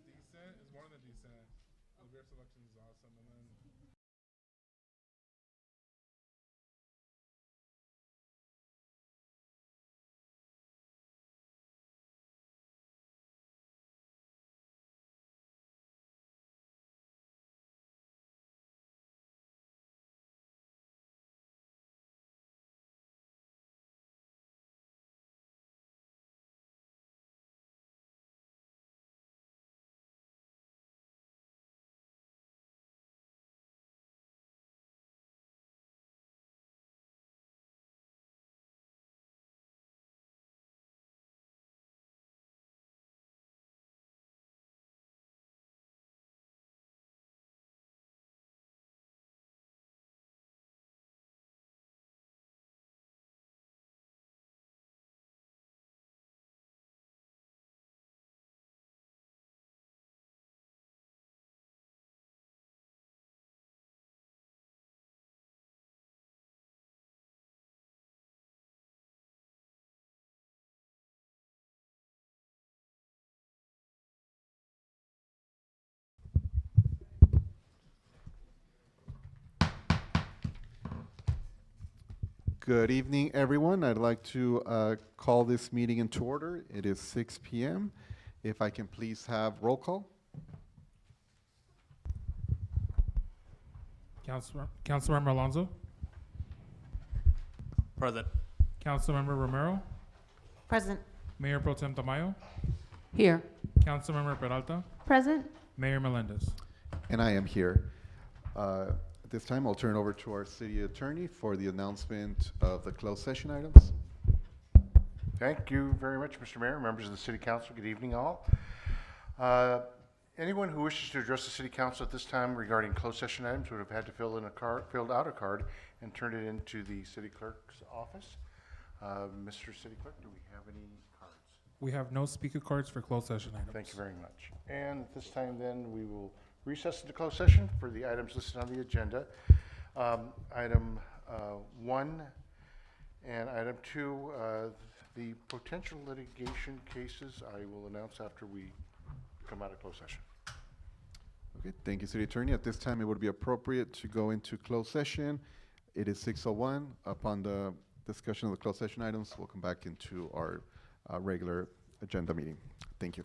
decent. It's more than decent. The beer selection is awesome, and then Good evening, everyone. I'd like to call this meeting into order. It is 6 p.m. If I can please have roll call. Councilmember Alonso, Present. Councilmember Romero, Present. Mayor Pro Tem Tamayo, Here. Councilmember Peralta, Present. Mayor Melendez. And I am here. At this time, I'll turn it over to our city attorney for the announcement of the closed session items. Thank you very much, Mr. Mayor, members of the City Council. Good evening, all. Anyone who wishes to address the City Council at this time regarding closed session items would have had to filled out a card and turn it into the City Clerk's office. Mr. City Clerk, do we have any cards? We have no speaker cards for closed session items. Thank you very much. And at this time, then, we will recess into closed session for the items listed on the agenda. Item 1 and item 2, the potential litigation cases, I will announce after we come out of closed session. Okay, thank you, city attorney. At this time, it would be appropriate to go into closed session. It is 6:01. Upon the discussion of the closed session items, we'll come back into our regular agenda meeting. Thank you.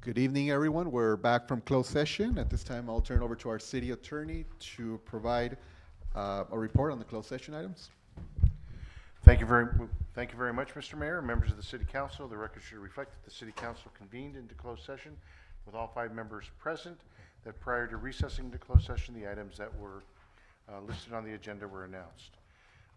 Good evening, everyone. We're back from closed session. At this time, I'll turn over to our city attorney to provide a report on the closed session items. Thank you very much, Mr. Mayor. Members of the City Council, the record should reflect that the City Council convened into closed session with all 5 members present, that prior to recessing into closed session, the items that were listed on the agenda were announced.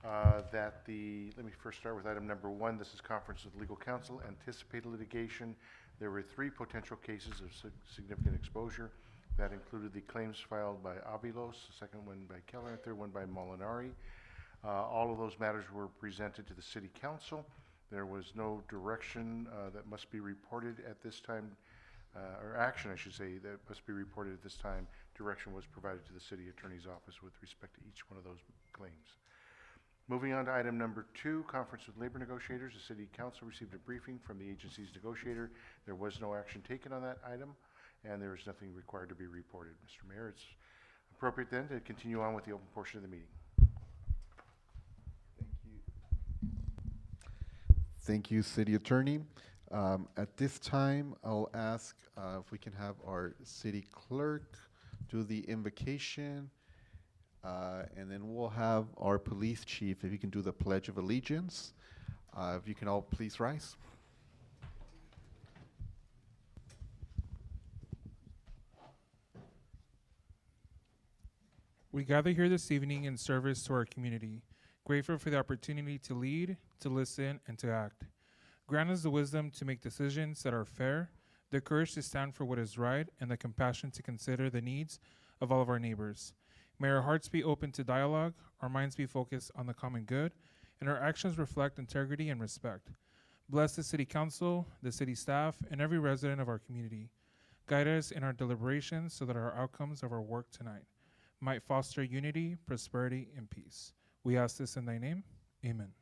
Let me first start with item number 1. This is conference with legal counsel, anticipated litigation. There were 3 potential cases of significant exposure. That included the claims filed by Avilos, the second one by Keller, and the third one by Molinari. All of those matters were presented to the City Council. There was no direction that must be reported at this time, or action, I should say, that must be reported at this time. Direction was provided to the City Attorney's Office with respect to each one of those claims. Moving on to item number 2, conference with labor negotiators. The City Council received a briefing from the agency's negotiator. There was no action taken on that item, and there is nothing required to be reported. Mr. Mayor, it's appropriate then to continue on with the open portion of the meeting. Thank you, City Attorney. At this time, I'll ask if we can have our City Clerk do the invocation, and then we'll have our Police Chief, if you can do the Pledge of Allegiance. If you can all please rise. We gather here this evening in service to our community, grateful for the opportunity to lead, to listen, and to act. Grant us the wisdom to make decisions that are fair, the courage to stand for what is right, and the compassion to consider the needs of all of our neighbors. May our hearts be open to dialogue, our minds be focused on the common good, and our actions reflect integrity and respect. Bless the City Council, the city staff, and every resident of our community. Guide us in our deliberations so that our outcomes of our work tonight might foster unity, prosperity, and peace. We ask this in thy name. Amen.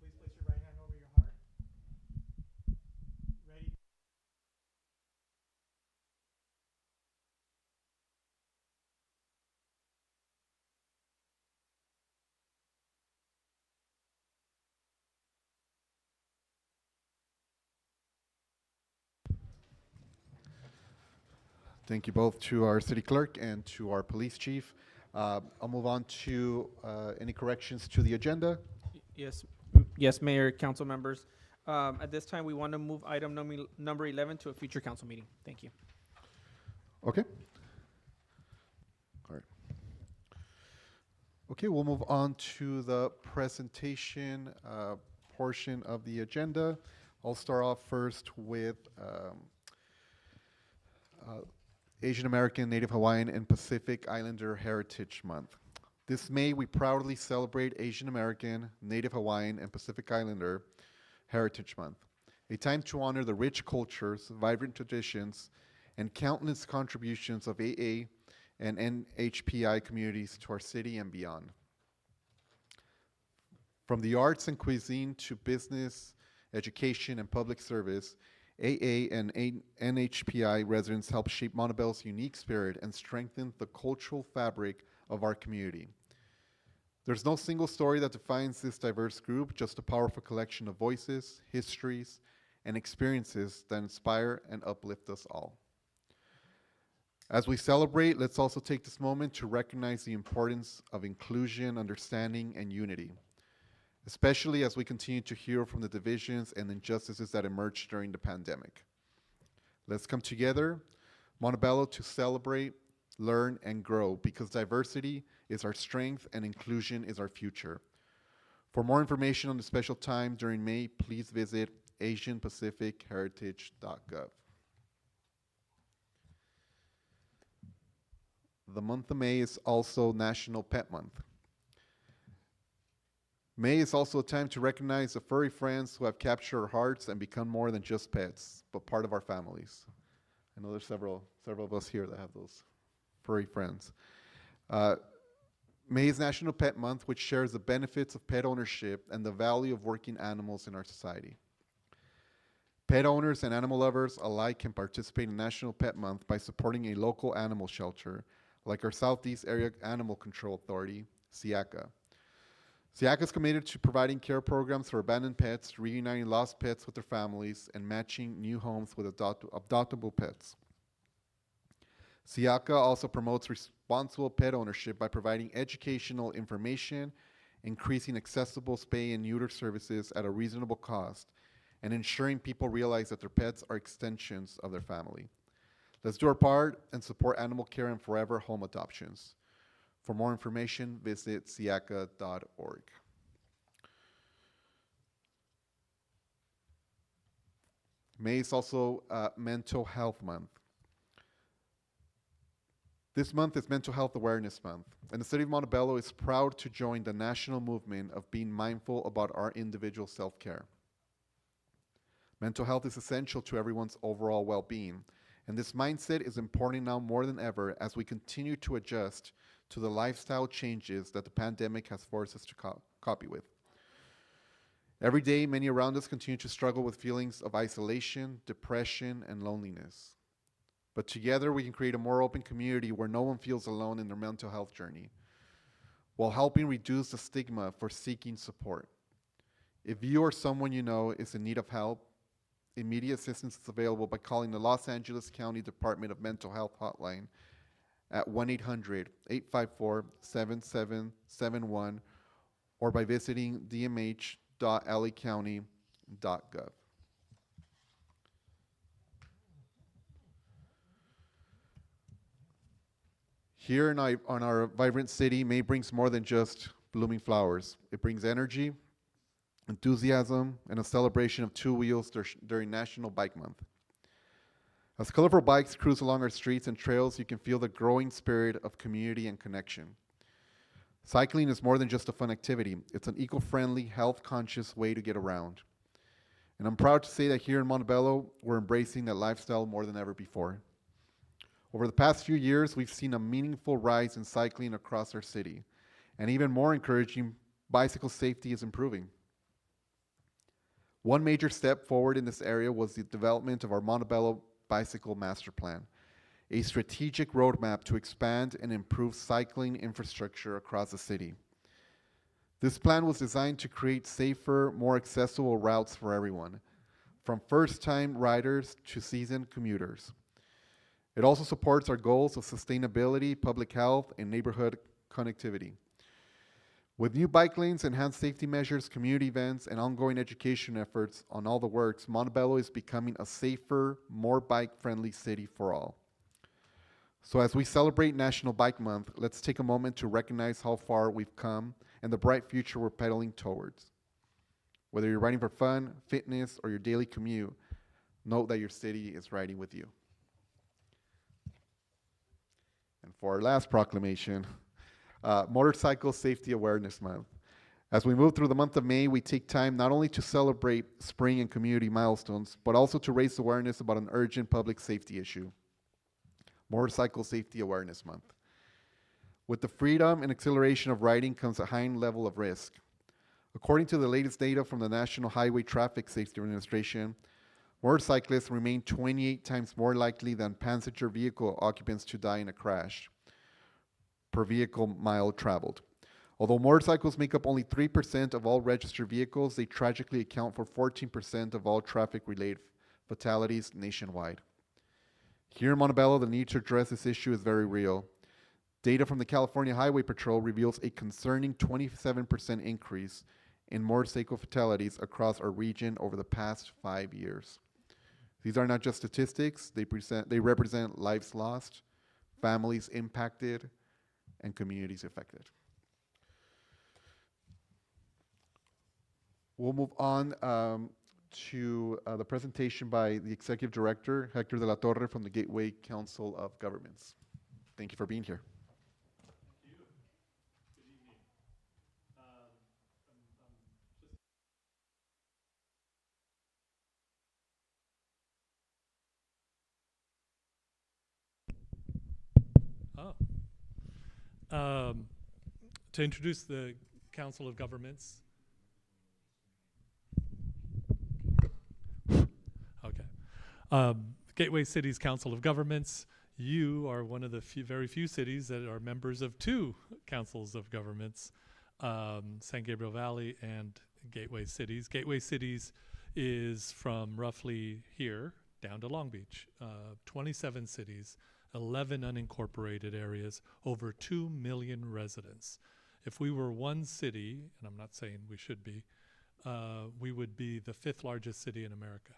Please place your right hand over your heart. Ready? Thank you both to our City Clerk and to our Police Chief. I'll move on to any corrections to the agenda. Yes, Mayor, council members. At this time, we want to move item number 11 to a future council meeting. Thank you. Okay. All right. Okay, we'll move on to the presentation portion of the agenda. I'll start off first with Asian American, Native Hawaiian, and Pacific Islander Heritage Month. This May, we proudly celebrate Asian American, Native Hawaiian, and Pacific Islander Heritage Month, a time to honor the rich cultures, vibrant traditions, and countless contributions of AA and NHPI communities to our city and beyond. From the arts and cuisine to business, education, and public service, AA and NHPI residents help shape Montebello's unique spirit and strengthen the cultural fabric of our community. There's no single story that defines this diverse group, just a powerful collection of voices, histories, and experiences that inspire and uplift us all. As we celebrate, let's also take this moment to recognize the importance of inclusion, understanding, and unity, especially as we continue to hear from the divisions and injustices that emerged during the pandemic. Let's come together, Montebello, to celebrate, learn, and grow, because diversity is our strength and inclusion is our future. For more information on the special time during May, please visit asianpacificheritage.gov. The month of May is also National Pet Month. May is also a time to recognize the furry friends who have captured our hearts and become more than just pets, but part of our families. I know there's several of us here that have those furry friends. May is National Pet Month, which shares the benefits of pet ownership and the value of working animals in our society. Pet owners and animal lovers alike can participate in National Pet Month by supporting a local animal shelter, like our Southeast Area Animal Control Authority, SIACA. SIACA is committed to providing care programs for abandoned pets, reuniting lost pets with their families, and matching new homes with adoptable pets. SIACA also promotes responsible pet ownership by providing educational information, increasing accessible spay and neuter services at a reasonable cost, and ensuring people realize that their pets are extensions of their family. Let's do our part and support animal care and forever home adoptions. For more information, visit siaca.org. May is also Mental Health Month. This month is Mental Health Awareness Month, and the City of Montebello is proud to join the national movement of being mindful about our individual self-care. Mental health is essential to everyone's overall well-being, and this mindset is important now more than ever as we continue to adjust to the lifestyle changes that the pandemic has forced us to copy with. Every day, many around us continue to struggle with feelings of isolation, depression, and loneliness. But together, we can create a more open community where no one feels alone in their mental health journey, while helping reduce the stigma for seeking support. If you or someone you know is in need of help, immediate assistance is available by calling the Los Angeles County Department of Mental Health hotline at 1-800-854-7771 or by visiting dmh.lacounty.gov. Here on our vibrant city, May brings more than just blooming flowers. It brings energy, enthusiasm, and a celebration of two wheels during National Bike Month. As colorful bikes cruise along our streets and trails, you can feel the growing spirit of community and connection. Cycling is more than just a fun activity. It's an eco-friendly, health-conscious way to get around. And I'm proud to say that here in Montebello, we're embracing that lifestyle more than ever before. Over the past few years, we've seen a meaningful rise in cycling across our city. And even more encouraging, bicycle safety is improving. One major step forward in this area was the development of our Montebello Bicycle Master Plan, a strategic roadmap to expand and improve cycling infrastructure across the city. This plan was designed to create safer, more accessible routes for everyone, from first-time riders to seasoned commuters. It also supports our goals of sustainability, public health, and neighborhood connectivity. With new bike lanes, enhanced safety measures, community events, and ongoing education efforts on all the works, Montebello is becoming a safer, more bike-friendly city for all. So as we celebrate National Bike Month, let's take a moment to recognize how far we've come and the bright future we're pedaling towards. Whether you're riding for fun, fitness, or your daily commute, note that your city is riding with you. And for our last proclamation, Motorcycle Safety Awareness Month. As we move through the month of May, we take time not only to celebrate spring and community milestones, but also to raise awareness about an urgent public safety issue. Motorcycle Safety Awareness Month. With the freedom and exhilaration of riding comes a high level of risk. According to the latest data from the National Highway Traffic Safety Administration, motorcyclists remain 28 times more likely than passenger vehicle occupants to die in a crash per vehicle mile traveled. Although motorcycles make up only 3% of all registered vehicles, they tragically account for 14% of all traffic-related fatalities nationwide. Here in Montebello, the need to address this issue is very real. Data from the California Highway Patrol reveals a concerning 27% increase in motorcycle fatalities across our region over the past 5 years. These are not just statistics, they represent lives lost, families impacted, and communities affected. We'll move on to the presentation by the Executive Director, Hector de la Torre from the Gateway Council of Governments. Thank you for being here. Thank you. Good evening. To introduce the Council of Governments. Okay. Gateway Cities Council of Governments. You are one of the very few cities that are members of two councils of governments. San Gabriel Valley, and Gateway Cities. Gateway Cities is from roughly here down to Long Beach. 27 cities, 11 unincorporated areas, over 2 million residents. If we were one city, and I'm not saying we should be, we would be the 5th largest city in America.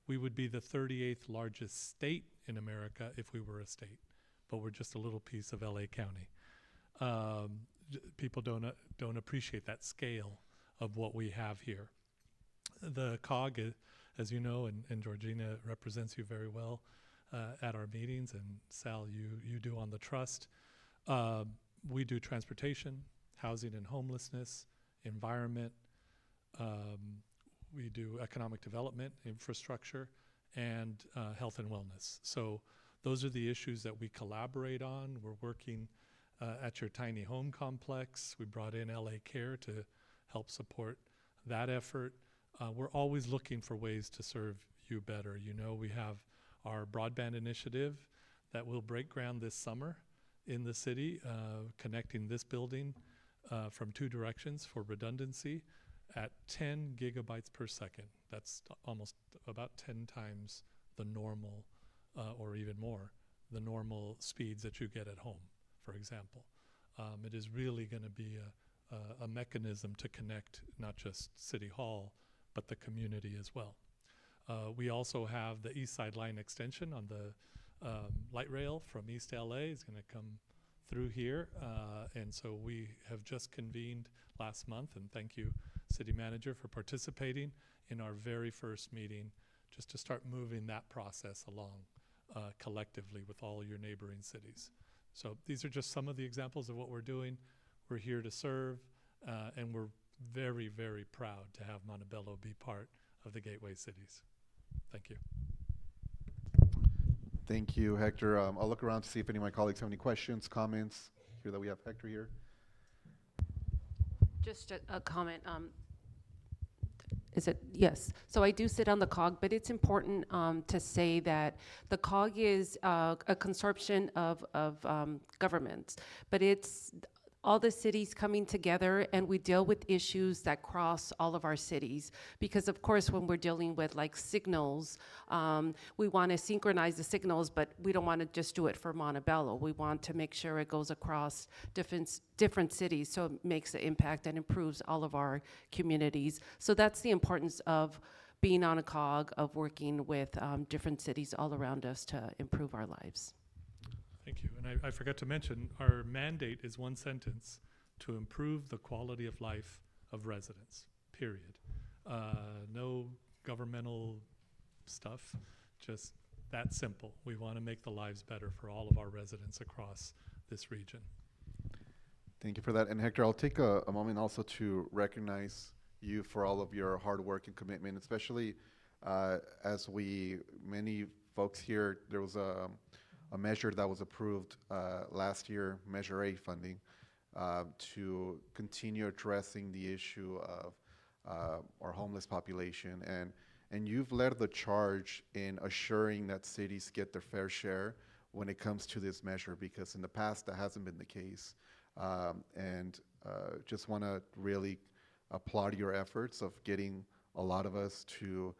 We would be the 38th largest state in America if we were a state, but we're just a little piece of LA County. People don't appreciate that scale of what we have here. The COG, as you know, and Georgina represents you very well at our meetings, and Sal, you do on the trust. We do transportation, housing and homelessness, environment. We do economic development, infrastructure, and health and wellness. So those are the issues that we collaborate on. We're working at your tiny home complex. We brought in LA Care to help support that effort. We're always looking for ways to serve you better. You know, we have our broadband initiative that will break ground this summer in the city, connecting this building from 2 directions for redundancy at 10 gigabytes per second. That's almost about 10 times the normal, or even more, the normal speeds that you get at home, for example. It is really going to be a mechanism to connect not just City Hall, but the community as well. We also have the East Side Line extension on the light rail from East LA is going to come through here. And so we have just convened last month, and thank you, City Manager, for participating in our very first meeting, just to start moving that process along collectively with all your neighboring cities. So these are just some of the examples of what we're doing. We're here to serve, and we're very, very proud to have Montebello be part of the Gateway Cities. Thank you. Thank you, Hector. I'll look around to see if any of my colleagues have any questions, comments. Here that we have Hector here. Just a comment. Is it? Yes. So I do sit on the COG, but it's important to say that the COG is a consortium of governments, but it's all the cities coming together, and we deal with issues that cross all of our cities. Because of course, when we're dealing with like signals, we want to synchronize the signals, but we don't want to just do it for Montebello. We want to make sure it goes across different cities, so it makes an impact and improves all of our communities. So that's the importance of being on a COG, of working with different cities all around us to improve our lives. Thank you. And I forgot to mention, our mandate is one sentence: to improve the quality of life of residents, period. No governmental stuff, just that simple. We want to make the lives better for all of our residents across this region. Thank you for that. And Hector, I'll take a moment also to recognize you for all of your hard work and commitment, especially as many folks here, there was a measure that was approved last year, Measure A funding, to continue addressing the issue of our homeless population. And you've led the charge in assuring that cities get their fair share when it comes to this measure, because in the past that hasn't been the case. And just want to really applaud your efforts of getting a lot of us to,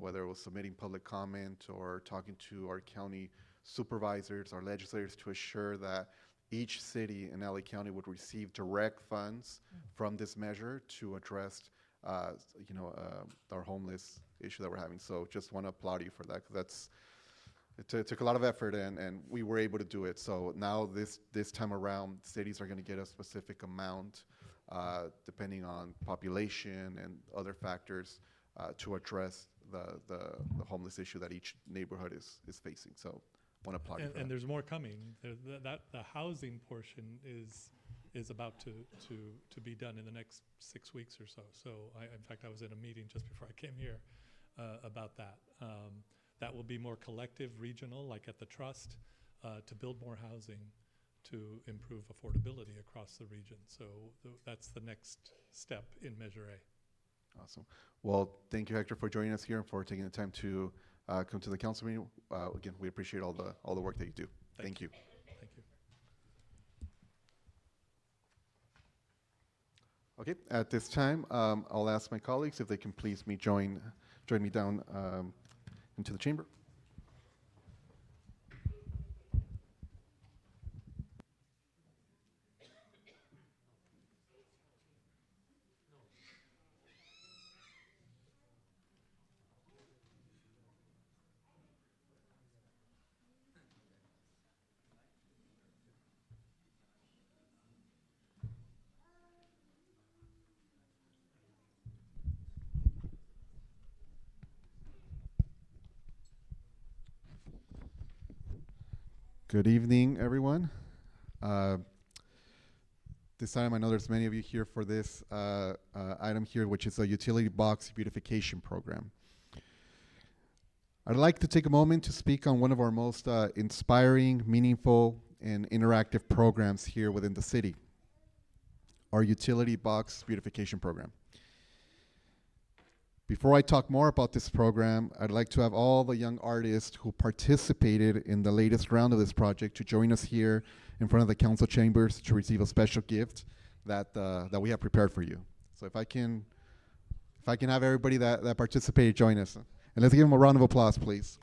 whether it was submitting public comment or talking to our county supervisors, our legislators, to assure that each city in LA County would receive direct funds from this measure to address, our homeless issue that we're having. So just want to applaud you for that, because it took a lot of effort, and we were able to do it. So now this time around, cities are going to get a specific amount, depending on population and other factors, to address the homeless issue that each neighborhood is facing. So want to applaud you for And that. there's more coming. The housing portion is about to be done in the next 6 weeks or so. So in fact, I was in a meeting just before I came here about that. That will be more collective, regional, like at the trust, to build more housing to improve affordability across the region. So that's the next step in Measure A. Awesome. Well, thank you, Hector, for joining us here and for taking the time to come to the council meeting. Again, we appreciate all the work that you do. Thank you. Thank you. Okay, at this time, I'll ask my colleagues if they can please join me down into the chamber. Good evening, everyone. This time, I know there's many of you here for this item here, which is a utility box beautification program. I'd like to take a moment to speak on one of our most inspiring, meaningful, and interactive programs here within the city, our utility box beautification program. Before I talk more about this program, I'd like to have all the young artists who participated in the latest round of this project to join us here in front of the council chambers to receive a special gift that we have prepared for you. So if I can have everybody that participated join us. And let's give them a round of applause, please.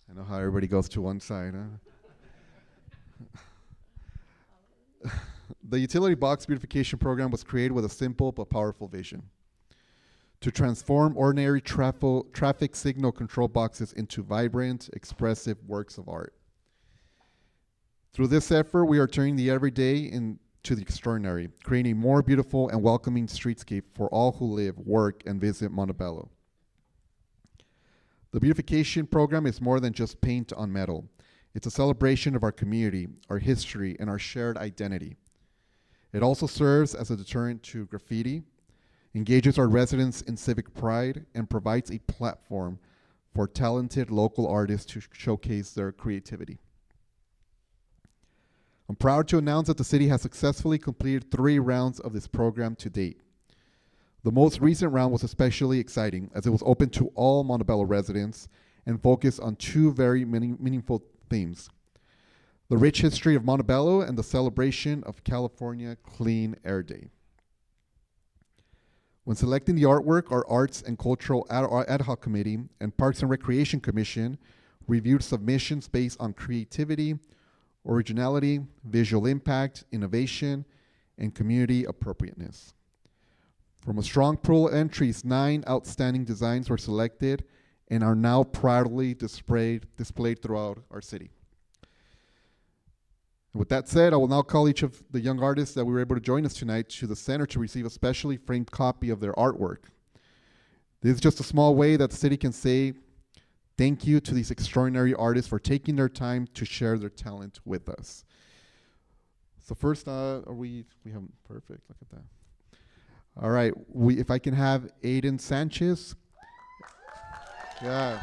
I know how everybody goes to one side, huh? The Utility Box Beautification Program was created with a simple but powerful vision: to transform ordinary traffic signal control boxes into vibrant, expressive works of art. Through this effort, we are turning the everyday into the extraordinary, creating a more beautiful and welcoming streetscape for all who live, work, and visit Montebello. The beautification program is more than just paint on metal. It's a celebration of our community, our history, and our shared identity. It also serves as a deterrent to graffiti, engages our residents in civic pride, and provides a platform for talented local artists to showcase their creativity. I'm proud to announce that the city has successfully completed 3 rounds of this program to date. The most recent round was especially exciting as it was open to all Montebello residents and focused on 2 very meaningful themes: the rich history of Montebello and the celebration of California Clean Air Day. When selecting the artwork, our Arts and Cultural Ad Hoc Committee and Parks and Recreation Commission reviewed submissions based on creativity, originality, visual impact, innovation, and community appropriateness. From a strong pool of entries, 9 outstanding designs were selected and are now proudly displayed throughout our city. With that said, I will now call each of the young artists that we were able to join us tonight to the center to receive a specially framed copy of their artwork. This is just a small way that the city can say thank you to these extraordinary artists for taking their time to share their talent with us. So first, we have perfect. Look at that. All right, if I can have Aiden Sanchez. Yeah.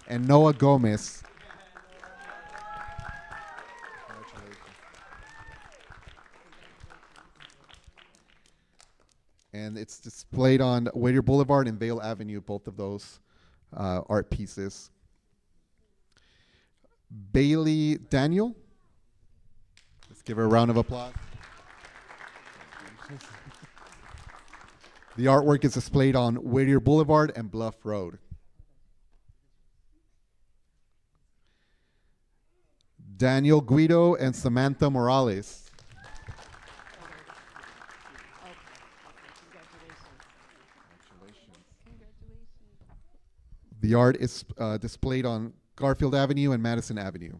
And Noah Gomez. And it's displayed on Whittier Boulevard and Vale Avenue, both of those art pieces. Bailey Daniel. Let's give her a round of applause. The artwork is displayed on Whittier Boulevard and Bluff Road. Daniel Guido and Samantha Morales. The art is displayed on Garfield Avenue and Madison Avenue.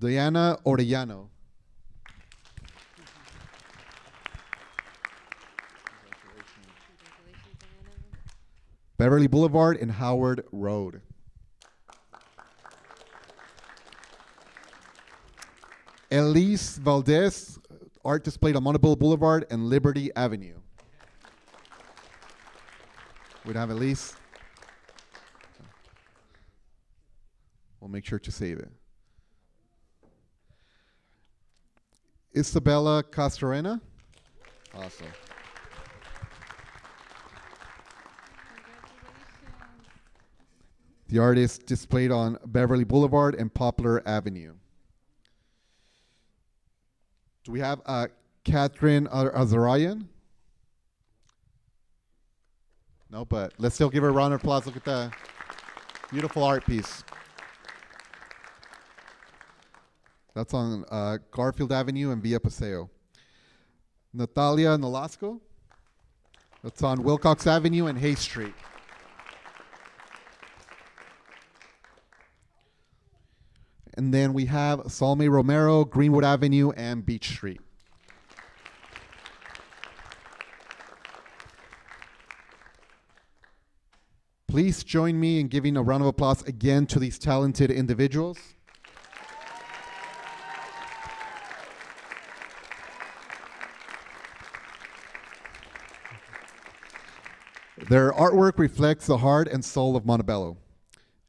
Diana Orellano. Beverly Boulevard and Howard Road. Elise Valdez, art displayed on Montebello Boulevard and Liberty Avenue. We'd have Elise. We'll make sure to save it. Isabella Castorena. Awesome. The art is displayed on Beverly Boulevard and Poplar Avenue. Do we have Catherine Azarayan? No, but let's still give her a round of applause. Look at that beautiful art piece. That's on Garfield Avenue and Via Paseo. Natalia Nolasco. That's on Wilcox Avenue and Hay Street. And then we have Salme Romero, Greenwood Avenue and Beach Street. Please join me in giving a round of applause again to these talented individuals. Their artwork reflects the heart and soul of Montebello,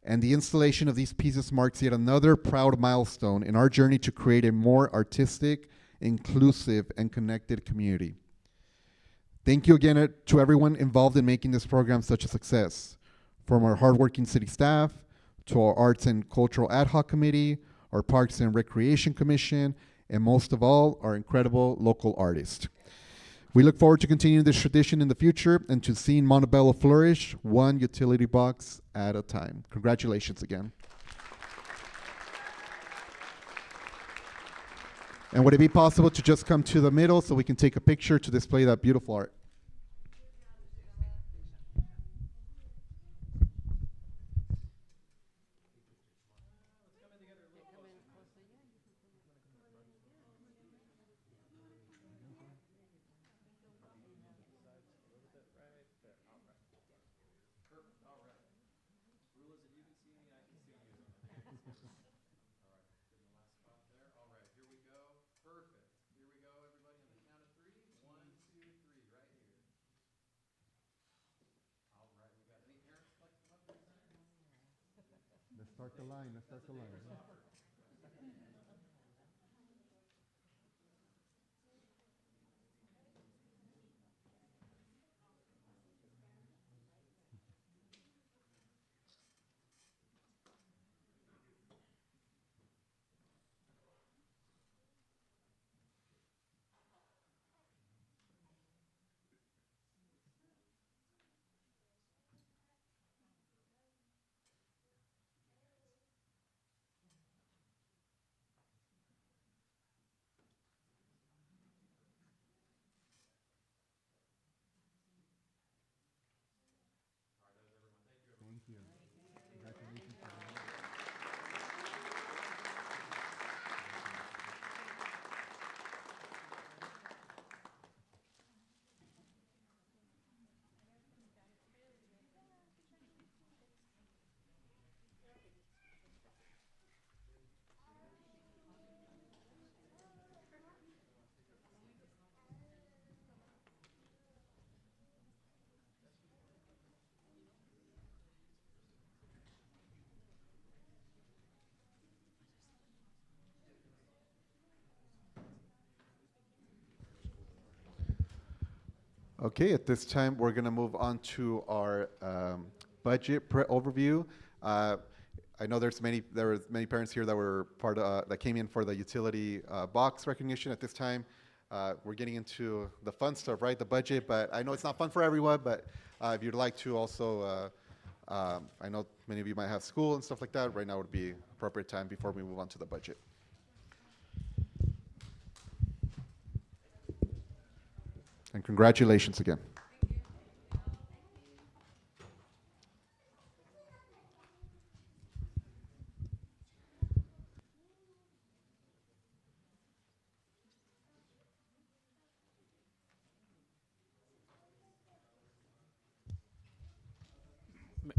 and the installation of these pieces marks yet another proud milestone in our journey to create a more artistic, inclusive, and connected community. Thank you again to everyone involved in making this program such a success, from our hardworking city staff, to our Arts and Cultural Ad Hoc Committee, our Parks and Recreation Commission, and most of all, our incredible local artists. We look forward to continuing this tradition in the future and to seeing Montebello flourish one utility box at a time. Congratulations again. And would it be possible to just come to the middle so we can take a picture to display that beautiful art? Let's start the line. Let's start the line. Thank you. Congratulations. Okay, at this time, we're going to move on to our budget overview. I know there were many parents here that were that came in for the utility box recognition. At this time, we're getting into the fun stuff, right? The budget, but I know it's not fun for everyone. But if you'd like to also, I know many of you might have school and stuff like that. Right now would be appropriate time before we move on to the budget. And congratulations again.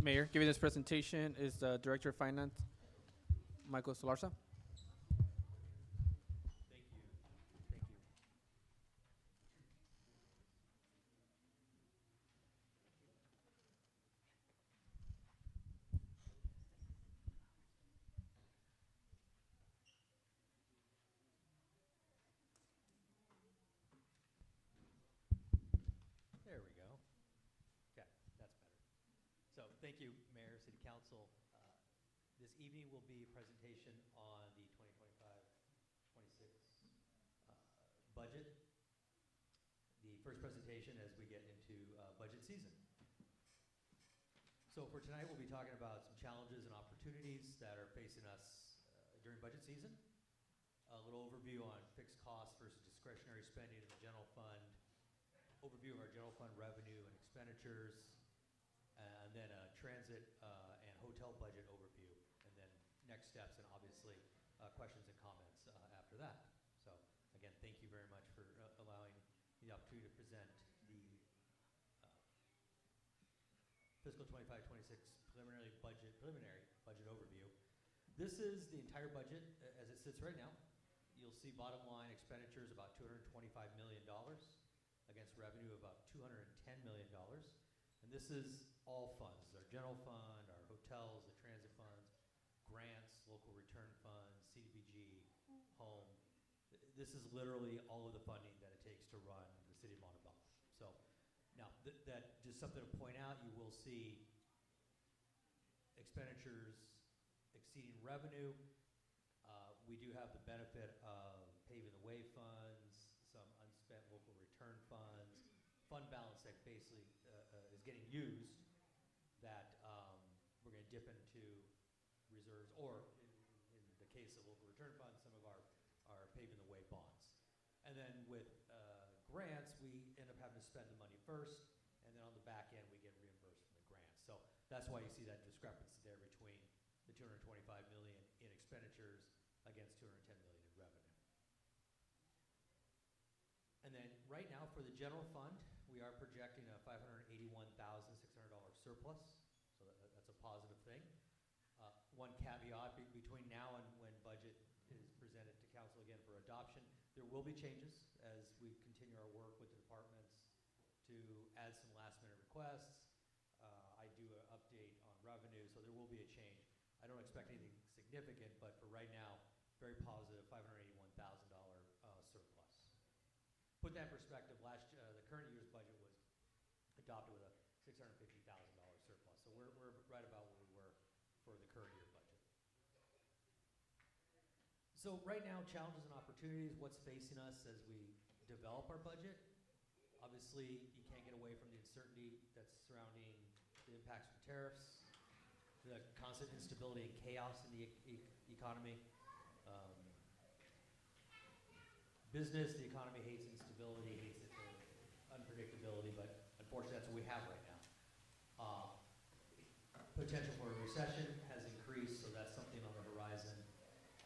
Mayor, giving this presentation is the Director of Finance, Michael Solarza. Thank you, Mayor, City Council. This evening will be a presentation on the 2025-26 budget. The first presentation as we get into budget season. So for tonight, we'll be talking about some challenges and opportunities that are facing us during budget season. A little overview on fixed costs versus discretionary spending in the general fund. Overview of our general fund revenue and expenditures. And then a transit and hotel budget overview. And then next steps and obviously questions and comments after that. So again, thank you very much for allowing the opportunity to present the fiscal 25-26 preliminary budget overview. This is the entire budget as it sits right now. You'll see bottom line expenditures about $225 million against revenue of about $210 million. And this is all funds, our general fund, our hotels, the transit funds, grants, local return funds, CDBG, home. This is literally all of the funding that it takes to run the city of Montebello. So now that just something to point out, you will see expenditures exceeding revenue. We do have the benefit of paving the way funds, some unspent local return funds, fund balance that basically is getting used that we're going to dip into reserves, or in the case of local return funds, some of our paving the way bonds. And then with grants, we end up having to spend the money first, and then on the back end, we get reimbursed from the grants. So that's why you see that discrepancy there between the $225 million in expenditures against $210 million in revenue. And then right now for the general fund, we are projecting a $581,600 surplus, so that's a positive thing. One caveat between now and when budget is presented to council again for adoption, there will be changes as we continue our work with the departments to add some last minute requests. I do an update on revenue, so there will be a change. I don't expect anything significant, but for right now, very positive $581,000 surplus. Put that in perspective, the current year's budget was adopted with a $650,000 surplus. So we're right about where we were for the current year budget. So right now, challenges and opportunities, what's facing us as we develop our budget. Obviously, you can't get away from the uncertainty that's surrounding the impacts from tariffs, the constant instability and chaos in the economy. Business, the economy hates instability, hates unpredictability, but unfortunately that's what we have right now. Potential for a recession has increased, so that's something on the horizon.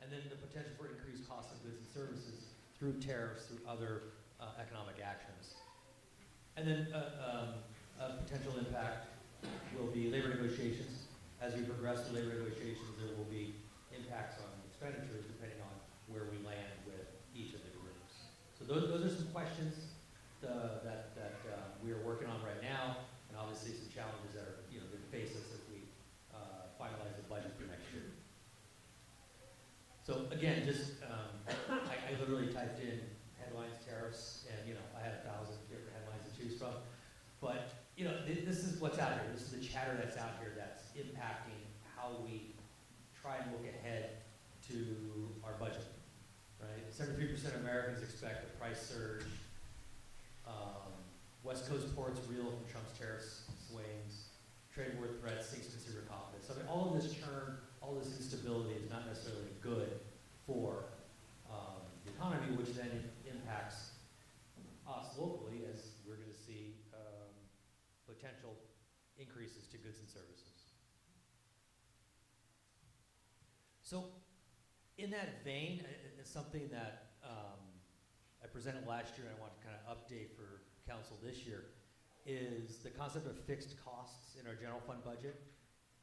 And then the potential for increased costs of goods and services through tariffs, through other economic actions. And then a potential impact will be labor negotiations. As we progress through labor negotiations, there will be impacts on expenditures depending on where we land with each of the groups. So those are some questions that we are working on right now, and obviously some challenges that are going to face us as we finalize the budget for next year. So again, just I literally typed in headlines, tariffs, and I had 1,000 different headlines to choose from. But this is what's out here. This is the chatter that's out here that's impacting how we try and look ahead to our budget. Right, 73% of Americans expect a price surge. West Coast ports reel from Trump's tariffs swings. Trade war threats sinks consumer confidence. So I mean, all of this churn, all this instability is not necessarily good for the economy, which then impacts us locally as we're going to see potential increases to goods and services. So in that vein, it's something that I presented last year and I want to kind of update for council this year, is the concept of fixed costs in our general fund budget.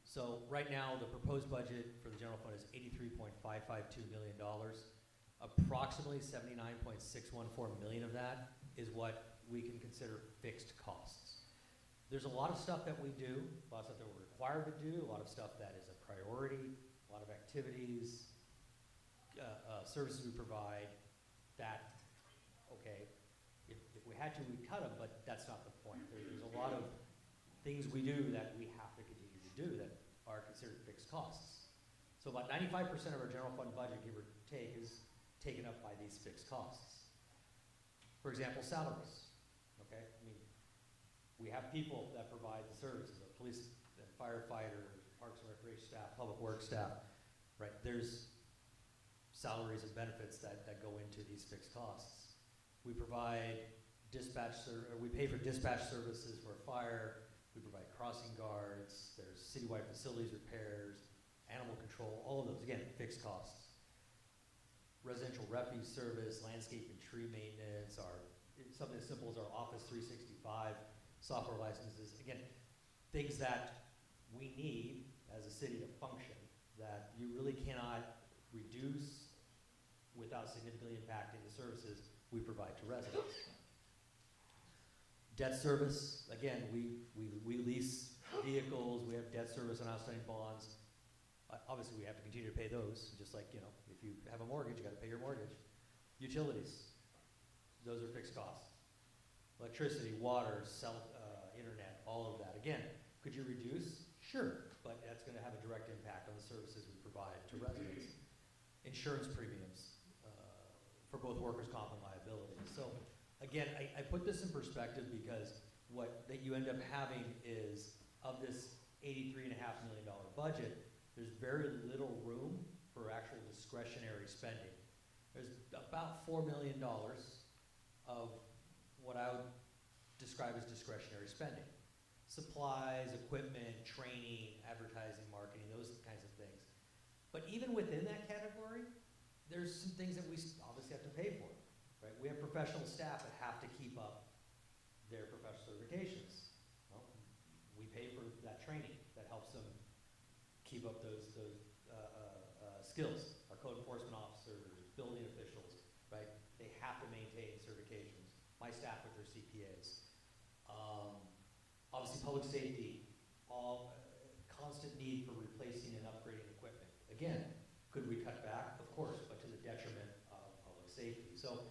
So right now, the proposed budget for the general fund is $83.552 million. Approximately $79.614 million of that is what we can consider fixed costs. There's a lot of stuff that we do, a lot of stuff that we're required to do, a lot of stuff that is a priority, a lot of activities, services we provide that, okay, if we had to, we'd cut them, but that's not the point. There's a lot of things we do that we have to continue to do that are considered fixed costs. So about 95% of our general fund budget, give or take, is taken up by these fixed costs. For example, salaries, okay? I mean, we have people that provide the services, the police, the firefighter, parks and recreation staff, public works staff, right? There's salaries and benefits that go into these fixed costs. We provide we pay for dispatch services for fire, we provide crossing guards, there's citywide facilities repairs, animal control, all of those, again, fixed costs. Residential refuse service, landscape and tree maintenance, something as simple as our Office 365 software licenses, again, things that we need as a city to function that you really cannot reduce without significantly impacting the services we provide to residents. Debt service, again, we lease vehicles, we have debt service on outstanding bonds. Obviously, we have to continue to pay those, just like, if you have a mortgage, you gotta pay your mortgage. Utilities, those are fixed costs. Electricity, water, internet, all of that. Again, could you reduce? Sure, but that's gonna have a direct impact on the services we provide to residents. Insurance premiums for both workers' comp and liability. So again, I put this in perspective because what that you end up having is, of this $83.5 million budget, there's very little room for actual discretionary spending. There's about $4 million of what I would describe as discretionary spending. Supplies, equipment, training, advertising, marketing, those kinds of things. But even within that category, there's some things that we obviously have to pay for, right? We have professional staff that have to keep up their professional certifications. Well, we pay for that training that helps them keep up those skills. Our code enforcement officers, building officials, right? They have to maintain certifications. My staff with their CPAs. Obviously, public safety, constant need for replacing and upgrading equipment. Again, could we cut back? Of course, but to the detriment of public safety. So,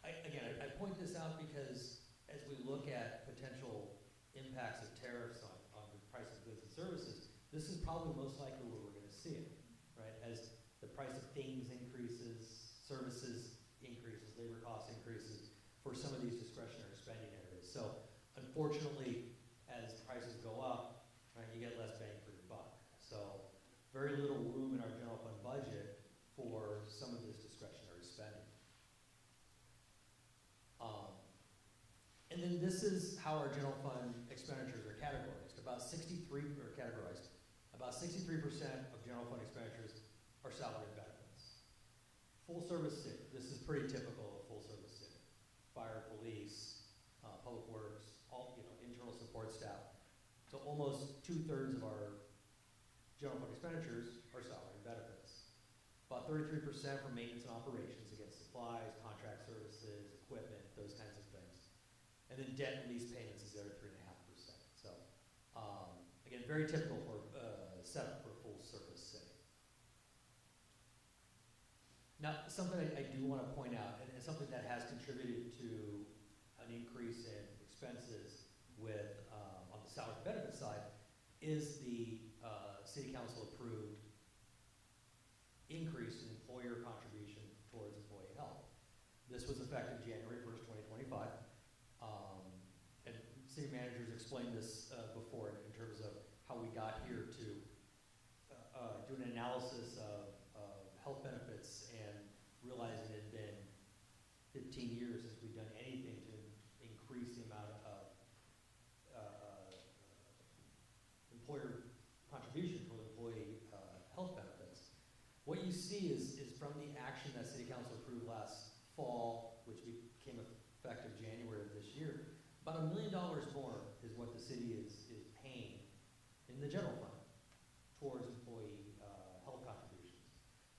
I point this out because as we look at potential impacts of tariffs on the price of goods and services, this is probably most likely where we're going to see it, right? As the price of things increases, services increases, labor cost increases for some of these discretionary spending areas. So, unfortunately, as prices go up, right, you get less bang for your buck. So, very little room in our general fund budget for some of this discretionary spending. And then this is how our general fund expenditures are categorized. About 63% of general fund expenditures are salary and benefits. Full service city. This is pretty typical of full service city. Fire, police, public works, all internal support staff. So almost 2/3 of our general fund expenditures are salary and benefits. About 33% for maintenance and operations, against supplies, contract services, equipment, those kinds of things. And then debt and lease payments is the other 3.5%. So again, very typical for setup for a full service city. Now, something I do want to point out, and something that has contributed to an increase in expenses with on the salary and benefit side, is the city council approved increase in employer contribution towards employee health. This was effective January 1st, 2025. And city managers explained this before in terms of how we got here to do an analysis of health benefits and realizing it had been 15 years since we've done anything to increase the amount of employer contribution for employee health benefits. What you see is from the action that City Council approved last fall, which became effective January of this year, about $1 million more is what the city is paying in the general fund towards employee health contributions.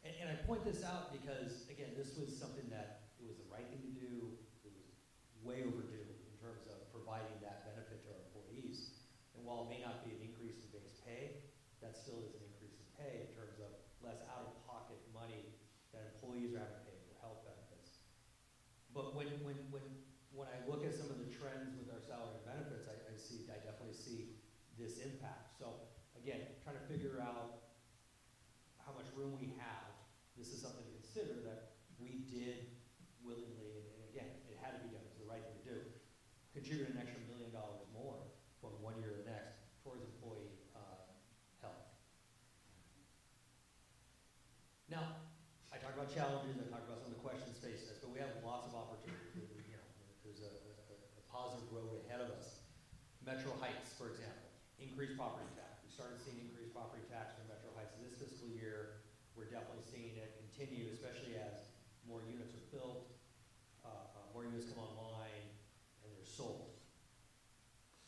And I point this out because, again, this was something that it was the right thing to do. It was way overdue in terms of providing that benefit to our employees. And while it may not be an increase in base pay, that still is an increase in pay in terms of less out-of-pocket money that employees are having to pay for health benefits. But when I look at some of the trends with our salary and benefits, I definitely see this impact. So again, trying to figure out how much room we have. This is something to consider that we did willingly, and again, it had to be done, it was the right thing to do. Contribute an extra $1 million more from one year to the next towards employee health. Now, I talked about challenges, I talked about some of the questions facing us, but we have lots of opportunities. You know, there's a positive road ahead of us. Metro Heights, for example, increased property tax. We started seeing increased property tax for Metro Heights this fiscal year. We're definitely seeing it continue, especially as more units are built, more units come online, and they're sold.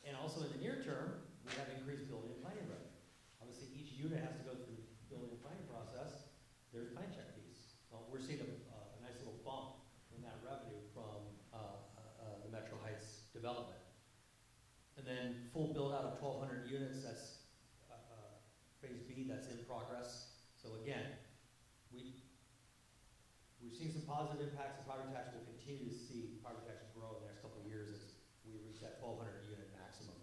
And also in the near term, we have increased building and planning revenue. Obviously, each unit has to go through the building and planning process. There's plan check fees. Well, we're seeing a nice little bump in that revenue from the Metro Heights development. And then full build out of 1,200 units, that's phase B, that's in progress. So again, we've seen some positive impacts of property tax. We'll continue to see property tax grow in the next couple of years as we reach that 1,200 unit maximum.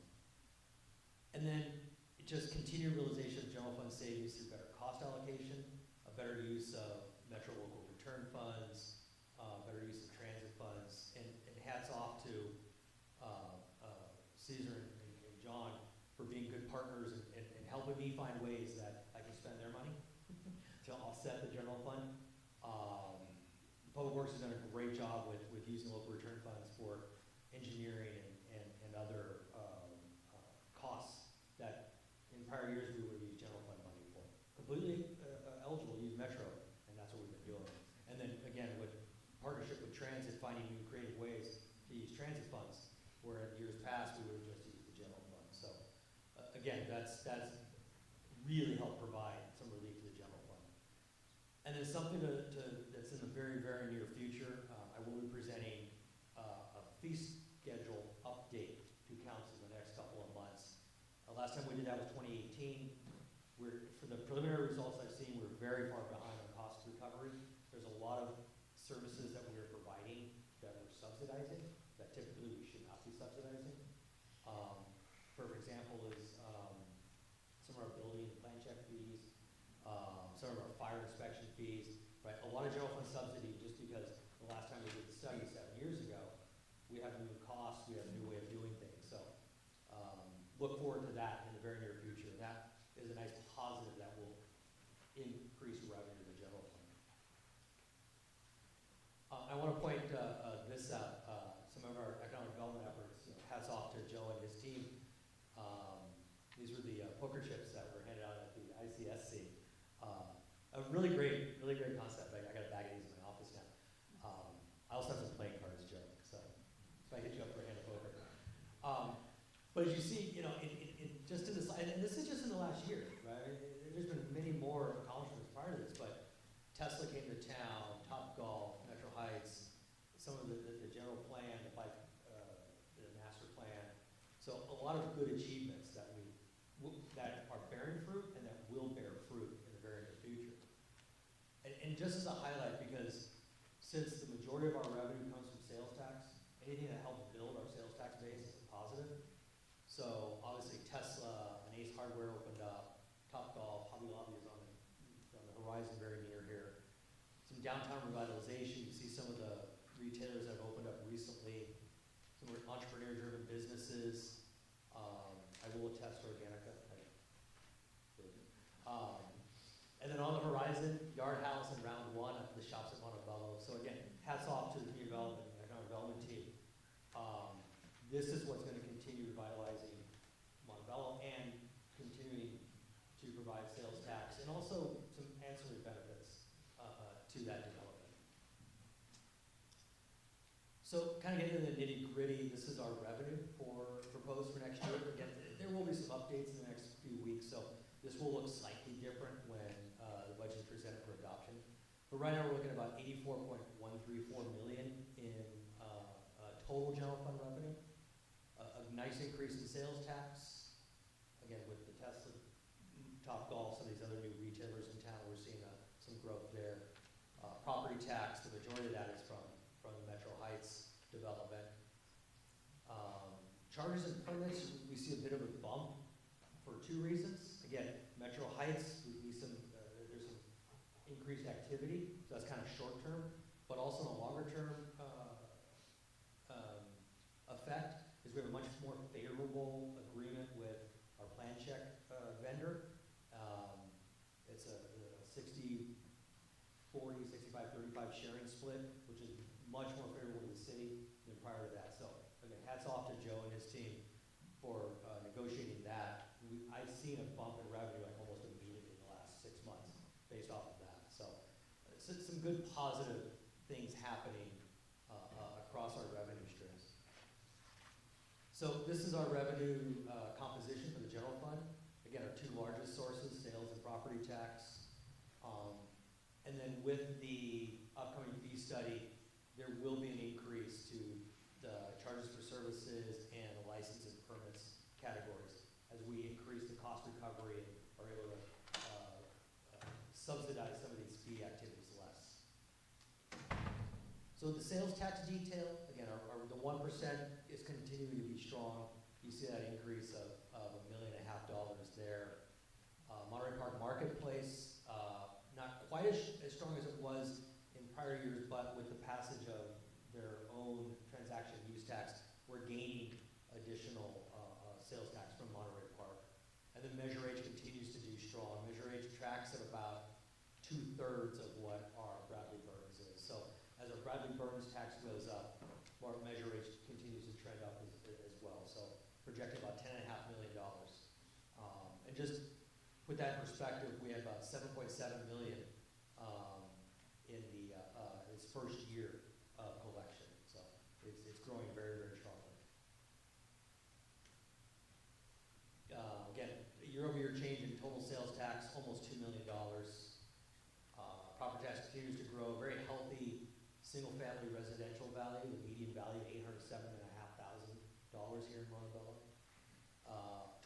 And then just continued realization of general fund savings through better cost allocation, a better use of metro local return funds, better use of transit funds, and hats off to Caesar and John for being good partners and helping me find ways that I can spend their money to offset the general fund. Public Works has done a great job with using local return funds for engineering and other costs that in prior years we would have used general fund money for. Completely eligible to use Metro, and that's what we've been doing. And then again, with partnership with transit, finding new creative ways to use transit funds, where in years past we would have just used the general fund. So again, that's really helped provide some relief to the general fund. And then something that's in the very, very near future, I will be presenting a fee schedule update to council in the next couple of months. Last time we did that was 2018. For the preliminary results I've seen, we're very far behind on cost recovery. There's a lot of services that we are providing that we're subsidizing that typically we should not be subsidizing. For example is some of our building and plan check fees, some of our fire inspection fees, right? A lot of general fund subsidy just because the last time we did the study 7 years ago, we have new costs, we have a new way of doing things. So look forward to that in the very near future. That is a nice positive that will increase revenue to the general fund. I want to point this out, some of our economic development efforts. Hats off to Joe and his team. These were the poker chips that were handed out at the ICSC. A really great concept. I got a bag of these in my office now. I also have some playing cards, Joe, so if I hit you up for a hand of poker. But as you see, you know, just in this, and this is just in the last year, right? There's been many more accomplishments prior to this, but Tesla came to town, Topgolf, Metro Heights, some of the general plan, the master plan. So a lot of good achievements that that are bearing fruit and that will bear fruit in the very near future. And just as a highlight, because since the majority of our revenue comes from sales tax, anything that helps build our sales tax base is a positive. So obviously Tesla and Ace Hardware opened up, Topgolf, Hobby Lobby is on the horizon very near here. Some downtown revitalization, you see some of the retailers that have opened up recently, some entrepreneur-driven businesses. I will attest to Organica. And then on the horizon, Yard House and Round One, the shops at Montebello. So again, hats off to the community development and economic development team. This is what's going to continue revitalizing Montebello and continuing to provide sales tax and also some ancillary benefits to that development. So kind of getting into the nitty gritty, this is our revenue proposed for next year. Again, there will be some updates in the next few weeks, so this will look slightly different when the budget is presented for adoption. But right now we're looking at about $84.134 million in total general fund revenue. A nice increase in sales tax. Again, with the Tesla, Topgolf, some of these other new retailers in town, we're seeing some growth there. Property tax, the majority of that is from the Metro Heights development. Charges and permits, we see a bit of a bump for two reasons. Again, Heights, there's some increased activity, so that's kind of short term, but also in a longer term effect is we have a much more favorable agreement with our plan check vendor. It's a 60, 40, 65, 35 sharing split, which is much more favorable to the city than prior to that. So again, hats off to Joe and his team for negotiating that. I've seen a bump in revenue like almost immediately in the last 6 months based off of that. So some good positive things happening across our revenue streams. So this is our revenue composition for the general fund. Again, our two largest sources, sales and property tax. And then with the upcoming fee study, there will be an increase to the charges for services and the license and permits categories as we increase the cost recovery and are able to subsidize some of these fee activities less. So the sales tax detail, again, the 1% is continuing to be strong. You see that increase of $1.5 million there. Monterey Park Marketplace, not quite as strong as it was in prior years, but with the passage of their own transaction use tax, we're gaining additional sales tax from Monterey Park. And then Measure H continues to do strong. Measure H tracks at about 2/3 of what our Bradley Burns is. So as our Bradley Burns tax goes up, our Measure H continues to trend up as well. So projected about $10.5 million. And just put that in perspective, we had about $7.7 million in its first year of collection. So it's growing very, very strongly. Again, year-over-year change in total sales tax, almost $2 million. Property tax continues to grow, very healthy single-family residential value, the median value $807,500 here in Montebello.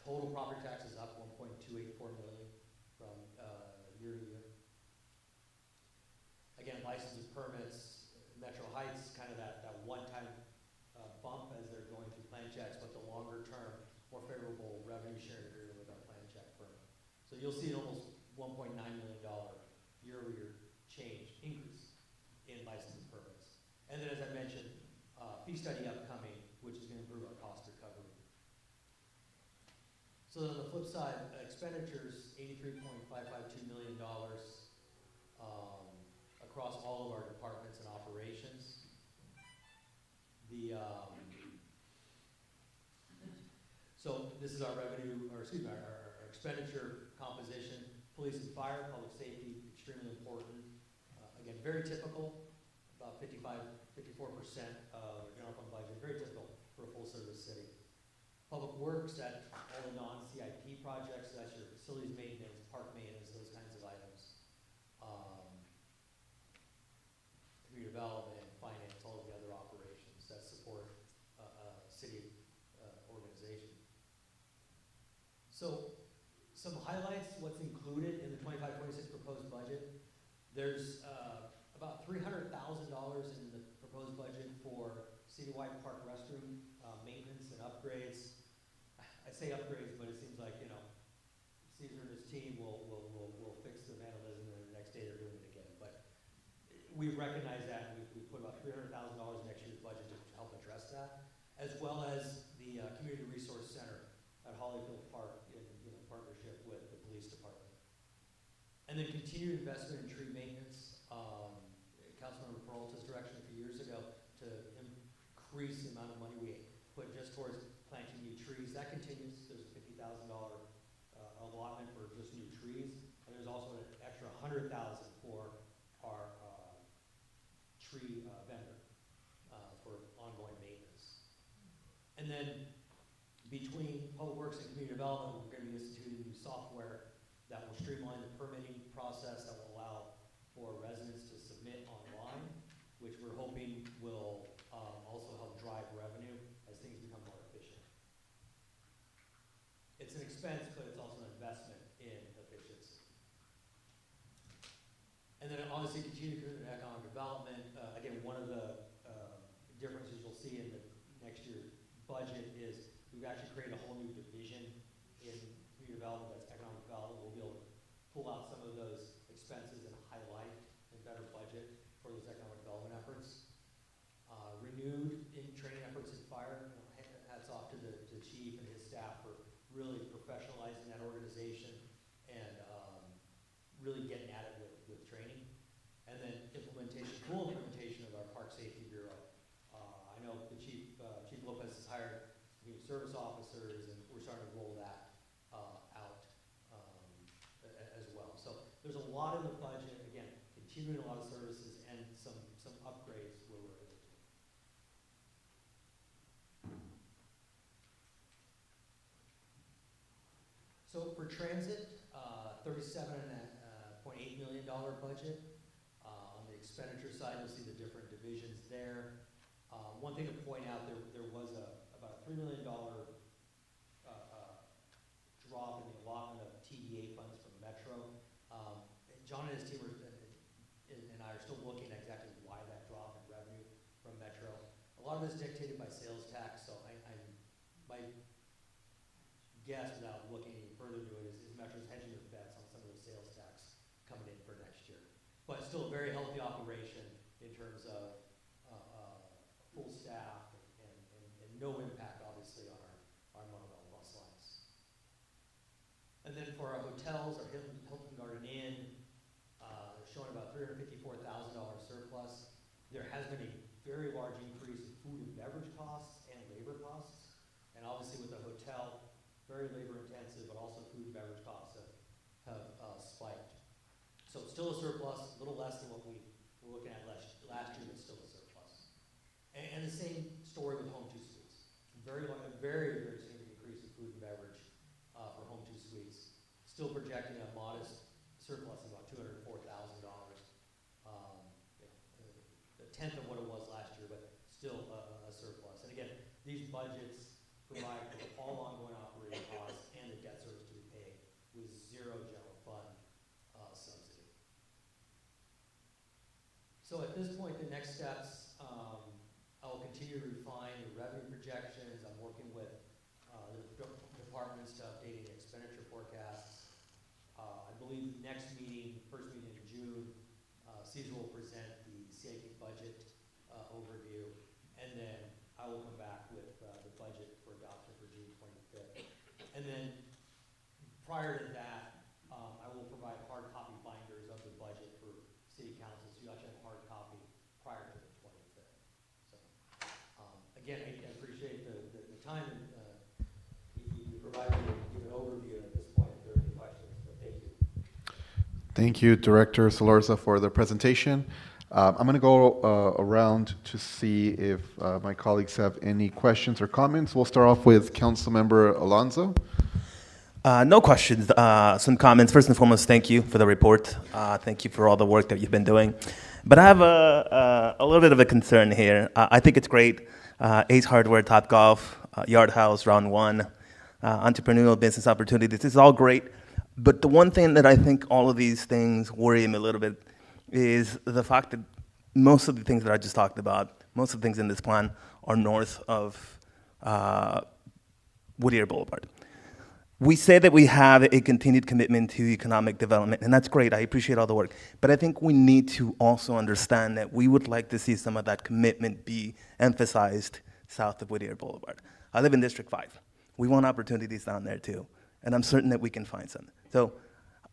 Total property tax is up $1.284 million from year to year. Again, licenses, permits, Metro Heights, kind of that one-time bump as they're going through plan checks, but the longer term, more favorable revenue sharing agreement with our plan check firm. So you'll see an almost $1.9 million year-over-year increase in licenses and permits. And then as I mentioned, fee study upcoming, which is going to improve our cost recovery. So on the flip side, expenditures, $83.552 million across all of our departments and operations. So this is our revenue, or excuse me, our expenditure composition. Police and fire, public safety, extremely important. Again, very typical, about 54% of the general fund budget, very typical for a full service city. Public works, that all the non-CIP projects, so that's your facilities maintenance, park maintenance, those kinds of items. Community development, finance, all of the other operations that support city organization. So some highlights, what's included in the 25-26 proposed budget. There's about $300,000 in the proposed budget for citywide park restroom maintenance and upgrades. I say upgrades, but it seems like, Caesar and his team will fix the vandalism, and the next day they're doing it again. But we recognize that, and we put about $300,000 in next year's budget to help address that, as well as the Community Resource Center at Hollyfield Park in partnership with the police department. And then continued investment in tree maintenance. Councilmember Peralta's direction a few years ago to increase the amount of money we put just towards planting new trees. That continues. There's a $50,000 allotment for just new trees, and there's also an extra $100,000 for our tree vendor for ongoing maintenance. And then between Public Works and Community Development, we're going to be instituting new software that will streamline the permitting process, that will allow for residents to submit online, which we're hoping will also help drive revenue as things become more efficient. It's an expense, but it's also an investment in efficiency. And then obviously continue to economic development. Again, one of the differences you'll see in the next year's budget is we've actually created a whole new division in community development, that's economic development. We'll be able to expenses and highlight and better budget for those economic development efforts. Renewed in training efforts in fire. Hats off to the chief and his staff for really professionalizing that organization and really getting at it with training. And then full implementation of our Park Safety Bureau. I know the Chief Lopez has hired new service officers, and we're starting to roll that out as well. So there's a lot in the budget, again, continuing a lot of services and some upgrades where we're able to. So for transit, $37.8 million budget. On the expenditure side, you'll see the different divisions there. One thing to point out, there was about a $3 million drop in the allotment of TDA funds from Metro. John and his team and I are still looking at exactly why that drop in revenue from Metro. A lot of it is dictated by sales tax, so my guess, without looking any further into it, is Metro's hedging their bets on some of the sales tax coming in for next year. But still a very healthy operation in terms of full staff and no impact, obviously, on our Montebello bus lines. And then for our hotels, our Hilton Garden Inn, showing about $354,000 surplus. There has been a very large increase in food and beverage costs and labor costs. And obviously with the hotel, very labor intensive, but also food and beverage costs have spiked. So it's still a surplus, a little less than what we were looking at last year, but still a surplus. And the same story with Home 2 Suites. Very significant increase in food and beverage for Home 2 Suites. Still projecting a modest surplus of about $204,000. A tenth of what it was last year, but still a surplus. And again, these budgets provide for all ongoing operating costs and the debt service to be paid with zero general fund subsidy. So at this point, the next steps, I will continue to refine the revenue projections. I'm working with the departments to update the expenditure forecasts. I believe next meeting, first meeting in June, Caesar will present the CIP budget overview, and then I will come back with the budget for adoption for June 25th. And then prior to that, I will provide hard copy binders of the budget for City Council, so you actually have a hard copy prior to the 25th. So again, I appreciate the time you provided me to give an overview at this point if there are any questions, but thank you. Thank you, Director Solorza, for the presentation. I'm going to go around to see if my colleagues have any questions or comments. We'll start off with Councilmember Alonso. No questions. Some comments. First and foremost, thank you for the report. Thank you for all the work that you've been doing. But I have a little bit of a concern here. I think it's great. Ace Hardware, Topgolf, Yard House, Round One, entrepreneurial business opportunities. This is all great. But the one thing that I think all of these things worry me a little bit is the fact that most of the things that I just talked about, most of the things in this plan are north of Whittier Boulevard. We say that we have a continued commitment to economic development, and that's great. I appreciate all the work. But I think we need to also understand that we would like to see some of that commitment be emphasized south of Whittier Boulevard. I live in District 5. We want opportunities down there too, and I'm certain that we can find some. So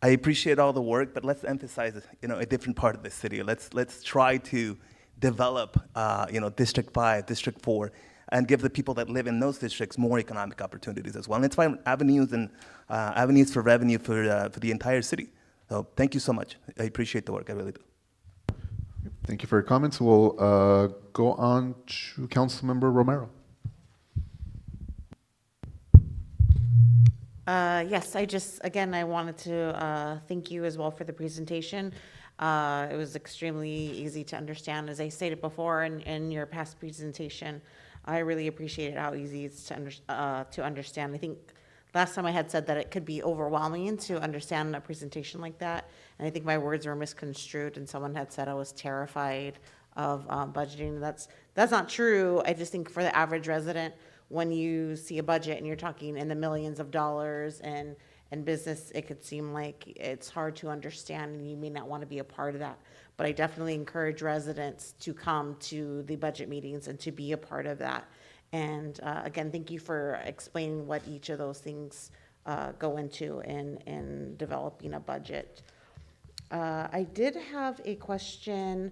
I appreciate all the work, but let's emphasize, a different part of the city. Let's try to develop, District 5, District 4, and give the people that live in those districts more economic opportunities as well. And let's find avenues for revenue for the entire city. So thank you so much. I appreciate the work. I really do. Thank you for your comments. We'll go on to Councilmember Romero. Yes, I wanted to thank you as well for the presentation. It was extremely easy to understand. As I stated before in your past presentation, I really appreciated how easy it's to understand. I think last time I had said that it could be overwhelming to understand a presentation like that, and I think my words were misconstrued, and someone had said I was terrified of budgeting. That's not true. I just think for the average resident, when you see a budget and you're talking in the millions of dollars and and business, it could seem like it's hard to understand and you may not want to be a part of that. But I definitely encourage residents to come to the budget meetings and to be a part of that. And again, thank you for explaining what each of those things go into in developing a budget. I did have a question,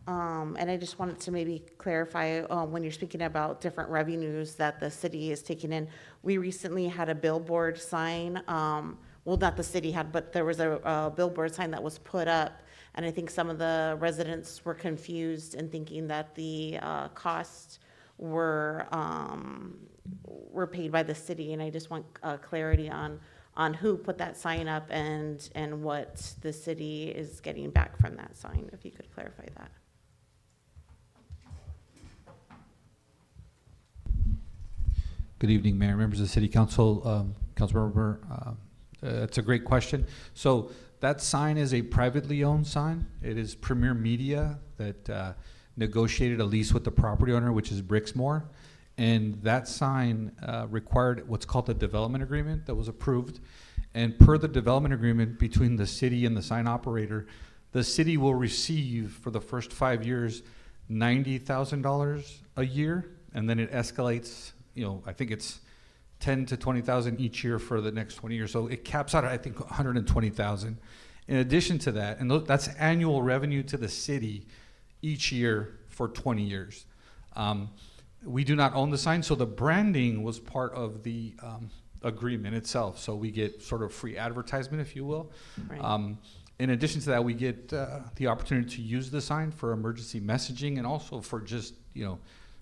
and I just wanted to maybe clarify when you're speaking about different revenues that the city is taking in. We recently had a billboard sign, well, not the city had, but there was a billboard sign that was put up, and I think some of the residents were confused and thinking that the costs were paid by the city, and I just want clarity on who put that sign up and what the city is getting back from that sign, if you could clarify that. Good evening, Mayor, members of the City Council, Councilmember. It's a great question. So that sign is a privately owned sign. It is Premier Media that negotiated a lease with the property owner, which is Brixmore. And that sign required what's called a development agreement that was approved. And per the development agreement between the city and the sign operator, the city will receive for the first 5 years $90,000 a year, and then it escalates. I think it's 10 to 20,000 each year for the next 20 years. So it caps out at, I think, 120,000. In addition to that, and that's annual revenue to the city each year for 20 years. We do not own the sign, so the branding was part of the agreement itself. So we get sort of free advertisement, if you will. Right. In addition to that, we get the opportunity to use the sign for emergency messaging and also for just,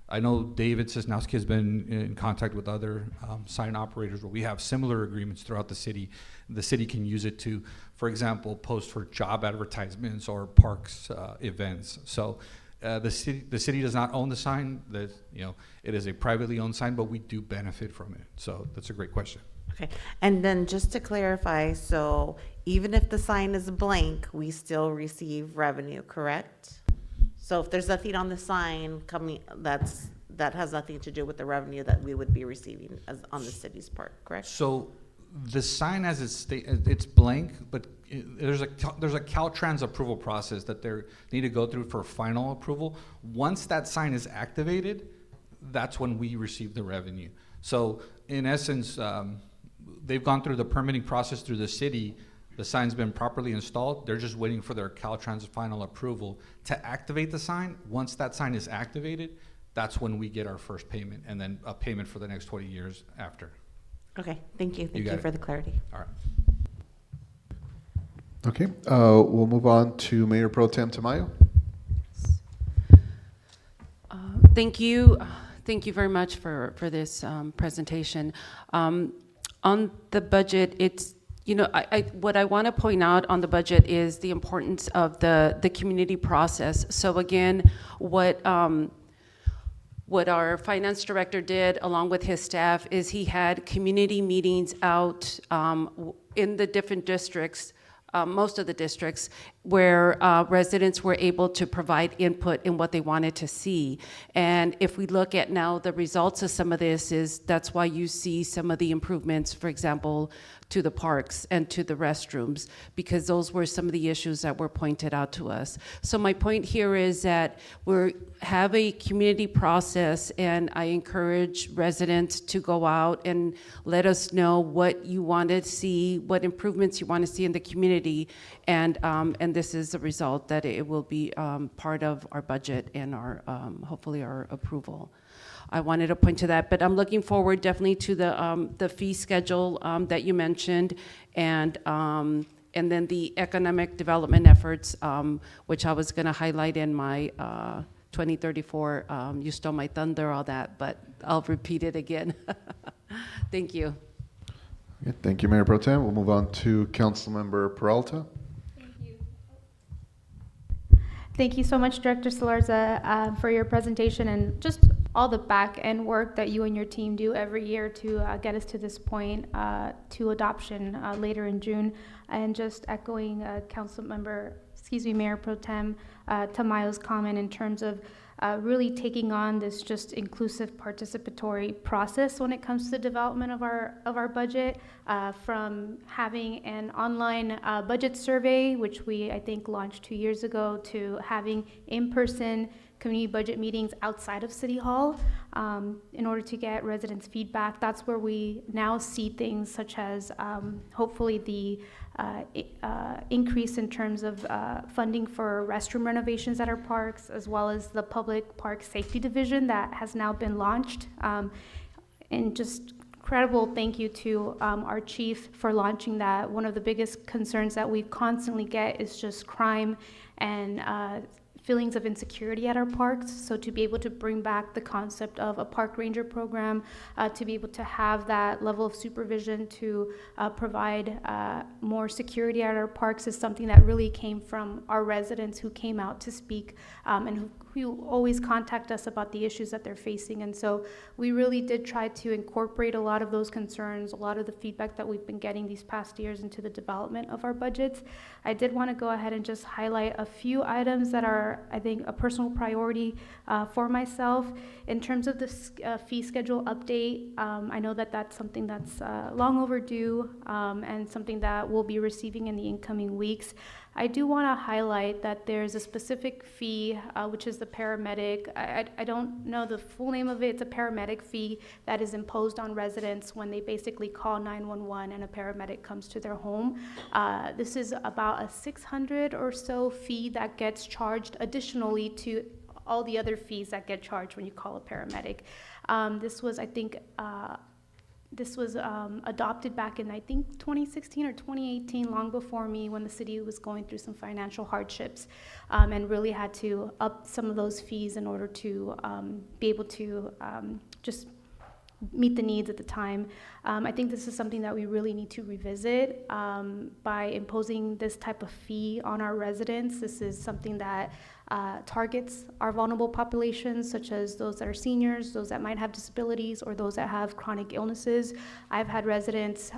I know David Sosnowski has been in contact with other sign operators where we have similar agreements throughout the city. The city can use it to, for example, post for job advertisements or parks events. So the city does not own the sign. It is a privately owned sign, but we do benefit from it. So that's a great question. Okay, and then just to clarify, so even if the sign is blank, we still receive revenue, correct? So if there's nothing on the sign coming, that has nothing to do with the revenue that we would be receiving on the city's part, correct? So the sign as it's blank, but there's a Caltrans approval process that they need to go through for final approval. Once that sign is activated, that's when we receive the revenue. So in essence, they've gone through the permitting process through the city. The sign's been properly installed. They're just waiting for their Caltrans final approval to activate the sign. Once that sign is activated, that's when we get our first payment, and then a payment for the next 20 years after. Okay, thank you. Thank got you it. for the clarity. All right. Okay, we'll move on to Mayor Pro Tem Tamayo. Thank you. Thank you very much for this presentation. On the budget, it's, what I want to point out on the budget is the importance of the community process. So again, what our finance director did along with his staff is he had community meetings out in the different districts, most of the districts, where residents were able to provide input in what they wanted to see. And if we look at now the results of some of this that's why you see some of the improvements, for example, to the parks and to the restrooms, because those were some of the issues that were pointed out to us. So my point here is that we have a community process, and I encourage residents to go out and let us know what you want to see, what improvements you want to see in the community, and this is the result that it will be part of our budget and our hopefully our approval. I wanted to point to that, but I'm looking forward definitely to the fee schedule that you mentioned, and then the economic development efforts, which I was going to highlight in my 2034. You stole my thunder, all that, but I'll repeat it again. Thank you. Okay, thank you, Mayor Pro Tem. We'll move on to Councilmember Peralta. Thank you so much, Director Salarza, for your presentation and just all the back-end work that you and your team do every year to get us to this point, to adoption later in June. And just echoing Mayor Pro Tem Tamayo's comment in terms of really taking on this just inclusive participatory process when it comes to the development of our budget, from having an online budget survey, which we, I think, launched 2 years ago, to having in-person community budget meetings outside of City Hall in order to get residents' feedback. That's where we now see things such as hopefully the increase in terms of funding for restroom renovations at our parks, as well as the Public Park Safety Division that has now been launched. And just incredible thank you to our chief for launching that. One of the biggest concerns that we constantly get is just crime and feelings of insecurity at our parks. So to be able to bring back the concept of a park ranger program, to be able to have that level of supervision to provide more security at our parks is something that really came from our residents who came out to speak and who always contact us about the issues that they're facing. And so we really did try to incorporate a lot of those concerns, a lot of the feedback that we've been getting these past years into the development of our budgets. I did want to go ahead and just highlight a few items that are, I think, a personal priority for myself. In terms of the fee schedule update, I know that that's something that's long overdue and something that we'll be receiving in the incoming weeks. I do want to highlight that there's a specific fee, which is the paramedic. I don't know the full name of it. It's a paramedic fee that is imposed on residents when they basically call 911 and a paramedic comes to their home. This is about a $600 or so fee that gets charged additionally to all the other fees that get charged when you call a paramedic. This was, I think, adopted back in, I think, 2016 or 2018, long before me, when the city was going through some financial hardships and really had to up some of those fees in order to be able to just meet the needs at the time. I think this is something that we really need to revisit by imposing this type of fee on our residents. This is something that targets our vulnerable populations, such as those that are seniors, those that might have disabilities, or those that have chronic illnesses. I've had residents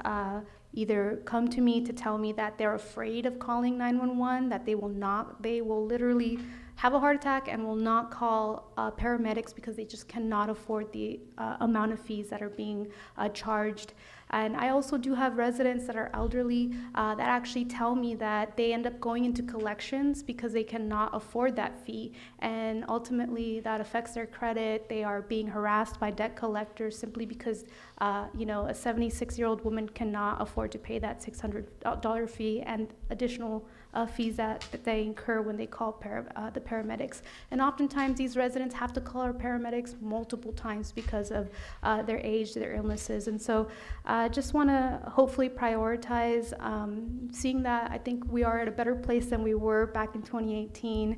either come to me to tell me that they're afraid of calling 911, that they will literally have a heart attack and will not call paramedics because they just cannot afford the amount of fees that are being charged. And I also do have residents that are elderly that actually tell me that they end up going into collections because they cannot afford that fee. And ultimately that affects their credit. They are being harassed by debt collectors simply because a 76-year-old woman cannot afford to pay that $600 fee and additional fees that they incur when they call the paramedics. And oftentimes these residents have to call our paramedics multiple times because of their age, their illnesses. And so just want to hopefully prioritize seeing that I think we are at a better place than we were back in 2018,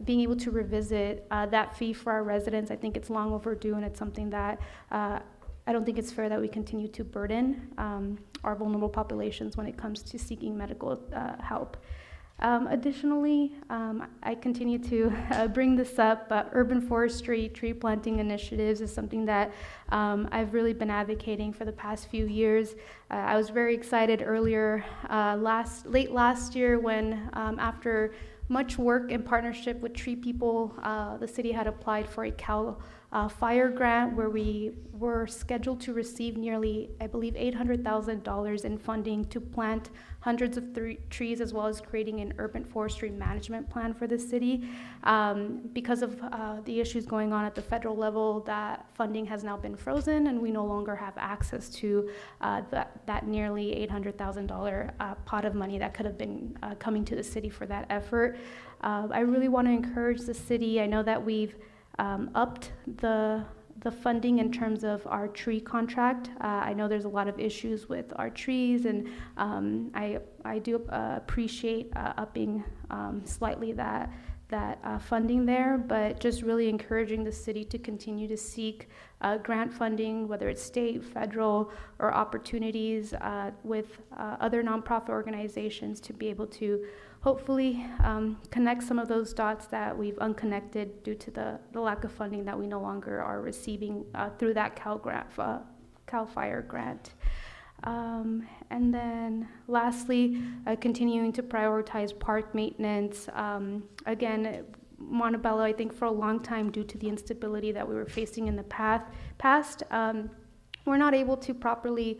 being able to revisit that fee for our residents. I think it's long overdue, and it's something that I don't think it's fair that we continue to burden our vulnerable populations when it comes to seeking medical help. Additionally, I continue to bring this up, urban forestry, tree planting initiatives is something that I've really been advocating for the past few years. I was very excited earlier, late last year, when after much work in partnership with Tree People, the city had applied for a CAL FIRE grant where we were scheduled to receive nearly, I believe, $800,000 in funding to plant hundreds of trees, as well as creating an urban forestry management plan for the city. Because of the issues going on at the federal level, that funding has now been frozen, and we no longer have access to that nearly $800,000 pot of money that could have been coming to the city for that effort. I really want to encourage the city. I know that we've upped the funding in terms of our tree contract. I know there's a lot of issues with our trees, and I do appreciate upping slightly that funding there, but just really encouraging the city to continue to seek grant funding, whether it's state, federal, or opportunities with other nonprofit organizations to be able to hopefully connect some of those dots that we've unconnected due to the lack of funding that we no longer are receiving through that CAL FIRE grant. And then lastly, continuing to prioritize park maintenance. Again, Montebello, I think for a long time, due to the instability that we were facing in the past, we're not able to properly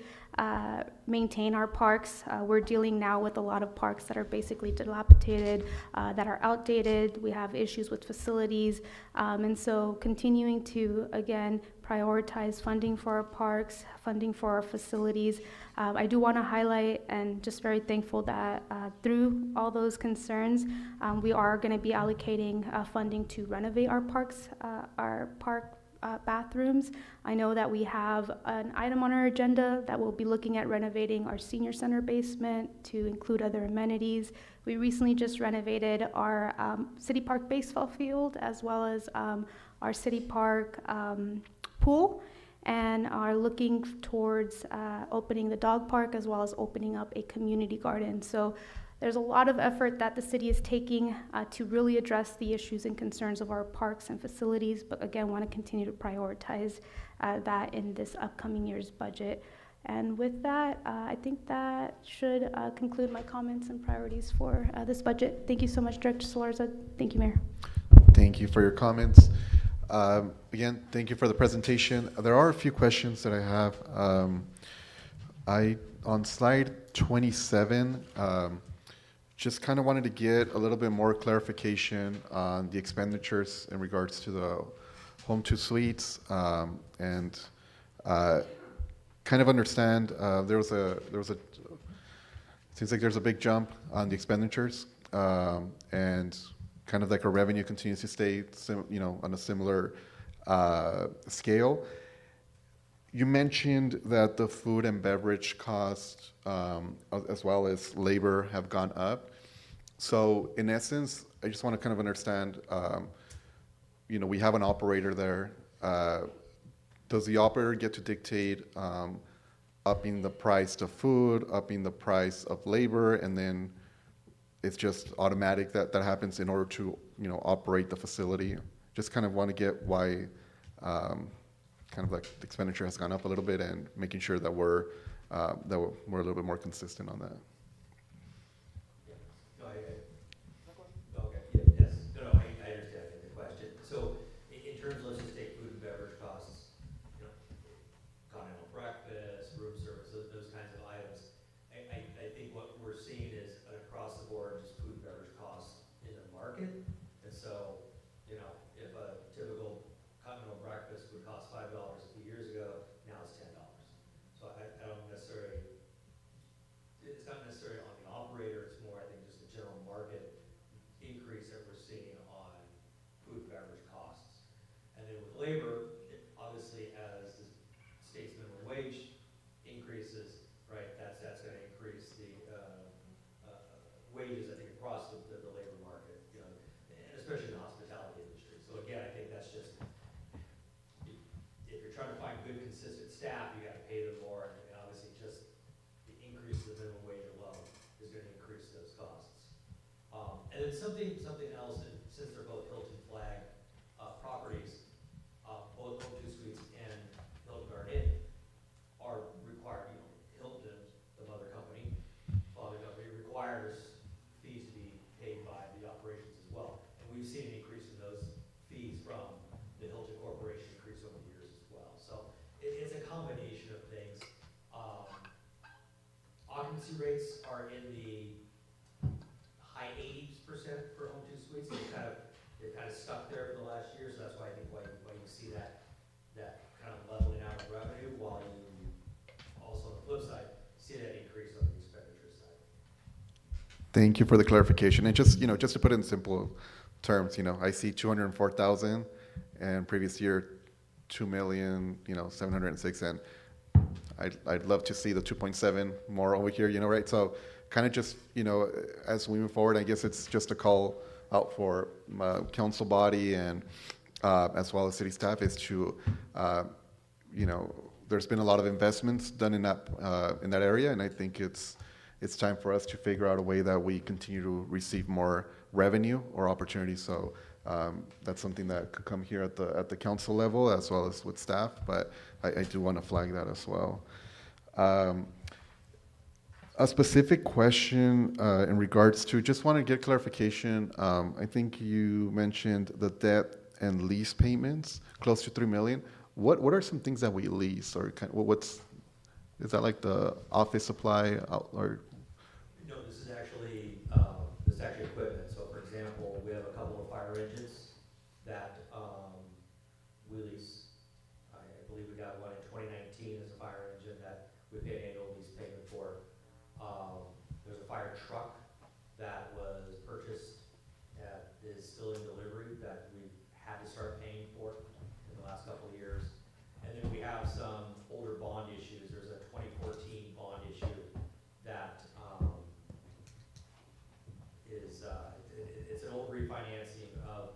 maintain our parks. We're dealing now with a lot of parks that are basically dilapidated, that are outdated. We have issues with facilities. And so continuing to, again, prioritize funding for our parks, funding for our facilities. I do want to highlight and just very thankful that through all those concerns, we are going to be allocating funding to renovate our parks, our park bathrooms. I know that we have an item on our agenda that we'll be looking at renovating our senior center basement to include other amenities. We recently just renovated our City Park baseball field as well as our City Park pool, and are looking towards opening the dog park as well as opening up a community garden. So there's a lot of effort that the city is taking to really address the issues and concerns of our parks and facilities, but again, want to continue to prioritize that in this upcoming year's budget. And with that, I think that should conclude my comments and priorities for this budget. Thank you so much, Director Solarza. Thank you, Mayor. Thank you for your comments. Again, thank you for the presentation. There are a few questions that I have. On slide 27, just kind of wanted to get a little bit more clarification on the expenditures in regards to the Home 2 Suites, and kind of understand it seems like there's a big jump on the expenditures, and kind of like our revenue continues to stay on a similar scale. You mentioned that the food and beverage costs, as well as labor, have gone up. So in essence, I just want to kind of understand, we have an operator there. Does the operator get to dictate upping the price of food, upping the price of labor, and then it's just automatic that happens in order to operate the facility? Just kind of want to get why kind of like the expenditure has gone up a little bit, and making sure that we're a little bit more consistent on that. I understand the question. So in terms, let's just take food and beverage costs, continental breakfast, room service, those kinds of items. I think what we're seeing is an across the board just food and beverage costs in the market. And so, if a typical continental breakfast would cost $5 a few years ago, now it's $10. So I don't necessarily, it's not necessarily on the operator, it's more, I think, just the general market increase that we're seeing on food and beverage costs. And then with labor, obviously, as the state's minimum wage increases, right, that's going to increase the wages, I think, across the labor market, and especially in the hospitality industry. So again, I think that's just, if you're trying to find good, consistent staff, you got to pay them more, and obviously just the increase of the minimum wage alone is going to increase those costs. And then something else, and since they're both Hilton flag properties, both Home 2 Suites and Hilton Garden Inn are required. Hilton, the mother company, father company, requires fees to be paid by the operations as well. And we've seen an increase in those fees from the Hilton Corporation increase over the years as well. So it's a combination of things. Occupancy rates are in the high 80% for Home 2 Suites. They've kind of stuck there for the last year, so that's why I think why you see that kind of leveling out of revenue, while you also on the flip side see that increase on the expenditure side. Thank you for the clarification. And just to put it in simple terms, I see 204,000, and previous year 2,706,000, and I'd love to see the 2.7 more over here, right? So kind of just, as we move forward, I guess it's just a call out for council body and as well as city staff is to, there's been a lot of investments done in that area, and I think it's time for us to figure out a way that we continue to receive more revenue or opportunities. So that's something that could come here at the council level as well as with staff, but I do want to flag that as well. A specific question in regards to, just want to get clarification. I think you mentioned the debt and lease payments, close to 3 million. What are some things that we lease, or is that like the office supply or? No, this is actually equipment. So for example, we have a couple of fire engines that we lease. I believe we got one in 2019 as a fire engine that we pay an annual lease payment for. There's a fire truck that was purchased that is still in delivery that we've had to start paying for in the last couple of years. And then we have some older bond issues. There's a 2014 bond issue that it's an old refinancing of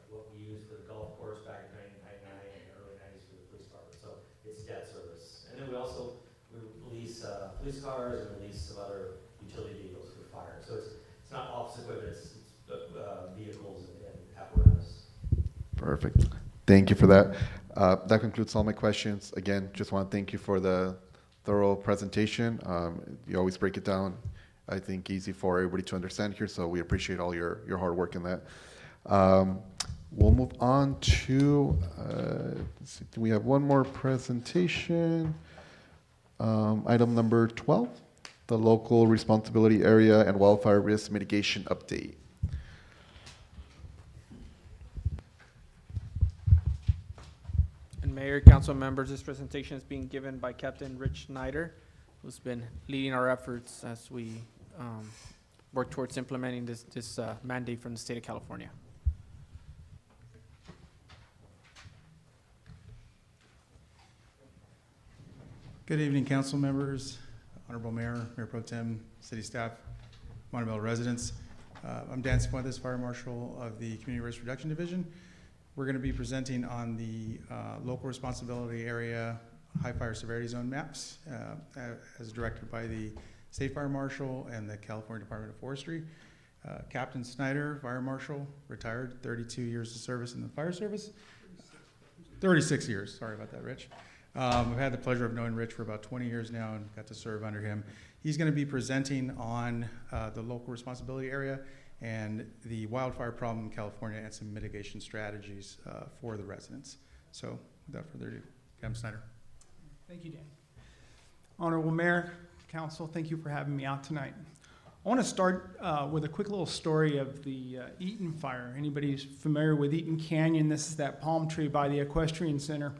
what we used for the golf course back in 1999 and the early 90s for the police department. So it's debt service. And then we lease police cars and we lease some other utility vehicles for fire. So it's not office equipment, it's vehicles and apparatus. Perfect. Thank you for that. That concludes all my questions. Again, just want to thank you for the thorough presentation. You always break it down, I think, easy for everybody to understand here, so we appreciate all your hard work in that. We'll move on to, let's see, we have one more presentation. Item number 12, the local responsibility area and wildfire risk mitigation update. And Mayor, council members, this presentation is being given by Captain Rich Snyder, who's been leading our efforts as we work towards implementing this mandate from the state of California. Good evening, council members, Honorable Mayor, Mayor Pro Tem, city staff, Montebello residents. I'm Dan Cifuentes, Fire Marshal of the Community Risk Reduction Division. We're going to be presenting on the local responsibility area high fire severity zone maps as directed by the State Fire Marshal and the California Department of Forestry. Captain Snyder, Fire Marshal, retired, 32 years of service in the fire service. 36 years, sorry about that, Rich. I've had the pleasure of knowing Rich for about 20 years now and got to serve under him. He's going to be presenting on the local responsibility area and the wildfire problem in California and some mitigation strategies for the residents. So without further ado, Captain Snyder. Thank you, Dan. Honorable Mayor, Council, thank you for having me out tonight. I want to start with a quick little story of the Eaton fire. Anybody who's familiar with Eaton Canyon, this is that palm tree by the Equestrian Center.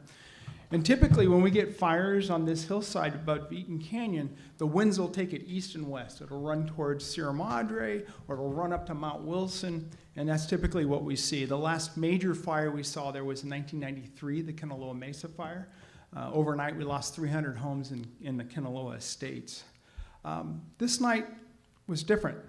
And typically when we get fires on this hillside above Eaton Canyon, the winds will take it east and west. It'll run towards Sierra Madre, or it'll run up to Mount Wilson, and that's typically what we see. The last major fire we saw there was in 1993, the Kinaloa Mesa fire. Overnight, we lost 300 homes in the Kinaloa estates. This night was different.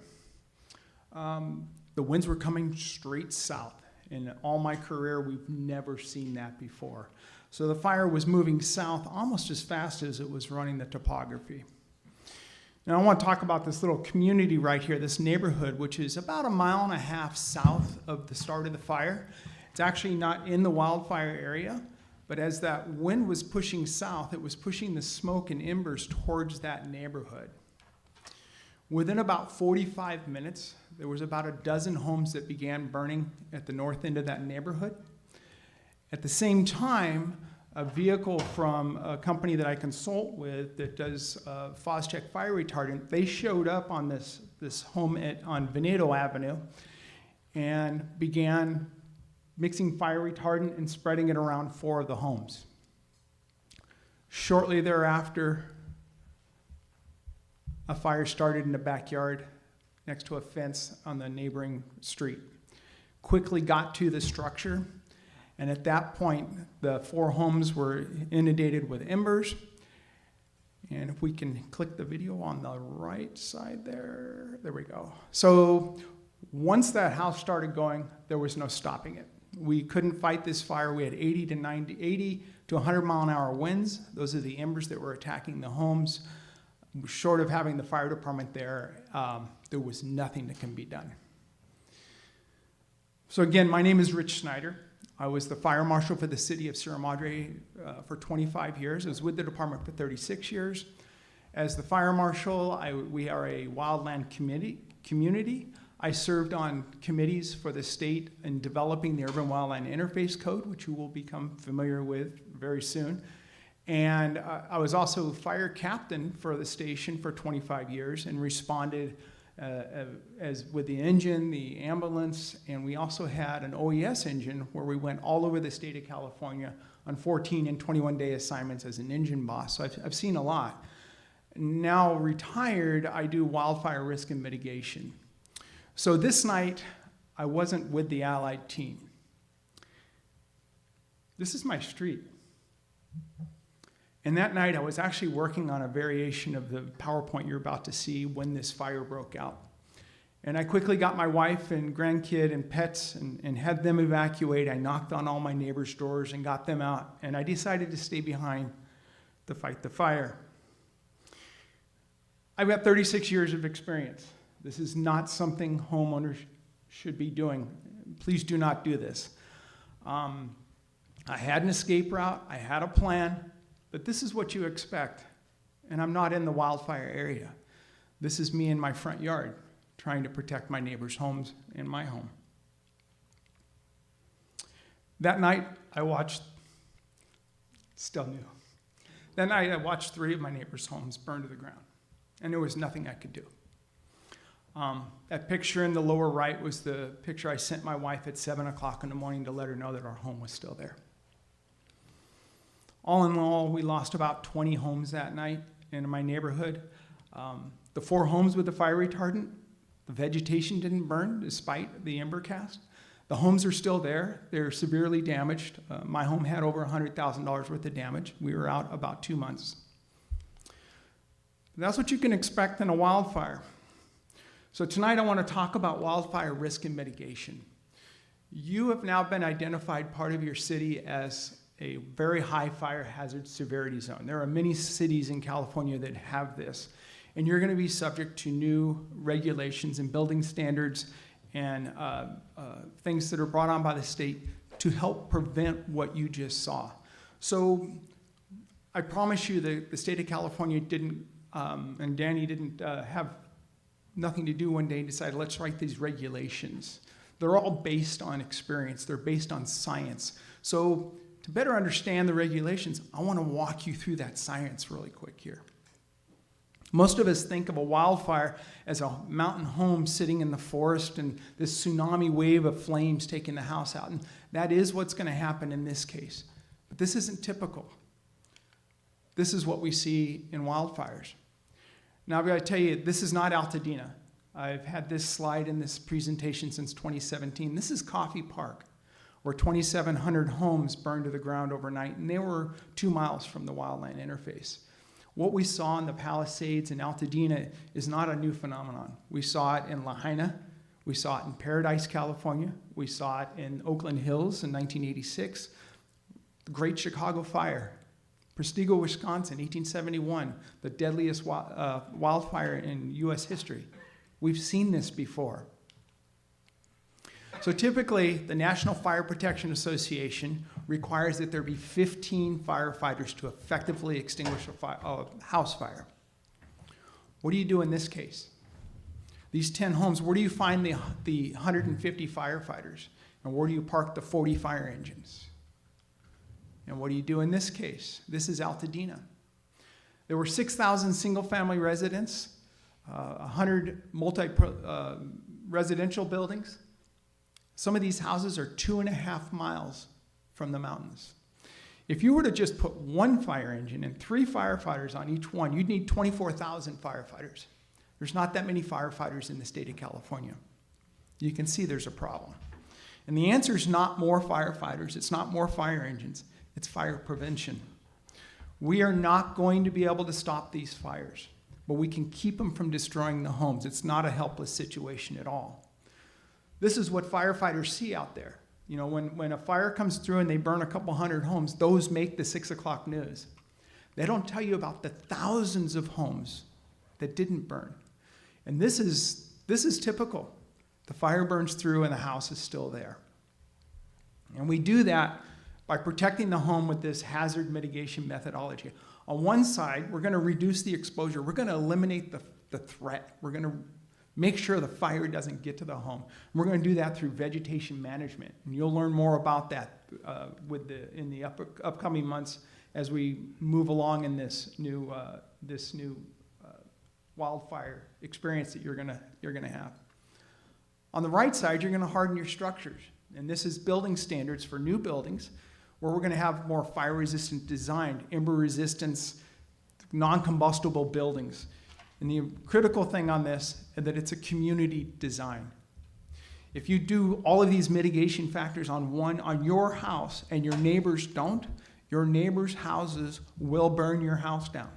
The winds were coming straight south. In all my career, we've never seen that before. So the fire was moving south almost as fast as it was running the topography. Now I want to talk about this little community right here, this neighborhood, which is about 1.5 miles south of the start of the fire. It's actually not in the wildfire area, but as that wind was pushing south, it was pushing the smoke and embers towards that neighborhood. Within about 45 minutes, there was about a dozen homes that began burning at the north end of that neighborhood. At the same time, a vehicle from a company that I consult with that does Phos-Check fire retardant, they showed up on this home on Veneto Avenue and began mixing fire retardant and spreading it around 4 of the homes. Shortly thereafter, a fire started in the backyard next to a fence on the neighboring street. Quickly got to the structure, and at that point, the 4 homes were inundated with embers. And if we can click the video on the right side there we go. So once that house started going, there was no stopping it. We couldn't fight this fire. We had 80 to 100 mile an hour winds. Those are the embers that were attacking the homes. Short of having the fire department there was nothing that can be done. So again, my name is Rich Snyder. I was the fire marshal for the city of Sierra Madre for 25 years. I was with the department for 36 years. As the fire marshal, we are a wildland community. I served on committees for the state in developing the Urban Wildland Interface Code, which you will become familiar with very soon. And I was also fire captain for the station for 25 years and responded as with the engine, the ambulance, and we also had an OES engine where we went all over the state of California on 14 and 21-day assignments as an engine boss. So I've seen a lot. Now retired, I do wildfire risk and mitigation. So this night, I wasn't with the Allied team. This is my street. And that night, I was actually working on a variation of the PowerPoint you're about to see when this fire broke out. And I quickly got my wife and grandkid and pets and had them evacuate. I knocked on all my neighbors' doors and got them out. And I decided to stay behind to fight the fire. I've got 36 years of experience. This is not something homeowners should be doing. Please do not do this. I had an escape route. I had a plan. But this is what you expect. And I'm not in the wildfire area. This is me in my front yard trying to protect my neighbors' homes and my home. That night, I watched, still new. That night, I watched 3 of my neighbors' homes burn to the ground. And there was nothing I could do. That picture in the lower right was the picture I sent my wife at 7 o'clock in the morning to let her know that our home was still there. All in all, we lost about 20 homes that night in my neighborhood. The 4 homes with the fire retardant, the vegetation didn't burn despite the ember cast. The homes are still there. They're severely damaged. My home had over $100,000 worth of damage. We were out about 2 months. That's what you can expect in a wildfire. So tonight I want to talk about wildfire risk and mitigation. You have now been identified part of your city as a very high fire hazard severity zone. There are many cities in California that have this, and you're going to be subject to new regulations and building standards and things that are brought on by the state to help prevent what you just saw. So I promise you that the state of California didn't, and Danny didn't have nothing to do one day and decide, let's write these regulations. They're all based on experience. They're based on science. So to better understand the regulations, I want to walk you through that science really quick here. Most of us think of a wildfire as a mountain home sitting in the forest and this tsunami wave of flames taking the house out. And that is what's going to happen in this case. But this isn't typical. This is what we see in wildfires. Now, I've got to tell you, this is not Altadena. I've had this slide in this presentation since 2017. This is Coffey Park, where 2,700 homes burned to the ground overnight, and they were 2 miles from the wildland interface. What we saw in the Palisades in Altadena is not a new phenomenon. We saw it in Lahaina. We saw it in Paradise, California. We saw it in Oakland Hills in 1986. The Great Chicago Fire. Prestigo, Wisconsin, 1871, the deadliest wildfire in U.S. history. We've seen this before. So typically, the National Fire Protection Association requires that there be 15 firefighters to effectively extinguish a house fire. What do you do in this case? These 10 homes, where do you find the 150 firefighters? And where do you park the 40 fire engines? And what do you do in this case? This is Altadena. There were 6,000 single-family residents, 100 multi-residential buildings. Some of these houses are 2.5 miles from the mountains. If you were to just put 1 fire engine and 3 firefighters on each one, you'd need 24,000 firefighters. There's not that many firefighters in the state of California. You can see there's a problem. And the answer is not more firefighters. It's not more fire engines. It's fire prevention. We are not going to be able to stop these fires, but we can keep them from destroying the homes. It's not a helpless situation at all. This is what firefighters see out there. You know, when a fire comes through and they burn a couple hundred homes, those make the 6 o'clock news. They don't tell you about the thousands of homes that didn't burn. And this is typical. The fire burns through and the house is still there. And we do that by protecting the home with this hazard mitigation methodology. On one side, we're going to reduce the exposure. We're going to eliminate the threat. We're going to make sure the fire doesn't get to the home. And we're going to do that through vegetation management. And you'll learn more about that in the upcoming months as we move along in this new wildfire experience that you're going to have. On the right side, you're going to harden your structures. And this is building standards for new buildings, where we're going to have more fire-resistant design, ember resistance, non-combustible buildings. And the critical thing on this is that it's a community design. If you do all of these mitigation factors on your house and your neighbors don't, your neighbors' houses will burn your house down.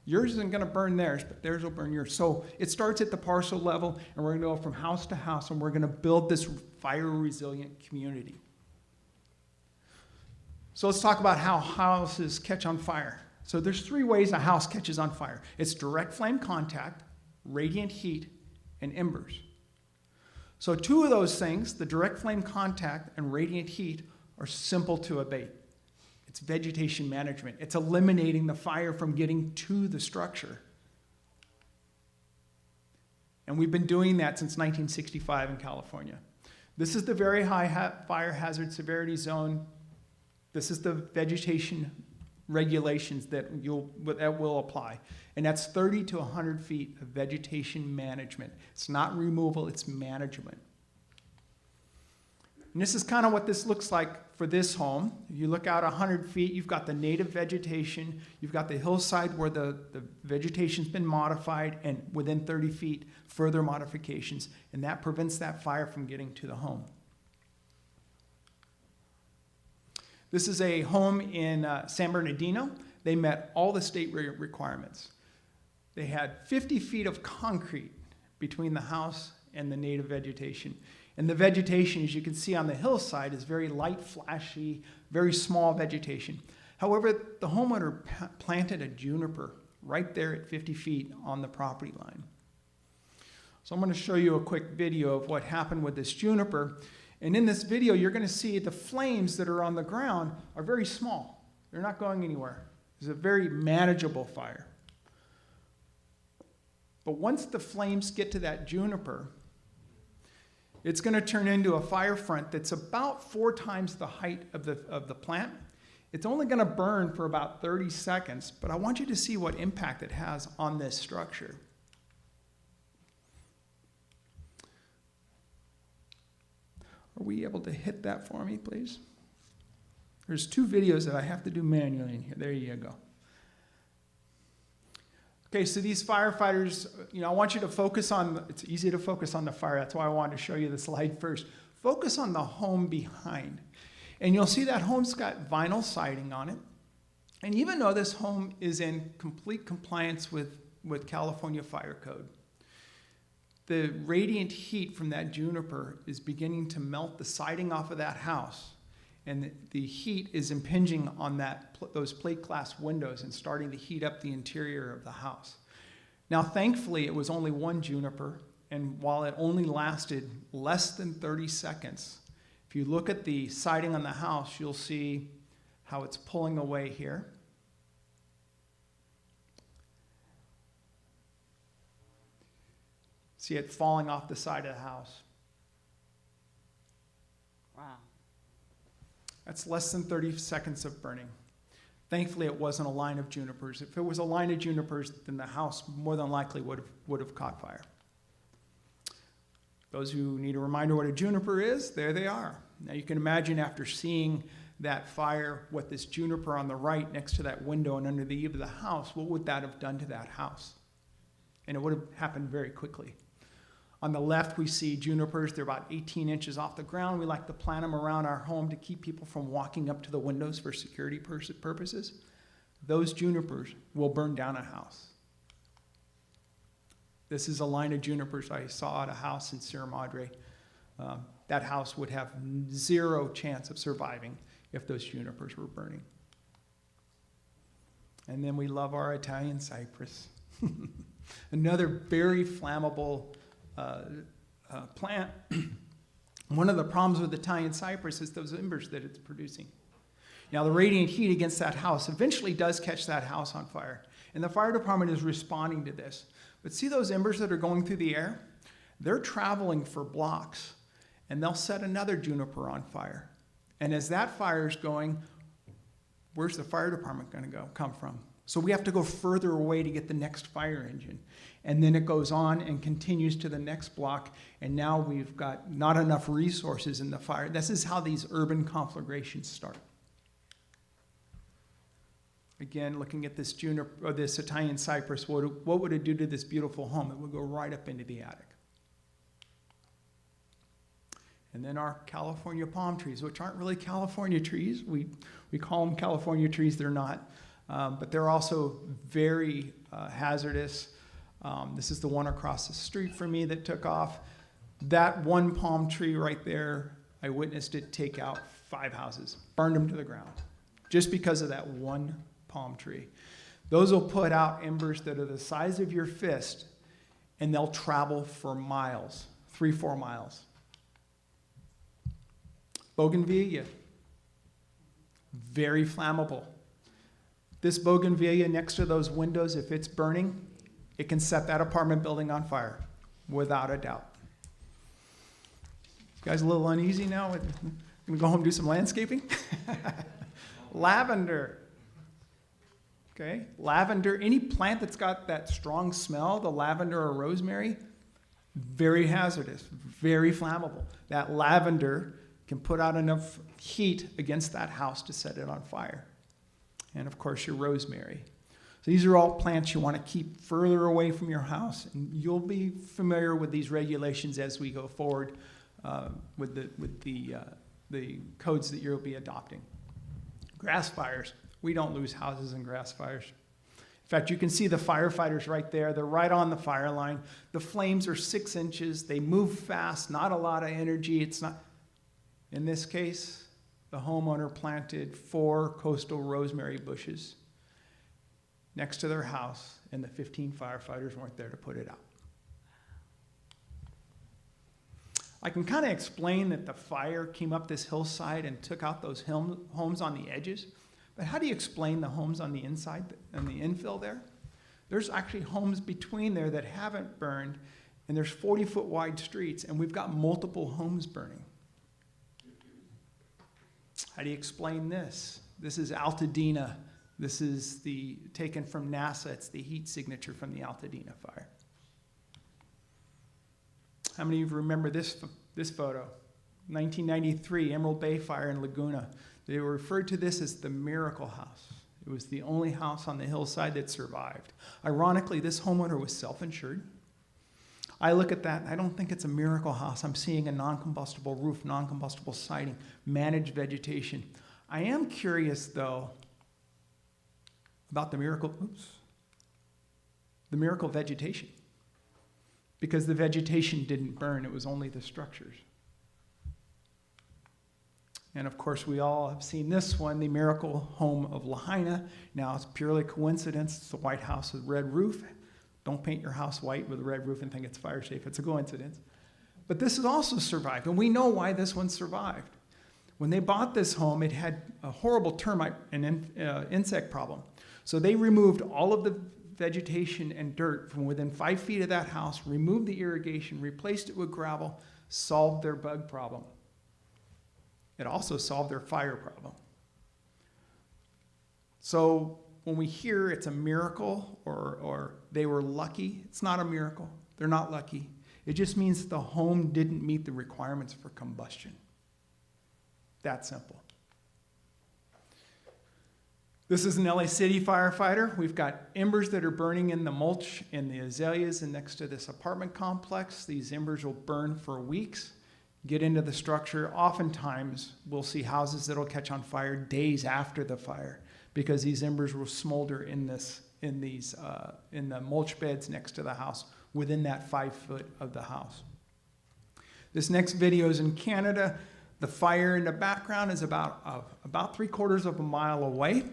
Yours isn't going to burn theirs, but theirs will burn yours. So it starts at the parcel level, and we're going to go from house to house, and we're going to build this fire-resilient community. So let's talk about how houses catch on fire. So there's 3 ways a house catches on fire. It's direct flame contact, radiant heat, and embers. So 2 of those things, the direct flame contact and radiant heat, are simple to abate. It's vegetation management. It's eliminating the fire from getting to the structure. And we've been doing that since 1965 in California. This is the very high fire hazard severity zone. This is the vegetation regulations that will apply. And that's 30 to 100 feet of vegetation management. It's not removal, it's management. And this is kind of what this looks like for this home. If you look out 100 feet, you've got the native vegetation, you've got the hillside where the vegetation's been modified, and within 30 feet, further modifications. And that prevents that fire from getting to the home. This is a home in San Bernardino. They met all the state requirements. They had 50 feet of concrete between the house and the native vegetation. And the vegetation, as you can see on the hillside, is very light, flashy, very small vegetation. However, the homeowner planted a juniper right there at 50 feet on the property line. So I'm going to show you a quick video of what happened with this juniper. And in this video, you're going to see the flames that are on the ground are very small. They're not going anywhere. It's a very manageable fire. But once the flames get to that juniper, it's going to turn into a fire front that's about 4 times the height of the plant. It's only going to burn for about 30 seconds, but I want you to see what impact it has on this structure. Are we able to hit that for me, please? There's 2 videos that I have to do manually in here. There you go. Okay, so these firefighters, I want you to focus on, it's easy to focus on the fire. That's why I wanted to show you the slide first. Focus on the home behind. And you'll see that home's got vinyl siding on it. And even though this home is in complete compliance with California Fire Code, the radiant heat from that juniper is beginning to melt the siding off of that house. And the heat is impinging on those plate glass windows and starting to heat up the interior of the house. Now, thankfully, it was only 1 juniper, and while it only lasted less than 30 seconds, if you look at the siding on the house, you'll see how it's pulling away here. See it falling off the side of the house. Wow. That's less than 30 seconds of burning. Thankfully, it wasn't a line of junipers. If it was a line of junipers, then the house more than likely would have caught fire. Those who need a reminder what a juniper is, there they are. Now you can imagine after seeing that fire, what this juniper on the right next to that window and under the eave of the house, what would that have done to that house? And it would have happened very quickly. On the left, we see junipers. They're about 18 inches off the ground. We like to plant them around our home to keep people from walking up to the windows for security purposes. Those junipers will burn down a house. This is a line of junipers I saw at a house in Sierra Madre. That house would have 0 chance of surviving if those junipers were burning. And then we love our Italian cypress. Another very flammable plant. One of the problems with Italian cypress is those embers that it's producing. Now, the radiant heat against that house eventually does catch that house on fire. And the fire department is responding to this. But see those embers that are going through the air? They're traveling for blocks, and they'll set another juniper on fire. And as that fire is going, where's the fire department going to come from? So we have to go further away to get the next fire engine. And then it goes on and continues to the next block, and now we've got not enough resources in the fire. This is how these urban conflagrations start. Again, looking at this juniper, or this Italian cypress, what would it do to this beautiful home? It would go right up into the attic. And then our California palm trees, which aren't really California trees. We call them California trees, they're not. But they're also very hazardous. This is the one across the street from me that took off. That one palm tree right there, I witnessed it take out 5 houses, burned them to the ground, just because of that one palm tree. Those will put out embers that are the size of your fist, and they'll travel for miles, 3-4 miles. Bougainvillea, very flammable. This bougainvillea next to those windows, if it's burning, it can set that apartment building on fire, without a doubt. You guys a little uneasy now? Gonna go home and do some landscaping? Lavender. Okay, lavender, any plant that's got that strong smell, the lavender or rosemary, very hazardous, very flammable. That lavender can put out enough heat against that house to set it on fire. And of course, your rosemary. So these are all plants you want to keep further away from your house. And you'll be familiar with these regulations as we go forward with the codes that you'll be adopting. Grass fires. We don't lose houses in grass fires. In fact, you can see the firefighters right there. They're right on the fire line. The flames are 6 inches. They move fast, not a lot of energy. It's not. In this case, the homeowner planted 4 coastal rosemary bushes next to their house, and the 15 firefighters weren't there to put it out. I can kind of explain that the fire came up this hillside and took out those homes on the edges, but how do you explain the homes on the inside and the infill there? There's actually homes between there that haven't burned, and there's 40-foot wide streets, and we've got multiple homes burning. How do you explain this? This is Altadena. This is taken from NASA. It's the heat signature from the Altadena fire. How many of you remember this photo? 1993, Emerald Bay Fire in Laguna. They referred to this as the Miracle House. It was the only house on the hillside that survived. Ironically, this homeowner was self-insured. I look at that, and I don't think it's a miracle house. I'm seeing a non-combustible roof, non-combustible siding, managed vegetation. I am curious, though, about the miracle vegetation. Because the vegetation didn't burn, it was only the structures. And of course, we all have seen this one, the Miracle Home of Lahaina. Now, it's purely coincidence. It's a white house with red roof. Don't paint your house white with a red roof and think it's fire safe. It's a coincidence. But this has also survived, and we know why this one survived. When they bought this home, it had a horrible termite and insect problem. So they removed all of the vegetation and dirt from within 5 feet of that house, removed the irrigation, replaced it with gravel, solved their bug problem. It also solved their fire problem. So when we hear it's a miracle or they were lucky, it's not a miracle. They're not lucky. It just means the home didn't meet the requirements for combustion. That simple. This is an LA City firefighter. We've got embers that are burning in the mulch and the azaleas and next to this apartment complex. These embers will burn for weeks, get into the structure. Oftentimes, we'll see houses that'll catch on fire days after the fire because these embers will smolder in the mulch beds next to the house within that 5 foot of the house. This next video is in Canada. The fire in the background is about 3/4 of a mile away.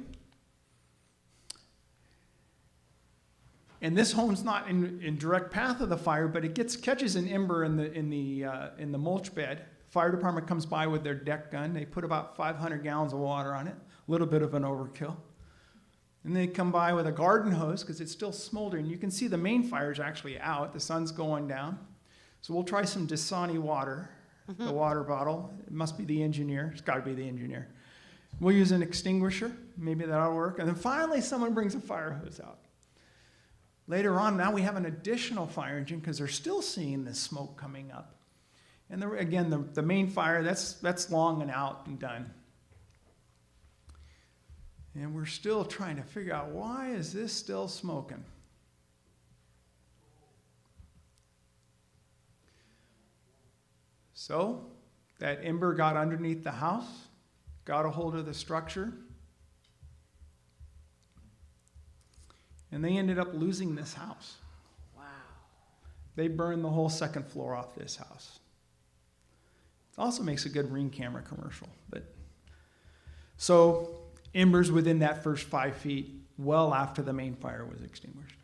And this home's not in direct path of the fire, but it catches an ember in the mulch bed. Fire department comes by with their deck gun. They put about 500 gallons of water on it, little bit of an overkill. And they come by with a garden hose because it's still smoldering. You can see the main fire's actually out. The sun's going down. So we'll try some Dasani water, the water bottle. It must be the engineer. It's got to be the engineer. We'll use an extinguisher. Maybe that'll work. And then finally, someone brings a fire hose out. Later on, now we have an additional fire engine because they're still seeing this smoke coming up. And again, the main fire, that's long and out and done. And we're still trying to figure out, why is this still smoking? So that ember got underneath the house, got a hold of the structure, and they ended up losing this house. Wow. They burned the whole second floor off this house. It also makes a good Ring camera commercial. So embers within that first 5 feet, well after the main fire was extinguished.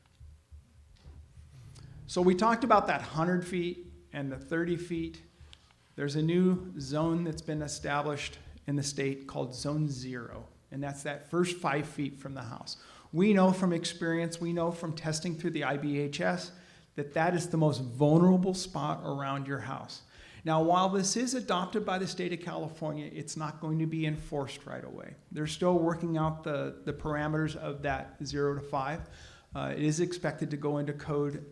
So we talked about that 100 feet and the 30 feet. There's a new zone that's been established in the state called Zone 0, and that's that first 5 feet from the house. We know from experience, we know from testing through the IBHS, that that is the most vulnerable spot around your house. Now, while this is adopted by the state of California, it's not going to be enforced right away. They're still working out the parameters of that 0 to 5. It is expected to go into code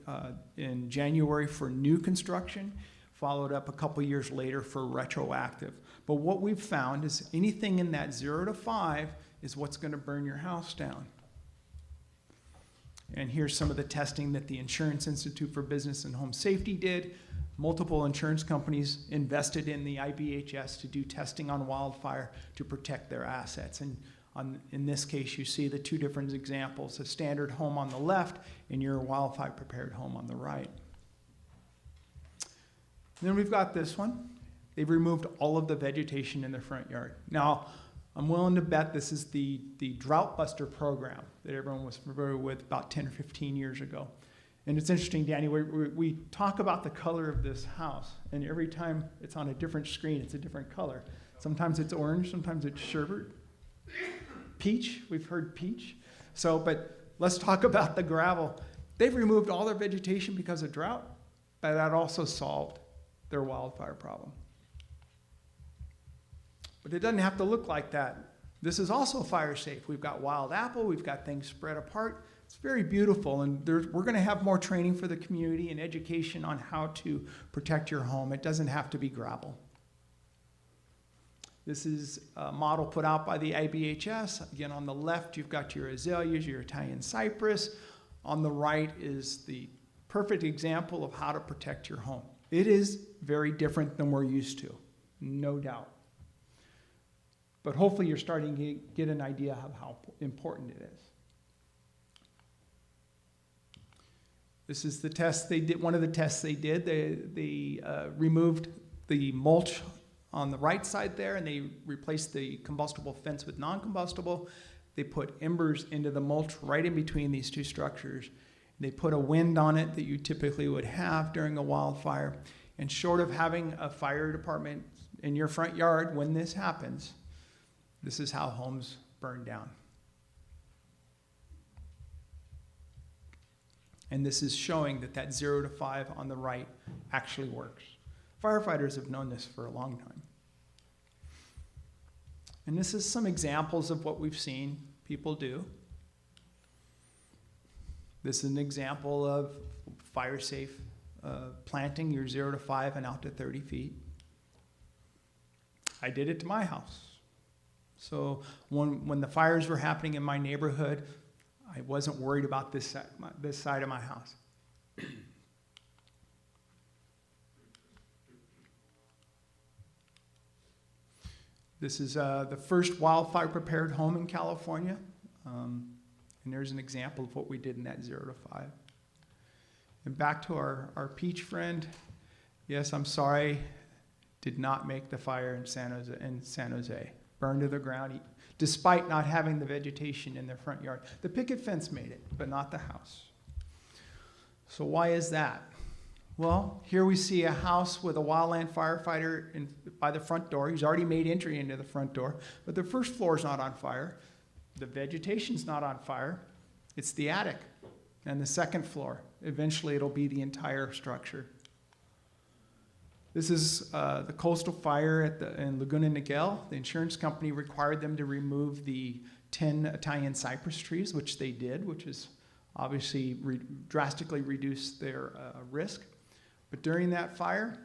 in January for new construction, followed up a couple years later for retroactive. But what we've found is anything in that 0 to 5 is what's going to burn your house down. And here's some of the testing that the Insurance Institute for Business and Home Safety did. Multiple insurance companies invested in the IBHS to do testing on wildfire to protect their assets. And in this case, you see the two different examples, a standard home on the left and your wildfire prepared home on the right. And then we've got this one. They've removed all of the vegetation in their front yard. Now, I'm willing to bet this is the Drought Buster program that everyone was familiar with about 10 or 15 years ago. And it's interesting, Danny, we talk about the color of this house, and every time it's on a different screen, it's a different color. Sometimes it's orange, sometimes it's sherbet. Peach, we've heard peach. But let's talk about the gravel. They've removed all their vegetation because of drought, but that also solved their wildfire problem. But it doesn't have to look like that. This is also fire safe. We've got wild apple, we've got things spread apart. It's very beautiful, and we're going to have more training for the community and education on how to protect your home. It doesn't have to be gravel. This is a model put out by the IBHS. Again, on the left, you've got your azaleas, your Italian cypress. On the right is the perfect example of how to protect your home. It is very different than we're used to, no doubt. But hopefully you're starting to get an idea of how important it is. This is the test they did. One of the tests they did. They removed the mulch on the right side there, and they replaced the combustible fence with non-combustible. They put embers into the mulch right in between these two structures. They put a wind on it that you typically would have during a wildfire. And short of having a fire department in your front yard when this happens, this is how homes burn down. And this is showing that 0 to 5 on the right actually works. Firefighters have known this for a long time. And this is some examples of what we've seen people do. This is an example of fire safe planting your 0 to 5 and out to 30 feet. I did it to my house. So when the fires were happening in my neighborhood, I wasn't worried about this side of my house. This is the first wildfire prepared home in California. And there's an example of what we did in that 0 to 5. And back to our peach friend. Yes, I'm sorry, did not make the fire in San Jose. Burned to the ground, despite not having the vegetation in their front yard. The picket fence made it, but not the house. So why is that? Well, here we see a house with a wildland firefighter by the front door. He's already made entry into the front door, but the first floor is not on fire. The vegetation's not on fire. It's the attic and the second floor. Eventually, it'll be the entire structure. This is the coastal fire in Laguna Niguel. The insurance company required them to remove the 10 Italian cypress trees, which they did, which is obviously drastically reduced their risk. But during that fire,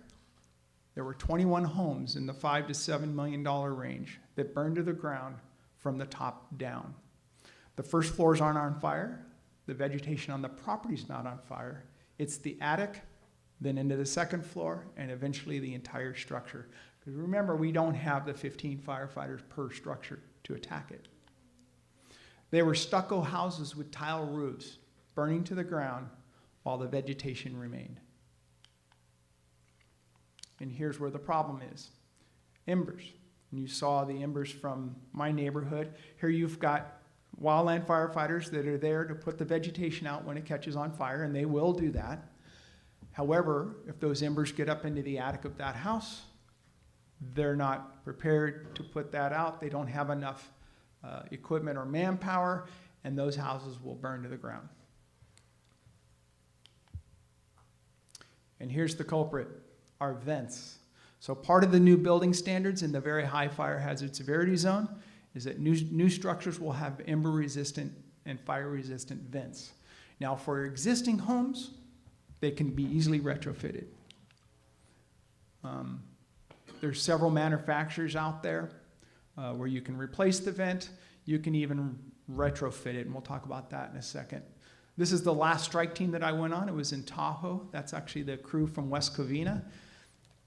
there were 21 homes in the $5 to $7 million range that burned to the ground from the top down. The first floors aren't on fire. The vegetation on the property's not on fire. It's the attic, then into the second floor, and eventually the entire structure. Because remember, we don't have the 15 firefighters per structure to attack it. They were stucco houses with tile roofs, burning to the ground while the vegetation remained. And here's where the problem is. Embers. And you saw the embers from my neighborhood. Here you've got wildland firefighters that are there to put the vegetation out when it catches on fire, and they will do that. However, if those embers get up into the attic of that house, they're not prepared to put that out. They don't have enough equipment or manpower, and those houses will burn to the ground. And here's the culprit, our vents. So part of the new building standards in the very high fire hazard severity zone is that new structures will have ember resistant and fire resistant vents. Now for existing homes, they can be easily retrofitted. There's several manufacturers out there where you can replace the vent. You can even retrofit it, and we'll talk about that in a second. This is the last strike team that I went on. It was in Tahoe. That's actually the crew from West Covina.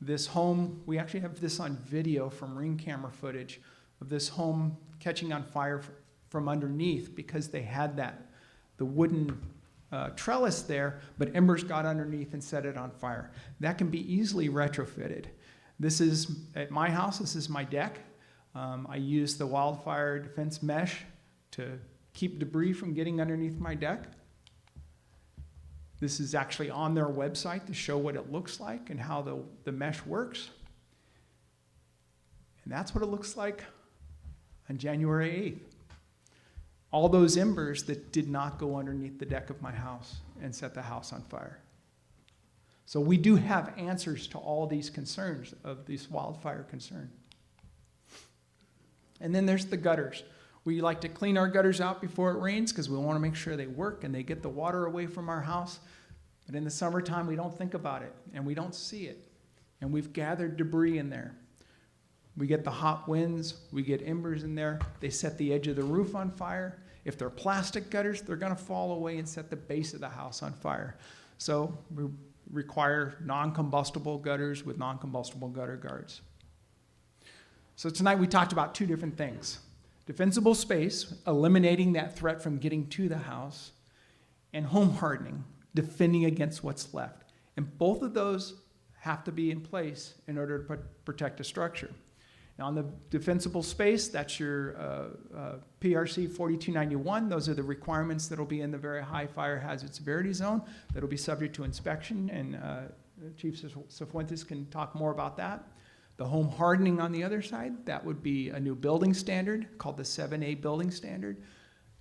This home, we actually have this on video from ring camera footage of this home catching on fire from underneath because they had the wooden trellis there, but embers got underneath and set it on fire. That can be easily retrofitted. This is, at my house, this is my deck. I use the wildfire defense mesh to keep debris from getting underneath my deck. This is actually on their website to show what it looks like and how the mesh works. And that's what it looks like on January 8th. All those embers that did not go underneath the deck of my house and set the house on fire. So we do have answers to all these concerns of this wildfire concern. And then there's the gutters. We like to clean our gutters out before it rains because we want to make sure they work and they get the water away from our house. But in the summertime, we don't think about it and we don't see it. And we've gathered debris in there. We get the hot winds, we get embers in there. They set the edge of the roof on fire. If they're plastic gutters, they're going to fall away and set the base of the house on fire. So we require non-combustible gutters with non-combustible gutter guards. So tonight we talked about two different things. Defensible space, eliminating that threat from getting to the house, and home hardening, defending against what's left. And both of those have to be in place in order to protect a structure. Now, on the defensible space, that's your PRC 4291. Those are the requirements that will be in the very high fire hazard severity zone that will be subject to inspection, and Chief Cifuentes can talk more about that. The home hardening on the other side, that would be a new building standard called the 7A building standard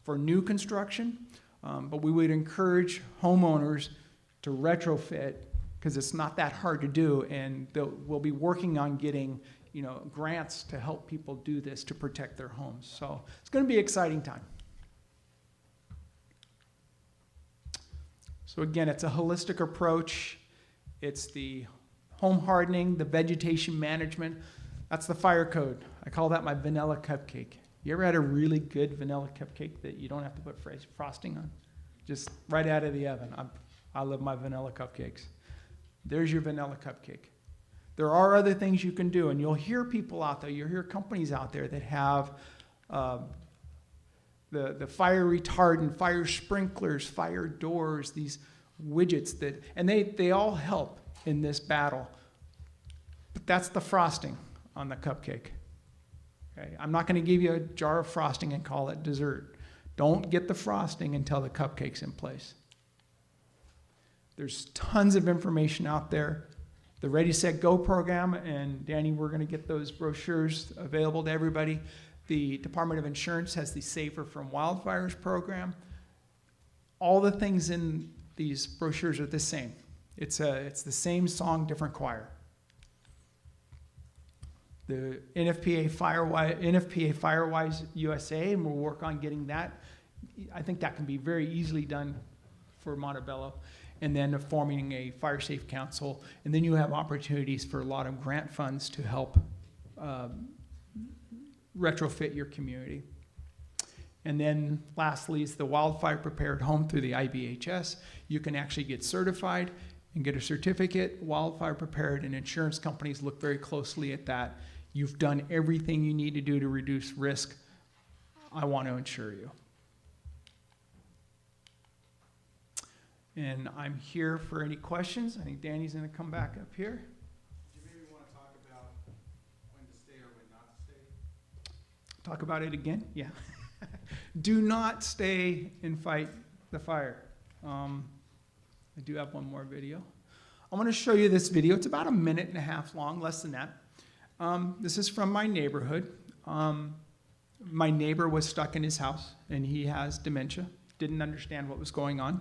for new construction. But we would encourage homeowners to retrofit because it's not that hard to do, and we'll be working on getting grants to help people do this to protect their homes. So it's going to be an exciting time. So again, it's a holistic approach. It's the home hardening, the vegetation management. That's the fire code. I call that my vanilla cupcake. You ever had a really good vanilla cupcake that you don't have to put frosting on? Just right out of the oven. I love my vanilla cupcakes. There's your vanilla cupcake. There are other things you can do, and you'll hear people out there, you'll hear companies out there that have the fire retardant, fire sprinklers, fire doors, these widgets and they all help in this battle. But that's the frosting on the cupcake. Okay? I'm not going to give you a jar of frosting and call it dessert. Don't get the frosting until the cupcake's in place. There's tons of information out there. The Ready, Set, Go program, and Danny, we're going to get those brochures available to everybody. The Department of Insurance has the Safer from Wildfires program. All the things in these brochures are the same. It's the same song, different choir. The NFPA Firewise USA, and we'll work on getting that. I think that can be very easily done for Montebello. And then forming a fire safe council. And then you have opportunities for a lot of grant funds to help retrofit your community. And then lastly is the Wildfire Prepared Home through the IBHS. You can actually get certified and get a certificate. Wildfire Prepared, and insurance companies look very closely at that. You've done everything you need to do to reduce risk. I want to insure you. And I'm here for any questions. I think Danny's going to come back up here. Do you maybe want to talk about when to stay or when not to stay? Talk about it again? Yeah. Do not stay and fight the fire. I do have one more video. I want to show you this video. It's about 1.5 minutes long, less than that. This is from my neighborhood. My neighbor was stuck in his house, and he has dementia. Didn't understand what was going on.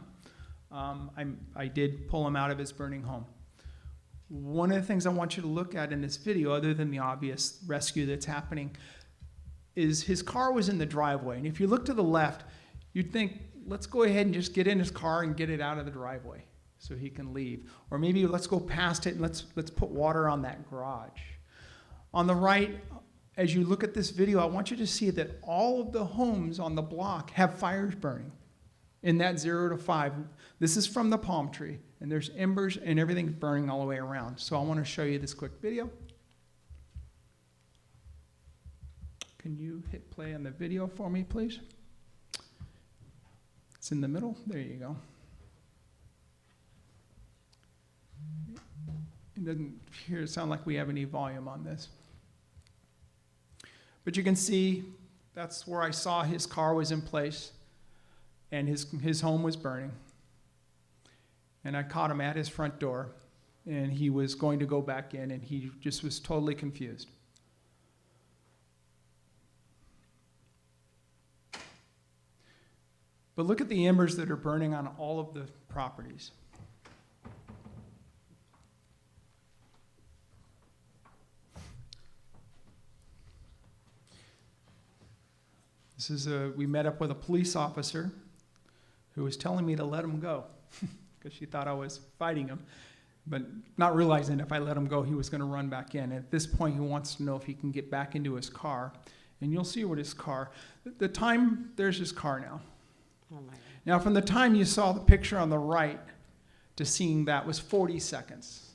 I did pull him out of his burning home. One of the things I want you to look at in this video, other than the obvious rescue that's happening, is his car was in the driveway. And if you look to the left, you'd think, let's go ahead and just get in his car and get it out of the driveway so he can leave. Or maybe let's go past it and let's put water on that garage. On the right, as you look at this video, I want you to see that all of the homes on the block have fires burning in that 0 to 5. This is from the palm tree, and there's embers and everything burning all the way around. So I want to show you this quick video. Can you hit play on the video for me, please? It's in the middle. There you go. It doesn't sound like we have any volume on this. But you can see that's where I saw his car was in place and his home was burning. And I caught him at his front door, and he was going to go back in, and he just was totally confused. But look at the embers that are burning on all of the properties. This is we met up with a police officer who was telling me to let him go because she thought I was fighting him, but not realizing if I let him go, he was going to run back in. At this point, he wants to know if he can get back into his car, and you'll see what his car, there's his car now. Oh my God. Now, from the time you saw the picture on the right to seeing that was 40 seconds.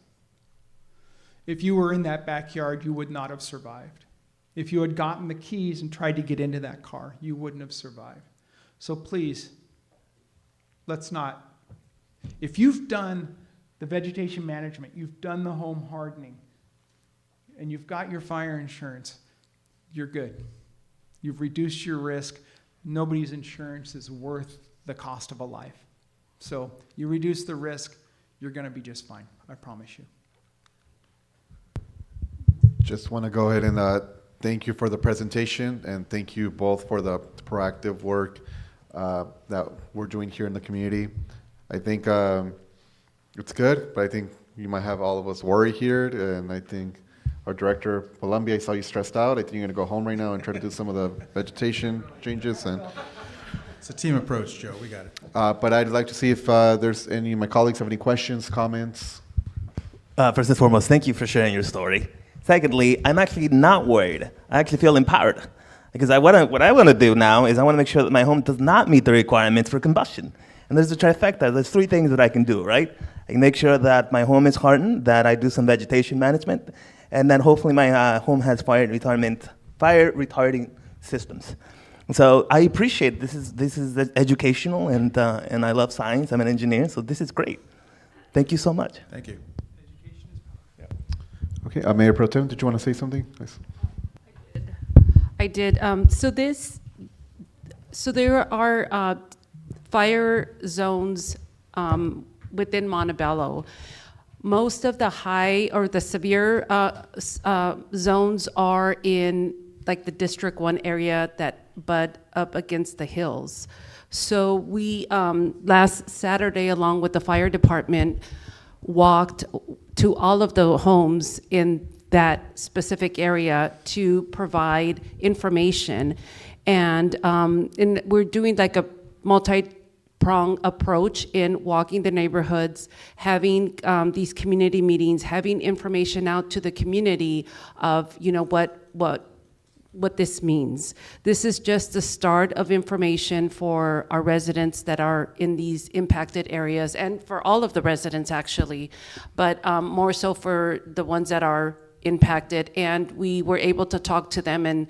If you were in that backyard, you would not have survived. If you had gotten the keys and tried to get into that car, you wouldn't have survived. So please, let's not. If you've done the vegetation management, you've done the home hardening, and you've got your fire insurance, you're good. You've reduced your risk. Nobody's insurance is worth the cost of a life. So you reduce the risk, you're going to be just fine. I promise you. Just want to go ahead and thank you for the presentation, and thank you both for the proactive work that we're doing here in the community. I think it's good, but I think you might have all of us worried here, and I think our director, Columbia, I saw you stressed out. I think you're going to go home right now and try to do some of the vegetation changes. And It's a team approach, Joe. We got it. but I'd like to see if there's any of my colleagues have any questions, comments. First and foremost, thank you for sharing your story. Secondly, I'm actually not worried. I actually feel empowered. Because what I want to do now is I want to make sure that my home does not meet the requirements for combustion. And there's a trifecta. There's 3 things that I can do, right? I can make sure that my home is hardened, that I do some vegetation management, and then hopefully my home has fire retarding systems. So I appreciate this is educational, and I love science. I'm an engineer, so this is great. Thank you so much. Thank you. Okay, Mayor Pro Tem, did you want to say something? Nice. I did. So there are fire zones within Montebello. Most of the high or the severe zones are in like the District 1 area that butt up against the hills. So we, last Saturday, along with the fire department, walked to all of the homes in that specific area to provide information. And we're doing like a multi-pronged approach in walking the neighborhoods, having these community meetings, having information out to the community of, you know, what this means. This is just the start of information for our residents that are in these impacted areas, and for all of the residents actually, but more so for the ones that are impacted. And we were able to talk to them and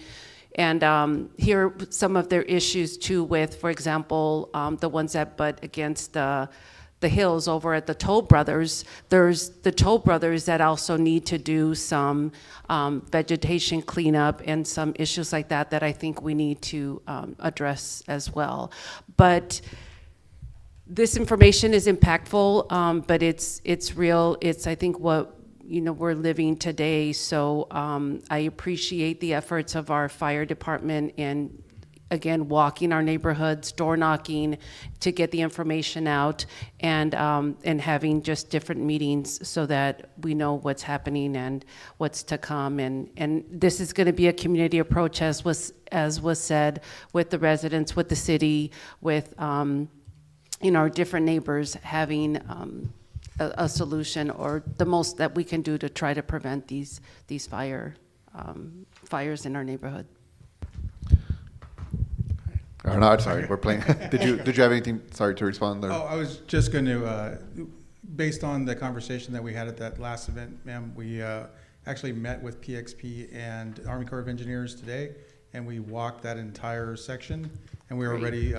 hear some of their issues too with, for example, the ones that butt against the hills over at the Toll Brothers. There's the Toll Brothers that also need to do some vegetation cleanup and some issues like that that I think we need to address as well. But this information is impactful, but it's real. It's, I think, what we're living today. So I appreciate the efforts of our fire department and, again, walking our neighborhoods, door knocking to get the information out, and having just different meetings so that we know what's happening and what's to come. And this is going to be a community approach, as was said, with the residents, with the city, with our different neighbors having a solution, or the most that we can do to try to prevent these fires in our neighborhood. No, sorry, we're playing. Did you have anything, sorry, to respond there? Oh, I was just going to, based on the conversation that we had at that last event, ma'am, we actually met with PXP and Army Corps of Engineers today, and we walked that entire section, and we are already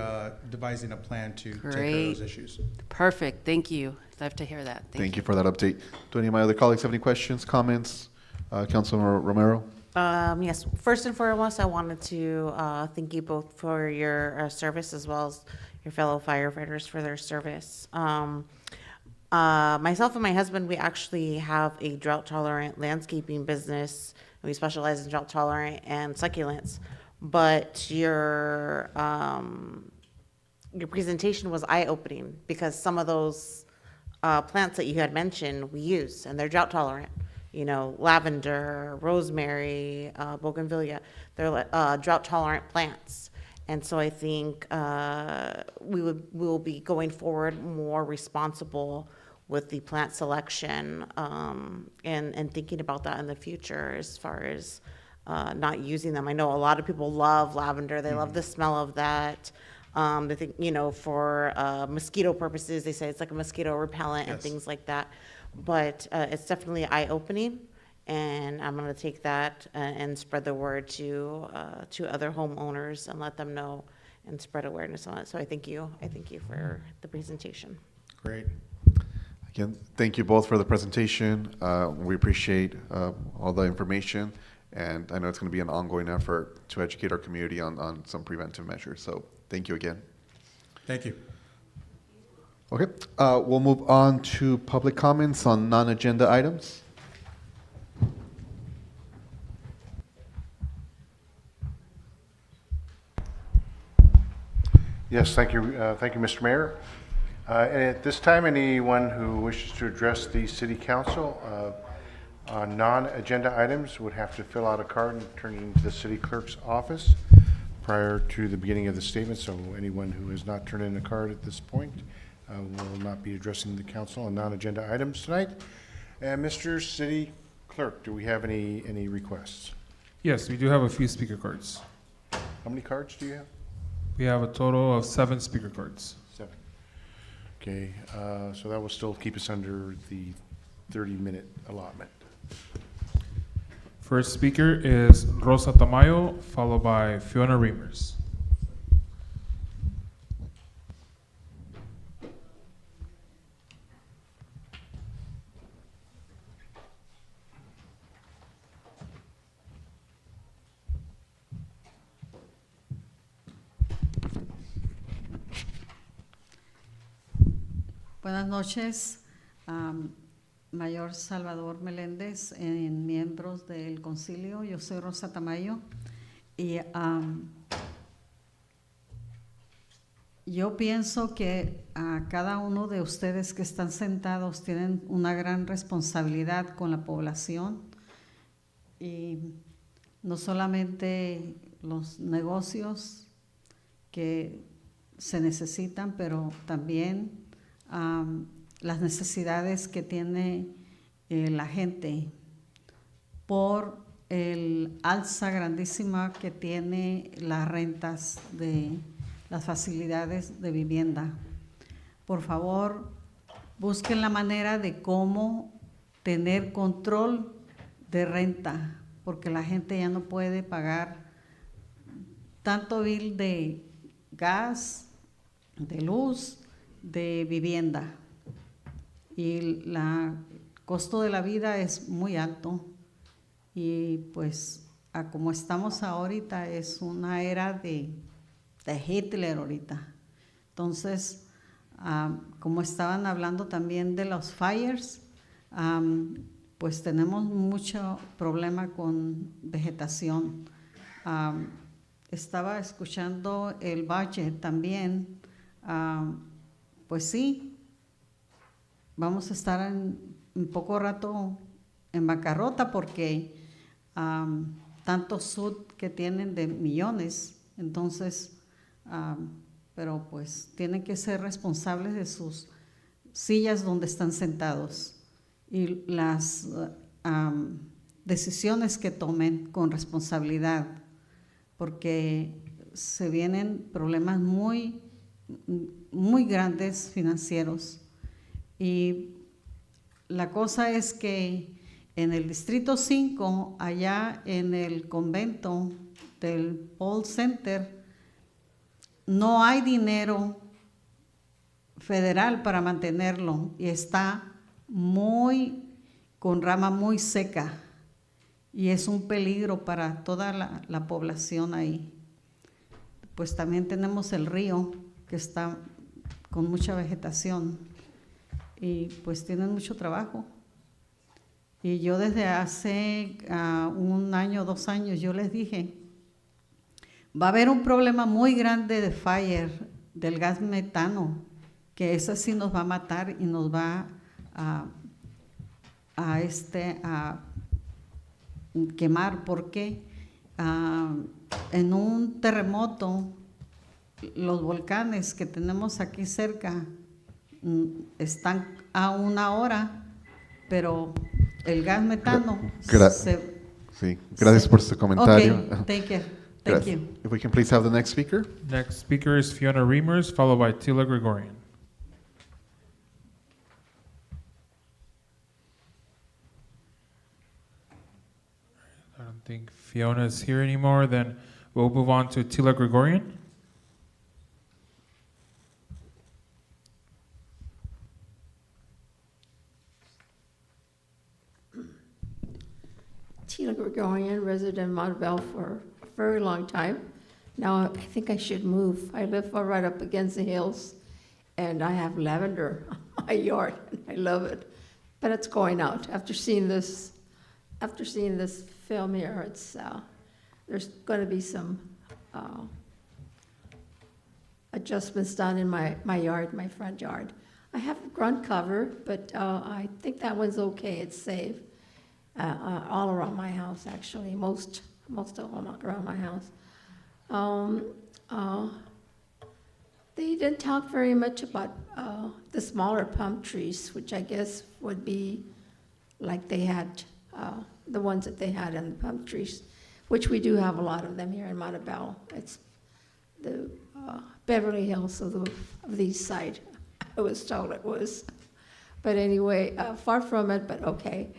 devising a plan to take care of those issues. Perfect. Thank you. Love to hear that. Thank you for that update. Do any of my other colleagues have any questions, comments? Councilmember Romero? Yes, first and foremost, I wanted to thank you both for your service, as well as your fellow firefighters for their service. Myself and my husband, we actually have a drought-tolerant landscaping business. We specialize in drought-tolerant and succulents. But your presentation was eye-opening, because some of those plants that you had mentioned we use, and they're drought-tolerant. Lavender, rosemary, bougainvillea, they're drought-tolerant plants. And so I think we will be going forward more responsible with the plant selection, and thinking about that in the future as far as not using them. I know a lot of people love lavender. They love the smell of that. They think, for mosquito purposes, they say it's like a mosquito repellent and things like that. But it's definitely eye-opening, and I'm going to take that and spread the word to other homeowners and let them know and spread awareness on it. So I thank you. I thank you for the presentation. Great. Again, thank you both for the presentation. We appreciate all the information, and I know it's going to be an ongoing effort to educate our community on some preventive measures. So thank you again. Thank you. Okay, we'll move on to public comments on non-agenda items. Yes, thank you, Mr. Mayor. And at this time, anyone who wishes to address the City Council on non-agenda items would have to fill out a card and turn it into the City Clerk's office prior to the beginning of the statement. So anyone who has not turned in a card at this point will not be addressing the council on non-agenda items tonight. And Mr. City Clerk, do we have any requests? Yes, we do have a few speaker cards. How many cards do you have? We have a total of 7 speaker cards. 7. Okay, so that will still keep us under the 30-minute allotment. First speaker is Rosa Tamayo, followed by Fiona Reimers. Buenas noches, Mayor Salvador Meléndez, miembros del concilio. Yo soy Rosa Tamayo y yo pienso que a cada uno de ustedes que están sentados tienen una gran responsabilidad con la población y no solamente los negocios que se necesitan, pero también las necesidades que tiene la gente por el alza grandísima que tiene las rentas de las facilidades de vivienda. Por favor, busquen la manera de cómo tener control de renta, porque la gente ya no puede pagar tanto bill de gas, de luz, de vivienda. Y el costo de la vida es muy alto. Y pues, como estamos ahorita, es una era de Hitler ahorita. Entonces, como estaban hablando también de los fires, pues tenemos mucho problema con vegetación. Estaba escuchando el budget también. Pues sí, vamos a estar en poco rato en bancarrota porque tanto sud que tienen de millones, entonces, pero pues tienen que ser responsables de sus sillas donde están sentados y las decisiones que tomen con responsabilidad, porque se vienen problemas muy grandes financieros. Y la cosa es que en el Distrito 5, allá en el convento del Paul Center, no hay dinero federal para mantenerlo y está con rama muy seca y es un peligro para toda la población ahí. Pues también tenemos el río que está con mucha vegetación y pues tienen mucho trabajo. Y yo desde hace 1 año, 2 años, yo les dije, va a haber un problema muy grande de fire, del gas metano, que ese sí nos va a matar y nos va a quemar, porque en un terremoto, los volcanes que tenemos aquí cerca están a 1 hora, pero el gas metano Sí, gracias por su comentario. Okay, thank Gracias. you. If we can please have the next speaker. Next speaker is Fiona Reimers, followed by Tila Gregorian. I don't think Fiona is here anymore. Then we'll move on to Tila Gregorian. Tina Gregorian, resident of Montebello for a very long time. Now I think I should move. I live right up against the hills, and I have lavender on my yard, and I love it. But it's going out after seeing this. After seeing this film here, it's there's going to be some adjustments done in my yard, my front yard. I have ground cover, but I think that one's okay. It's safe. All around my house, actually, most of them around my house. They didn't talk very much about the smaller palm trees, which I guess would be like they had, the ones that they had in the palm trees, which we do have a lot of them here in Montebello. It's the Beverly Hills of the east side, I was told it was. But anyway, far from it, but okay.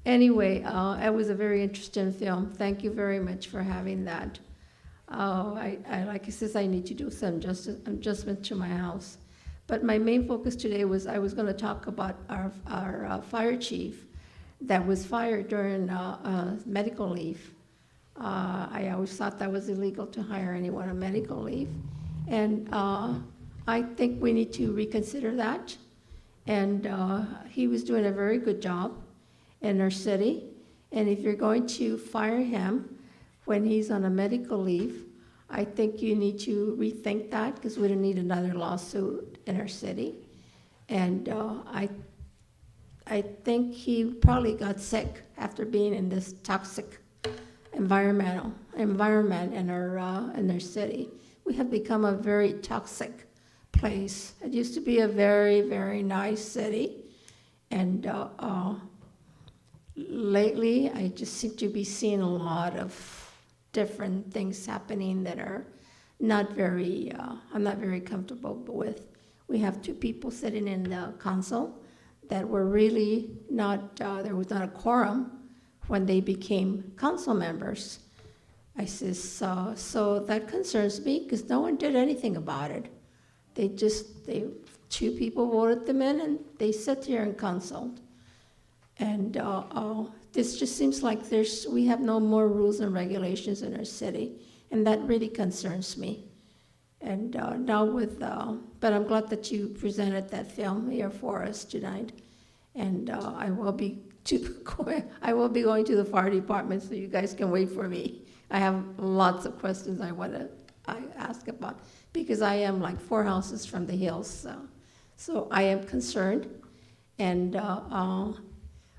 Anyway, it was a very interesting film. Thank you very much for having that. Like I said, I need to do some adjustment to my house. But my main focus today was I was going to talk about our fire chief that was fired during medical leave. I always thought that was illegal to hire anyone on medical leave. And I think we need to reconsider that And he was doing a very good job in our city. And if you're going to fire him when he's on a medical leave, I think you need to rethink that, because we don't need another lawsuit in our city. And I think he probably got sick after being in this toxic environment in our city. We have become a very toxic place. It used to be a very, very nice city, and lately I just seem to be seeing a lot of different things happening that are not very, I'm not very comfortable with. We have two people sitting in the council that were really not, there was not a quorum when they became council members. I says, so that concerns me, because no one did anything about it. Two people voted them in, and they sat here and consulted. And this just seems like we have no more rules and regulations in our city, and that really concerns me. And now but I'm glad that you presented that film here for us tonight. And I will be going to the fire department, so you guys can wait for me. I have lots of questions I ask about, because I am like 4 houses from the hills. So I am concerned, and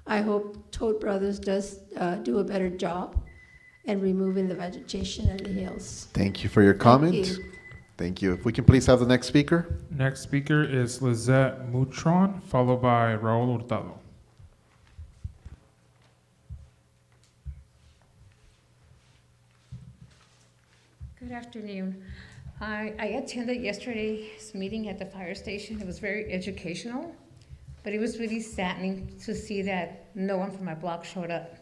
I hope Toad Brothers does do a better job in removing the vegetation in the hills. Thank you for your comment. Thank you. Thank you. If we can please have the next speaker. Next speaker is Lizette Mutron, followed by Raul Hurtado. Good afternoon. I attended yesterday's meeting at the fire station. It was very educational, but it was really saddening to see that no one from my block showed up.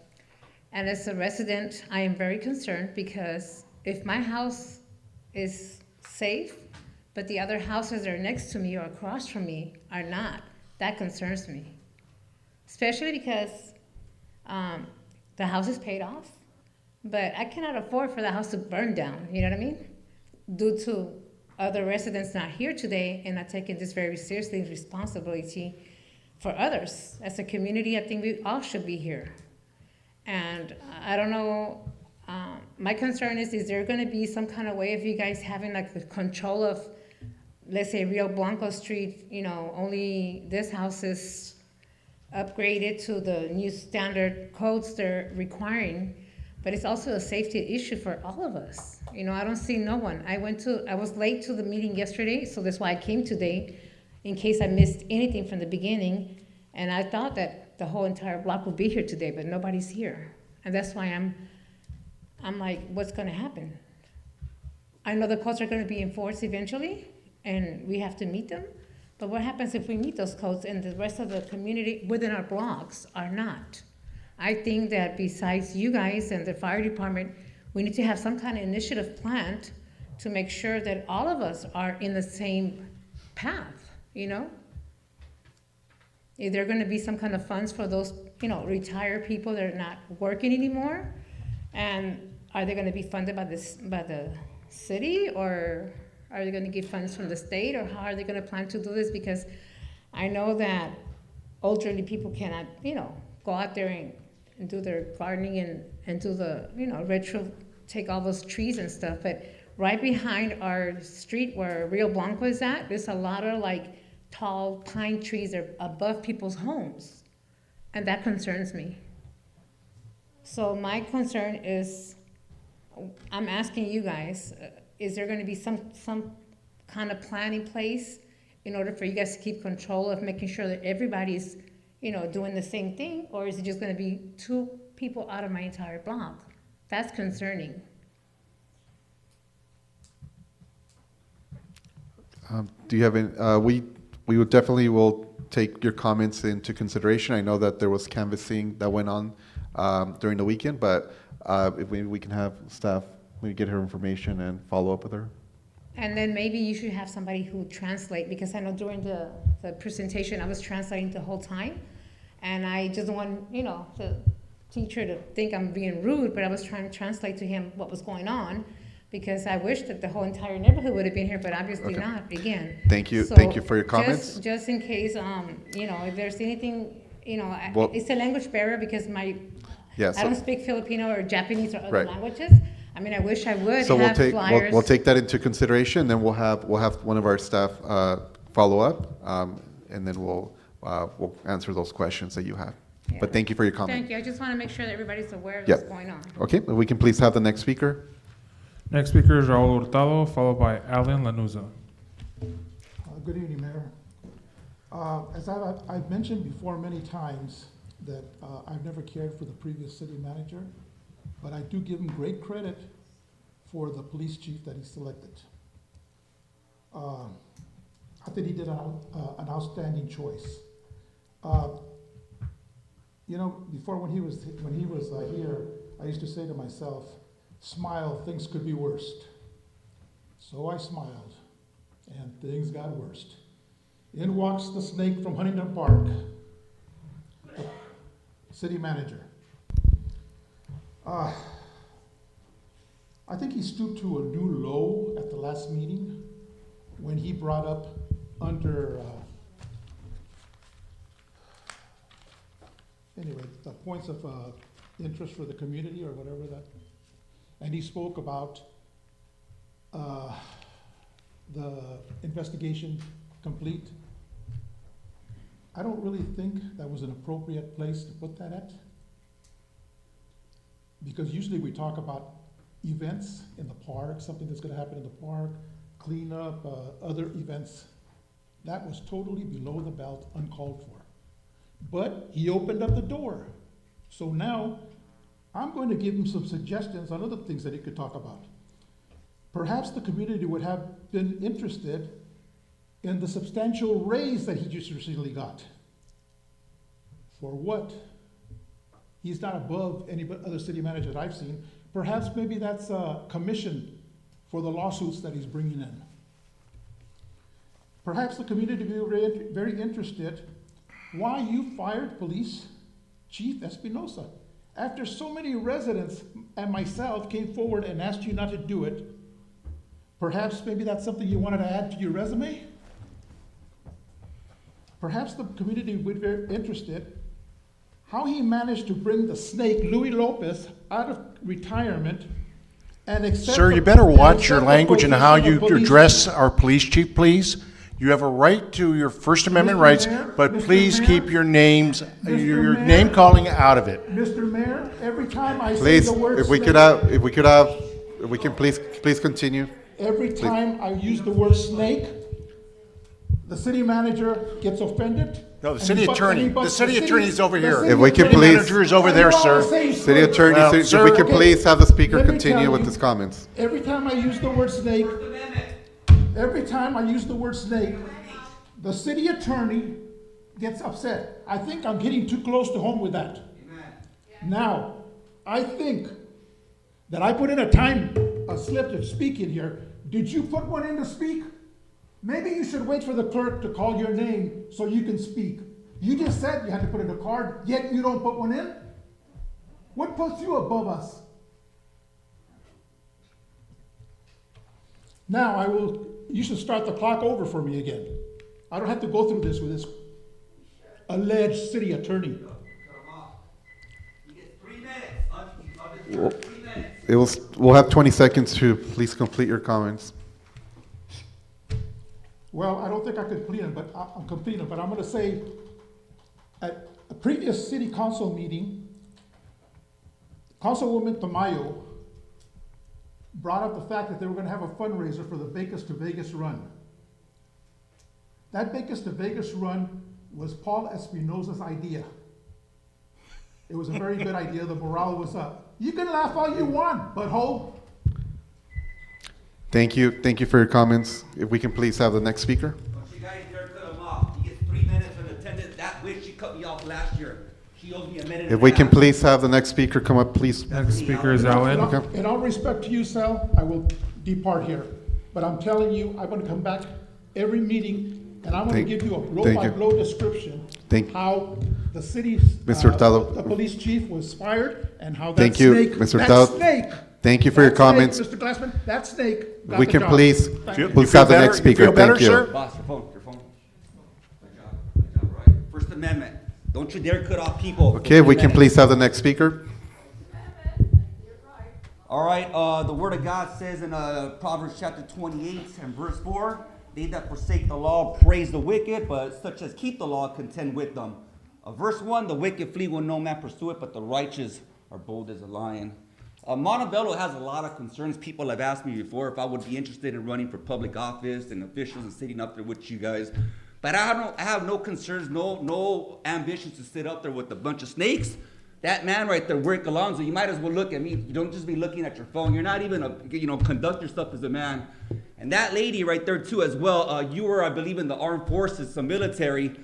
And as a resident, I am very concerned, because if my house is safe, but the other houses that are next to me or across from me are not, that concerns me. Especially because the house is paid off, but I cannot afford for the house to burn down, you know what I mean? Due to other residents not here today and not taking this very seriously, responsibility for others. As a community, I think we all should be here. And I don't know, my concern is there gonna be some kind of way of you guys having like the control of, let's say, Rio Blanco Street, only this house is upgraded to the new standard codes they're requiring, but it's also a safety issue for all of us. I don't see no one. I was late to the meeting yesterday, so that's why I came today, in case I missed anything from the beginning, and I thought that the whole entire block would be here today, but nobody's here. And that's why I'm like, what's gonna happen? I know the codes are gonna be enforced eventually, and we have to meet them, but what happens if we meet those codes and the rest of the community within our blocks are not? I think that besides you guys and the fire department, we need to have some kind of initiative planned to make sure that all of us are in the same path, Is there gonna be some kind of funds for those, retired people that are not working anymore? And are they gonna be funded by the city, or are they gonna get funds from the state, or how are they gonna plan to do this? Because I know that elderly people cannot, go out there and do their gardening and do the, take all those trees and stuff. But right behind our street where Rio Blanco is at, there's a lot of like tall pine trees are above people's homes. And that concerns me. So my concern is, I'm asking you guys, is there gonna be some kind of plan in place in order for you guys to keep control of making sure that everybody's doing the same thing, or is it just gonna be 2 people out of my entire block? That's concerning. Do you have any, we would definitely will take your comments into consideration. I know that there was canvassing that went on during the weekend, but if we can have staff, maybe get her information and follow up with her. And then maybe you should have somebody who translate, because I know during the presentation I was translating the whole time, and I just want the teacher to think I'm being rude, but I was trying to translate to him what was going on. because I wish that the whole entire neighborhood would have been here, but obviously Okay. not, again. Thank you. So Thank you for your comments. Just in case, you know, if there's anything, you know, Well- it's a language barrier because Yeah, I don't so, speak Filipino or Japanese or other Right. languages. I mean, I wish I would so we'll have take, flyers. we'll take that into consideration, then we'll have one of our staff, follow up, and then we'll answer those questions that you have. Yeah. But thank you for your comment. Thank you. I just want to make sure that everybody's aware of Yep. what's going on. Okay, if we can please have the next speaker. Next speaker is Raul Hurtado, followed by Alan Lanuza. Good evening, Mayor. As I've mentioned before many times, that I've never cared for the previous city manager, but I do give him great credit for the police chief that he selected. I think he did an outstanding choice. You know, before when he was here, I used to say to myself, smile, things could be worst. So I smiled, and things got worst. In walks the snake from Huntington Park, city manager. I think he stooped to a new low at the last meeting when he brought up under, anyway, the points of interest for the community or whatever that, and he spoke about the investigation complete. I don't really think that was an appropriate place to put that at. Because usually we talk about events in the park, something that's gonna happen in the park, cleanup, other events. That was totally below the belt, uncalled for. But he opened up the door. So now, I'm going to give him some suggestions on other things that he could talk about. Perhaps the community would have been interested in the substantial raise that he just recently got. For what? He's not above any other city manager that I've seen. Perhaps maybe that's a commission for the lawsuits that he's bringing in. Perhaps the community will be very interested why you fired Police Chief Espinosa. After so many residents and myself came forward and asked you not to do it, perhaps maybe that's something you wanted to add to your resume? Perhaps the community would be very interested how he managed to bring the snake, Louis Lopez, out of retirement and accept. Sir, you better watch your language and how you address our police chief, please. You have a right to your First Amendment Mr. rights, Mayor, but Mr. please Mayor, keep your names, Mr. your Mayor. name calling out of it. Mr. Mayor, every time I say Please, the word if we snake, can please continue. every time I use the word snake, the city manager gets offended. No, the and city he bu- attorney. and he bu- The city attorney's over the here. city If we can attorney- please- Manager is over I there, know sir. I'm saying City snake. attorney, Well, if sir, we can okay. please have the speaker Let me continue tell with you. his comments. Every time I use the word snake, the city attorney gets upset. I think I'm getting too close to home with that. Now, I think that I put in a slip to speak in here. Did you put one in to speak? Maybe you should wait for the clerk to call your name so you can speak. You just said you had to put in a card, yet you don't put one in? What puts you above us? Now you should start the clock over for me again. I don't have to go through this with this alleged city attorney. We'll have 20 seconds to please complete your comments. Well, I don't think I could complete them, but I'm completing them. But I'm going to say, at a previous city council meeting, Councilwoman Tamayo brought up the fact that they were going to have a fundraiser for the Vegas to Vegas run. That Vegas to Vegas run was Paul Espinosa's idea. It was a very good idea. The morale was up. You can laugh all you want, butthole. Thank you for your comments. If we can please have the next speaker. You guys dare cut him off. He gets 3 minutes for the attendance. That witch, she cut me off last year. She owes me a minute. If we can please have the next speaker come up, please. Next speaker is Alan. Okay. In all respect to you, Sal, I will depart here. But I'm telling you, I'm going to come back every meeting, and I'm going to give you a blow-by-blow description how the city's Mr. Hurtado. the police chief was fired and how that Thank you, snake, Mr. that Hurtado. snake Thank you for your That snake, comments. Mr. Glassman, that snake got We the can job. please, Thank you. please have the next speaker. feel better, Thank you. sir? Boss, your phone, your phone. Good job, right? First Amendment. Don't you dare cut off people. Okay, we can 3 minutes. please have the next speaker. All right, the word of God says in Proverbs chapter 28 and verse 4, they that forsake the law praise the wicked, but such as keep the law contend with them. Verse 1, the wicked flee when no man pursue it, but the righteous are bold as a lion. Montebello has a lot of concerns. People have asked me before if I would be interested in running for public office and officials and sitting up there with you guys. But I have no concerns, no ambitions to sit up there with a bunch of snakes. That man right there, Rick Alonso, you might as well look at me. You don't just be looking at your phone. You're not even, conduct yourself as a man. And that lady right there too as well, you were, I believe, in the armed forces, some military.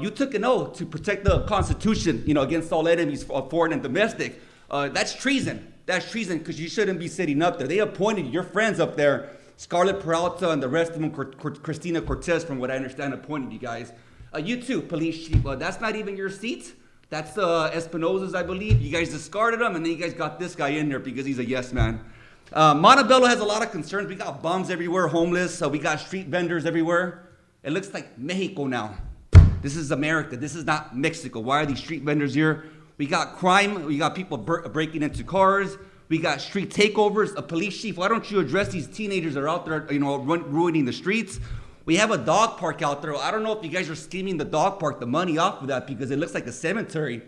You took an oath to protect the Constitution, against all enemies, foreign and domestic. That's treason. That's treason because you shouldn't be sitting up there. They appointed your friends up there, Scarlett Peralta and the rest of them, Cristina Cortez, from what I understand, appointed you guys. You too, police chief. That's not even your seat. That's Espinosa's, I believe. You guys discarded him, and then you guys got this guy in there because he's a yes man. Montebello has a lot of concerns. We got bums everywhere, homeless. We got street vendors everywhere. It looks like Mexico now. This is America. This is not Mexico. Why are these street vendors here? We got crime. We got people breaking into cars. We got street takeovers. A police chief, why don't you address these teenagers that are out there, ruining the streets? We have a dog park out there. I don't know if you guys are scheming the dog park, the money off of that, because it looks like a cemetery.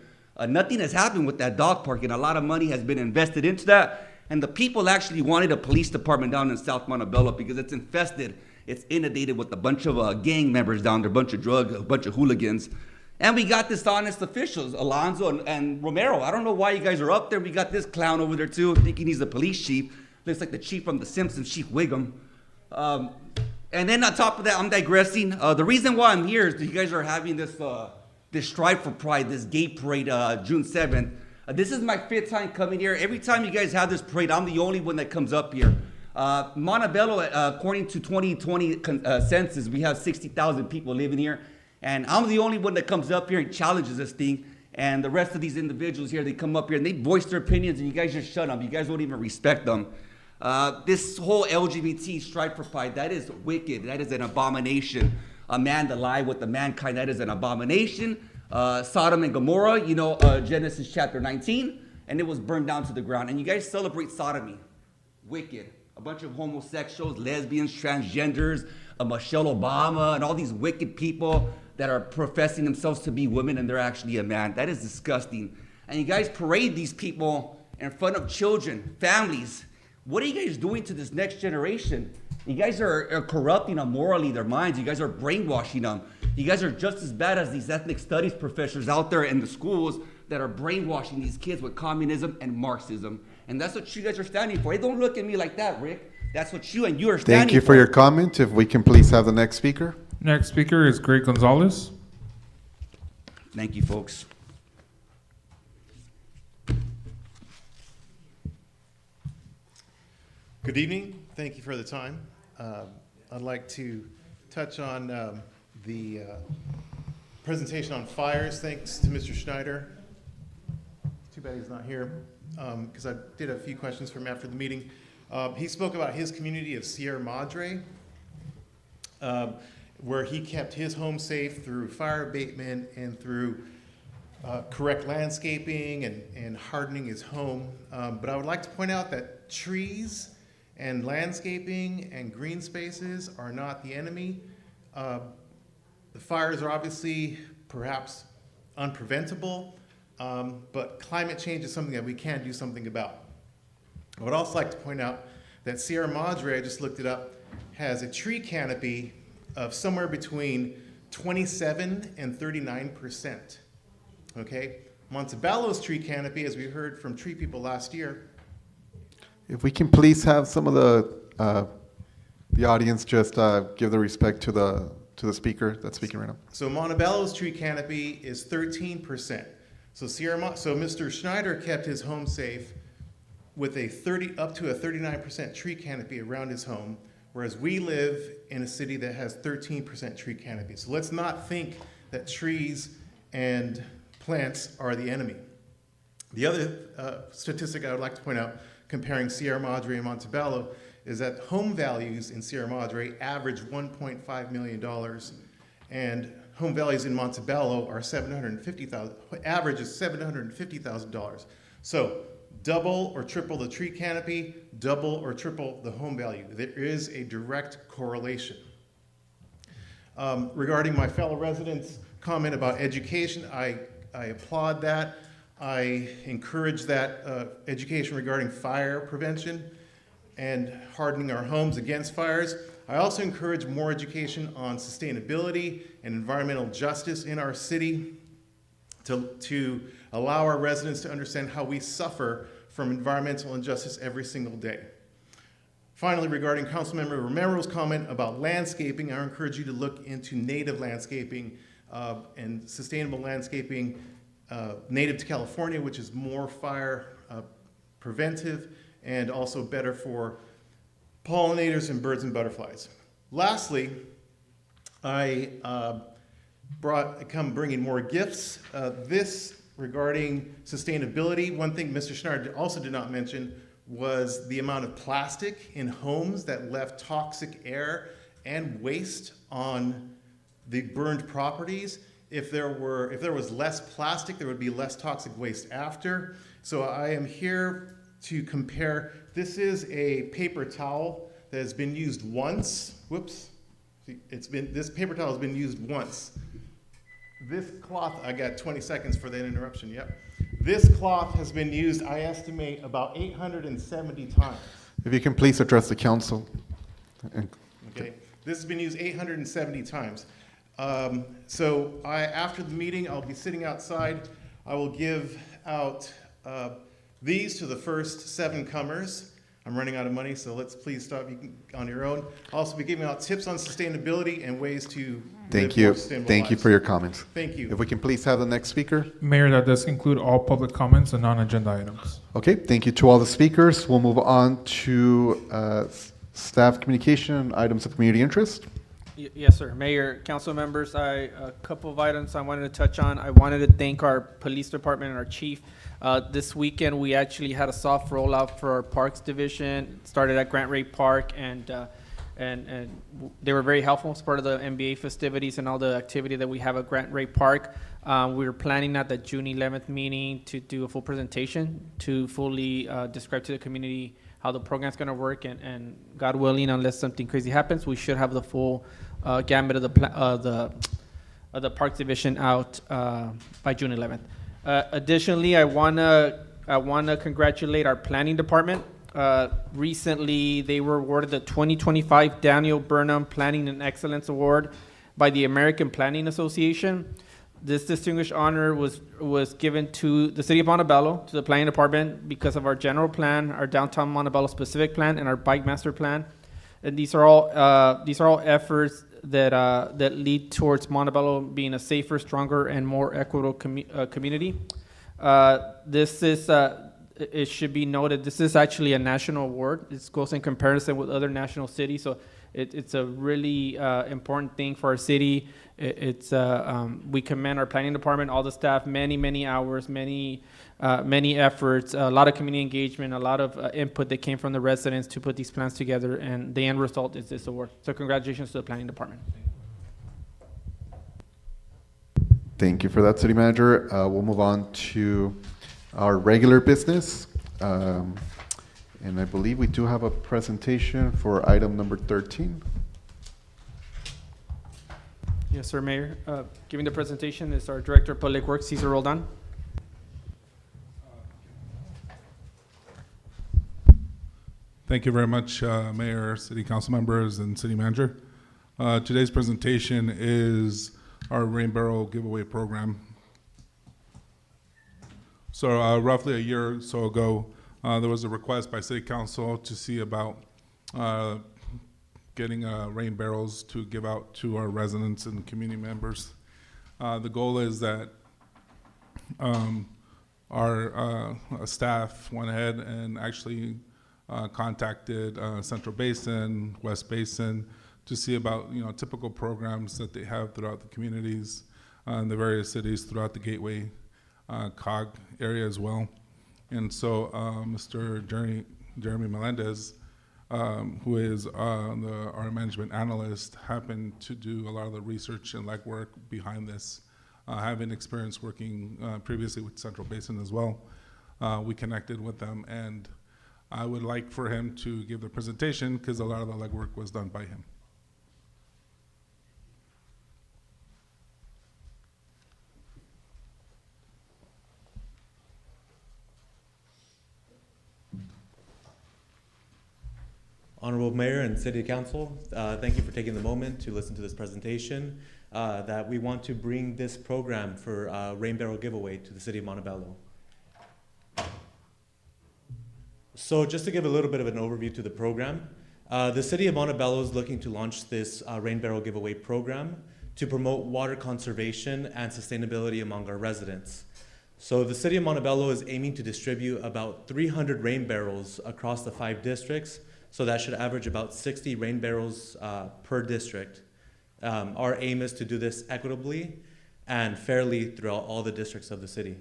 Nothing has happened with that dog park, and a lot of money has been invested into that. And the people actually wanted a police department down in South Montebello because it's infested. It's inundated with a bunch of gang members down there, a bunch of hooligans. And we got dishonest officials, Alonso and Romero. I don't know why you guys are up there. We got this clown over there too, thinking he's the police chief. Looks like the chief from The Simpsons, Chief Wiggum. And then on top of that, I'm digressing. The reason why I'm here is that you guys are having this Strive for Pride, this gay parade, June 7th. This is my 5th time coming here. Every time you guys have this parade, I'm the only one that comes up here. Montebello, according to 2020 census, we have 60,000 people living here. And I'm the only one that comes up here and challenges this thing. And the rest of these individuals here, they come up here and they voice their opinions, and you guys just shut them. You guys don't even respect them. This whole LGBT Strive for Pride, that is wicked. That is an abomination. A man to lie with the mankind, that is an abomination. Sodom and Gomorrah, Genesis chapter 19, and it was burned down to the ground. And you guys celebrate sodomy. Wicked. A bunch of homosexuals, lesbians, transgenders, Michelle Obama, and all these wicked people that are professing themselves to be women and they're actually a man. That is disgusting. And you guys parade these people in front of children, families. What are you guys doing to this next generation? You guys are corrupting them morally, their minds. You guys are brainwashing them. You guys are just as bad as these ethnic studies professors out there in the schools that are brainwashing these kids with communism and Marxism. And that's what you guys are standing for. Hey, don't look at me like that, Rick. That's what you are standing for. Thank you for your comment. If we can please have the next speaker. Next speaker is Greg Gonzalez. Thank you, folks. Good evening. Thank you for the time. I'd like to touch on the presentation on fires. Thanks to Mr. Schneider. Too bad he's not here because I did a few questions for him after the meeting. He spoke about his community of Sierra Madre, where he kept his home safe through fire abatement and through correct landscaping and hardening his home. But I would like to point out that trees and landscaping and green spaces are not the enemy. The fires are obviously perhaps unpreventable, but climate change is something that we can do something about. I would also like to point out that Sierra Madre, I just looked it up, has a tree canopy of somewhere between 27 and 39%. Okay? Montebello's tree canopy, as we heard from tree people last year. If we can please have some of the audience just give the respect to the speaker that's speaking right now. So Montebello's tree canopy is 13%. So Mr. Schneider kept his home safe with up to a 39% tree canopy around his home, whereas we live in a city that has 13% tree canopy. So let's not think that trees and plants are the enemy. The other statistic I would like to point out comparing Sierra Madre and Montebello, is that home values in Sierra Madre average $1.5 million, and home values in Montebello are $750,000. Average is $750,000. So double or triple the tree canopy, double or triple the home value. There is a direct correlation. Regarding my fellow residents' comment about education, I applaud that. I encourage that education regarding fire prevention and hardening our homes against fires. I also encourage more education on sustainability and environmental justice in our city to allow our residents to understand how we suffer from environmental injustice every single day. Finally, regarding Councilmember Romero's comment about landscaping, I encourage you to look into native landscaping and sustainable landscaping native to California, which is more fire preventive and also better for pollinators and birds and butterflies. Lastly, I come bringing more gifts. This regarding sustainability, one thing Mr. Schneider also did not mention was the amount of plastic in homes that left toxic air and waste on the burned properties. If there was less plastic, there would be less toxic waste after. So I am here to compare. This is a paper towel that has been used once. Whoops. See, this paper towel has been used once. This cloth, I got 20 seconds for that interruption, yep. This cloth has been used, I estimate, about 870 times. If you can please address the council. Okay, this has been used 870 times. So after the meeting, I'll be sitting outside. I will give out these to the first 7 comers. I'm running out of money, so let's please stop on your own. I'll also be giving out tips on sustainability and ways to Thank live you. more sustainable Thank you lives. for your comments. Thank you. If we can please have the next speaker. Mayor, that does conclude all public comments and non-agenda items. Okay, thank you to all the speakers. We'll move on to staff communication, items of community interest. Yes, sir. Mayor, council members, a couple of items I wanted to touch on. I wanted to thank our police department and our chief. This weekend, we actually had a soft rollout for our parks division. It started at Grant Ray Park, and they were very helpful as part of the NBA festivities and all the activity that we have at Grant Ray Park. We were planning at the June 11th meeting to do a full presentation to fully describe to the community how the program's going to work, and God willing, unless something crazy happens, we should have the full gamut of the parks division out by June 11th. Additionally, I wanna congratulate our planning department. Recently, they were awarded the 2025 Daniel Burnham Planning and Excellence Award by the American Planning Association. This distinguished honor was given to the city of Montebello, to the planning department, because of our general plan, our downtown Montebello specific plan, and our bike master plan. And these are all efforts that lead towards Montebello being a safer, stronger, and more equitable community. It should be noted, this is actually a national award. This goes in comparison with other national cities, so it's a really important thing for our city. We commend our planning department, all the staff, many hours, many efforts, a lot of community engagement, a lot of input that came from the residents to put these plans together, and the end result is this award. So congratulations to the planning department. Thank you for that, City Manager. We'll move on to our regular business. And I believe we do have a presentation for item number 13. Yes, sir, Mayor. Giving the presentation is our Director of Public Works, Cesar Roldan. Thank you very much, Mayor, City Council members, and City Manager. Today's presentation is our rain barrel giveaway program. So roughly a year or so ago, there was a request by City Council to see about getting rain barrels to give out to our residents and community members. The goal is that our staff went ahead and actually contacted Central Basin, West Basin, to see about typical programs that they have throughout the communities in the various cities throughout the Gateway COG area as well. And so Mr. Jeremy Melendez, who is our management analyst, happened to do a lot of the research and legwork behind this. Having experience working previously with Central Basin as well, we connected with them, and I would like for him to give the presentation because a lot of the legwork was done by him. Honorable Mayor and City Council, thank you for taking the moment to listen to this presentation that we want to bring this program for Rain Barrel Giveaway to the City of Montebello. So just to give a little bit of an overview to the program, the City of Montebello is looking to launch this Rain Barrel Giveaway program to promote water conservation and sustainability among our residents. So the City of Montebello is aiming to distribute about 300 rain barrels across the 5 districts. So that should average about 60 rain barrels per district. Our aim is to do this equitably and fairly throughout all the districts of the city.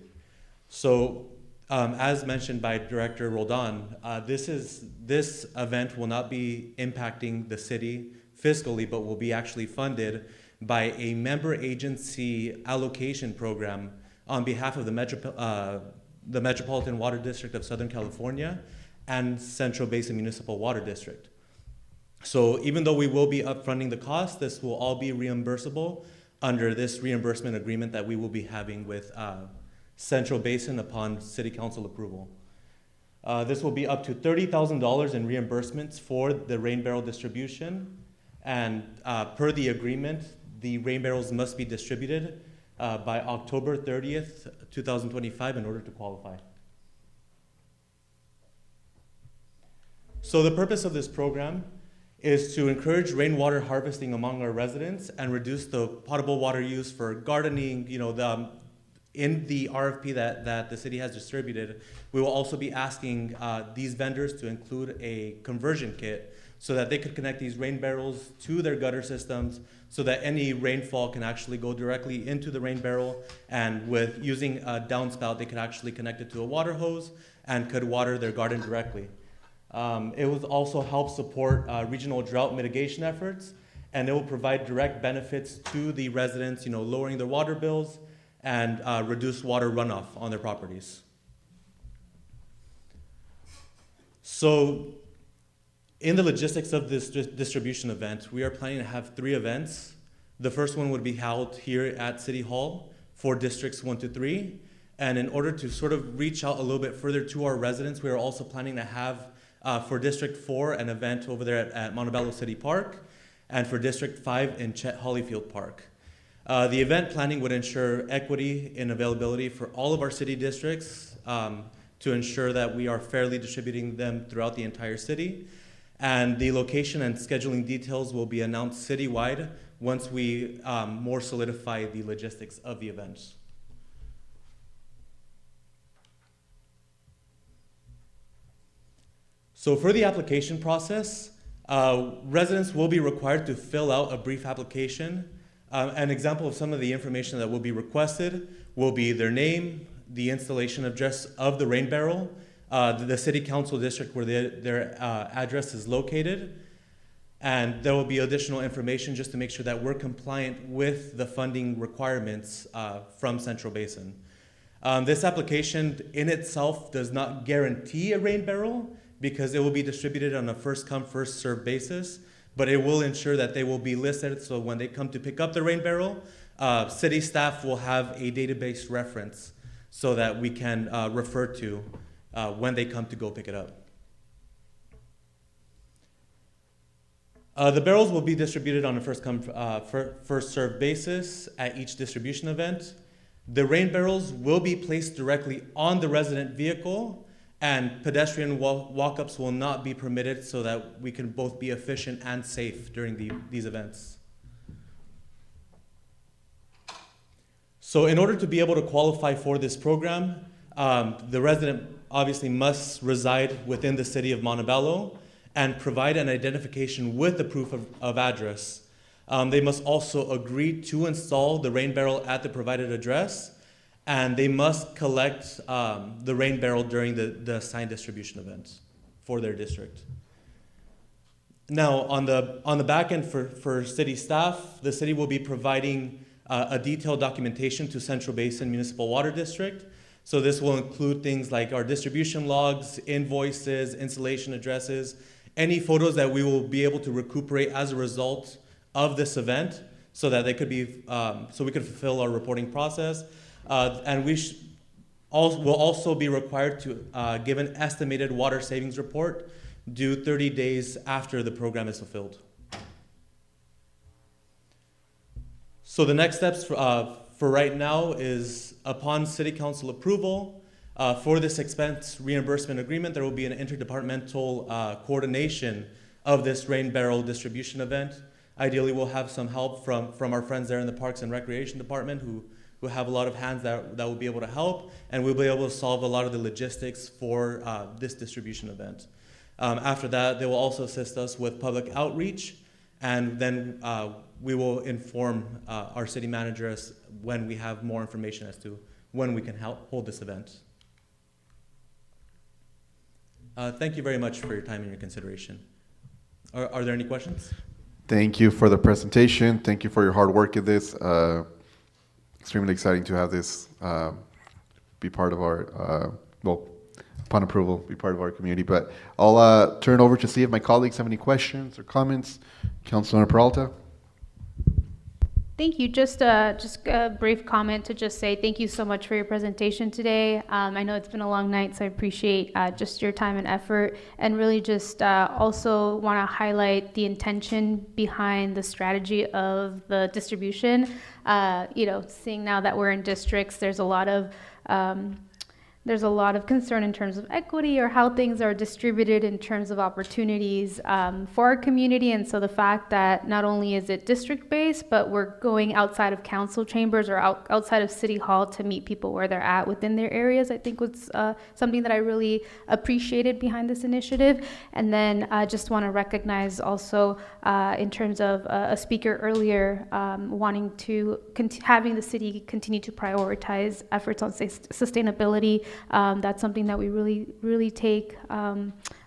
So as mentioned by Director Roldan, this event will not be impacting the city fiscally, but will be actually funded by a member agency allocation program on behalf of the Metropolitan Water District of Southern California and Central Basin Municipal Water District. So even though we will be upfronting the cost, this will all be reimbursable under this reimbursement agreement that we will be having with Central Basin upon City Council approval. This will be up to $30,000 in reimbursements for the rain barrel distribution, and per the agreement, the rain barrels must be distributed by October 30th, 2025 in order to qualify. So the purpose of this program is to encourage rainwater harvesting among our residents and reduce the potable water use for gardening. In the RFP that the city has distributed, we will also be asking these vendors to include a conversion kit so that they could connect these rain barrels to their gutter systems so that any rainfall can actually go directly into the rain barrel, and with using a downspout, they could actually connect it to a water hose and could water their garden directly. It will also help support regional drought mitigation efforts, and it will provide direct benefits to the residents, lowering their water bills and reduce water runoff on their properties. So in the logistics of this distribution event, we are planning to have 3 events. The first one would be held here at City Hall for districts 1 to 3. And in order to sort of reach out a little bit further to our residents, we are also planning to have for District 4, an event over there at Montebello City Park, and for District 5 in Chet Hollyfield Park. The event planning would ensure equity in availability for all of our city districts to ensure that we are fairly distributing them throughout the entire city. And the location and scheduling details will be announced citywide once we more solidify the logistics of the events. So for the application process, residents will be required to fill out a brief application. An example of some of the information that will be requested will be their name, the installation address of the rain barrel, the city council district where their address is located, and there will be additional information just to make sure that we're compliant with the funding requirements from Central Basin. This application in itself does not guarantee a rain barrel, because it will be distributed on a first-come, first-served basis, but it will ensure that they will be listed, so when they come to pick up the rain barrel, city staff will have a database reference so that we can refer to when they come to go pick it up. The barrels will be distributed on a first-come, first-served basis at each distribution event. The rain barrels will be placed directly on the resident vehicle, and pedestrian walk-ups will not be permitted so that we can both be efficient and safe during these events. So in order to be able to qualify for this program, the resident obviously must reside within the city of Montebello and provide an identification with the proof of address. They must also agree to install the rain barrel at the provided address, and they must collect the rain barrel during the assigned distribution events. for their district. Now, on the back end for city staff, the city will be providing a detailed documentation to Central Basin Municipal Water District. So this will include things like our distribution logs, invoices, installation addresses, any photos that we will be able to recuperate as a result of this event, so that they could be, so we could fulfill our reporting process. And we will also be required to give an estimated water savings report due 30 days after the program is fulfilled. So the next steps for right now is, upon City Council approval for this expense reimbursement agreement, there will be an interdepartmental coordination of this rain barrel distribution event. Ideally, we'll have some help from our friends there in the Parks and Recreation Department who have a lot of hands that will be able to help, and we'll be able to solve a lot of the logistics for this distribution event. After that, they will also assist us with public outreach, and then we will inform our city managers when we have more information as to when we can hold this event. Thank you very much for your time and your consideration. Are there any questions? Thank you for the presentation. Thank you for your hard work in this. Extremely exciting to have this be part of our, well, upon approval, be part of our community. But I'll turn it over to see if my colleagues have any questions or comments. Councilmember Peralta. Thank you. Just a brief comment to just say thank you so much for your presentation today. I know it's been a long night, so I appreciate just your time and effort, and really just also want to highlight the intention behind the strategy of the distribution. Seeing now that we're in districts, there's a lot of concern in terms of equity or how things are distributed in terms of opportunities for our community. And so the fact that not only is it district-based, but we're going outside of council chambers or outside of City Hall to meet people where they're at within their areas, I think was something that I really appreciated behind this initiative. And then I just want to recognize also in terms of a speaker earlier wanting to having the city continue to prioritize efforts on sustainability. That's something that we really take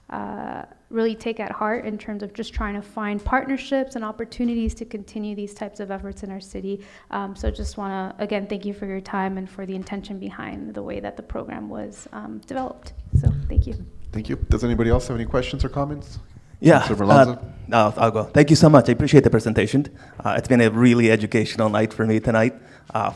at heart in terms of just trying to find partnerships and opportunities to continue these types of efforts in our city. So just want to, again, thank you for your time and for the intention behind the way that the program was developed. So thank you. Thank you. Does anybody else have any questions or comments? Yeah, no, I'll go. Thank you so much. I appreciate the presentation. It's been a really educational night for me tonight.